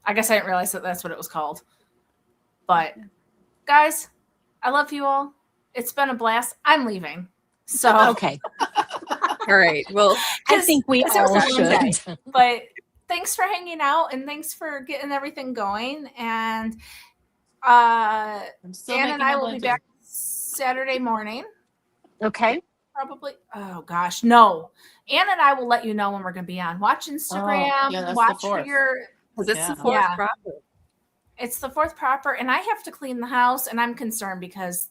I guess I didn't realize that that's what it was called. But guys, I love you all. It's been a blast. I'm leaving. So Okay. All right. Well, I think we Because it was all a fun day. should. But thanks for hanging out and thanks for getting everything going. And I'm still Ann making and I my will be blending. back Saturday morning. Okay. Probably. Oh gosh, no. Ann and I will let you know when we're going to be on. Watch Instagram. yeah, that's the watch for 4th. your. because it's Yeah. the fourth Yeah. proper. It's the 4th proper, and I have to clean the house, and I'm concerned because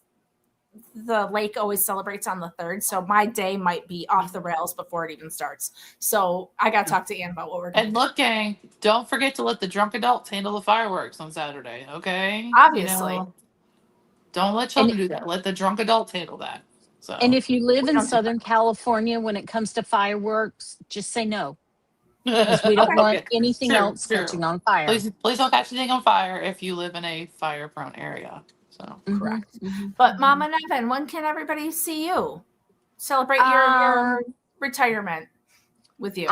the lake always celebrates on the 3rd, so my day might be off the rails before it even starts. So I got to talk to Ann about what we're doing. And look, gang, don't forget to let the drunk adults handle the fireworks on Saturday, okay? Obviously. Don't let children do that. Let the drunk adults handle that. So And if you live in don't do Southern California, when it comes to fireworks, just say no, because we don't want anything else catching on fire. Please don't catch anything on fire if you live in a fire-prone area. So Correct. But Mama Nevin, when can everybody see you? Celebrate your retirement with you.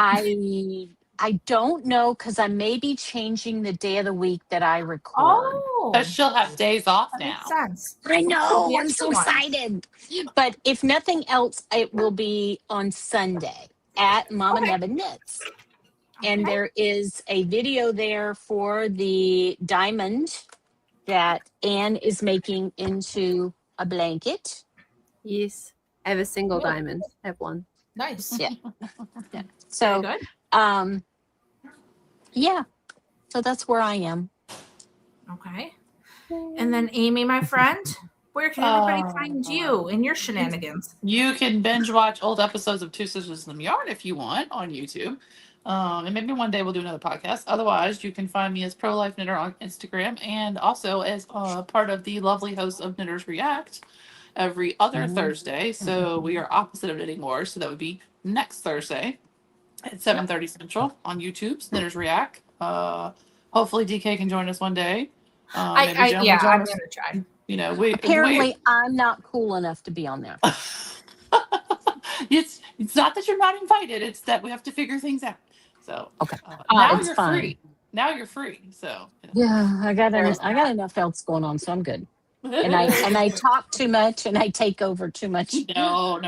I don't know, because I may be changing the day of the week that I record. Oh, because she'll have days off that now. makes sense. I know. The I'm so extra one. excited. But if nothing else, it will be on Sunday at Mama Nevin Knits. And Okay. there is a video there for the diamond that Anne is making into a blanket. Yes. I have a single Really? diamond. I have one. Nice. Yeah. Very So, good. yeah. So that's where I am. Okay. And then Amy, my friend, where can everybody find you and your shenanigans? You can binge watch old episodes of Two Sisters in the Yard if you want on YouTube. And maybe one day we'll do another podcast. Otherwise, you can find me as Pro Life Knitter on Instagram and also as part of the lovely host of Knitters React every other Thursday. So we are opposite of Knitting Wars. So that would be next Thursday at 7:30 Central on YouTube's Knitters React. Hopefully DK can join us one day. Maybe Joan can join I'm us. gonna try. You know, we Apparently, I'm not cool enough to be on there. it's not that you're not invited, it's that we have to figure things out. So Okay. now it's you're fine. free. Now you're free. So Yeah, I got There's enough else going on, so I'm good. And I talk too much and I take over too much. no.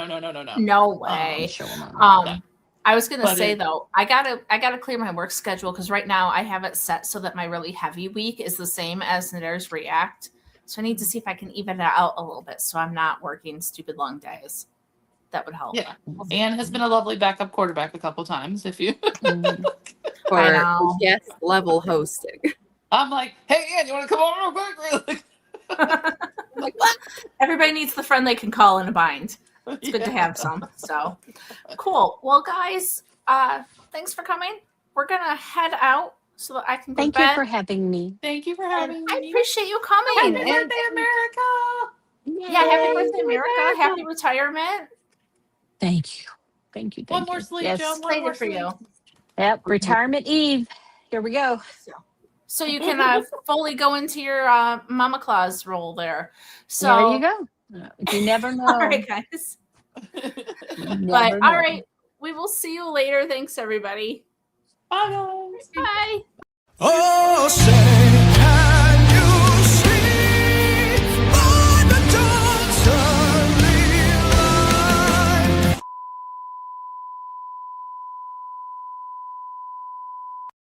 No way. Show 'em on. I was gonna But say though, I gotta clear my work schedule because right now I have it set so that my really heavy week is the same as Knitters React. So I need to see if I can even it out a little bit so I'm not working stupid long days. That would help. Yeah. Anne has been a lovely backup quarterback a couple times. If you For I know. guest level hosting. I'm like, hey Anne, you wanna come over real quick? I'm like, what? Everybody needs the friend they can call in a bind. It's good to have some. So cool. Well, guys, thanks for coming. We're gonna head out so that I can go Thank to you bed. for having me. Thank you for And having I me. appreciate you coming. Happy And- birthday, America. yeah, happy birthday, America. Happy retirement. Thank you. Thank you. One Thank more you. sleep, Yes. Joan. One more Excited for sleep. you. Yep. Retirement Eve. Here we go. So you can fully go into your Mama Claus role there. So There you go. You never know. All right, guys. You But never all know. right, we will see you later. Thanks, everybody. Bye guys. Bye. Oh,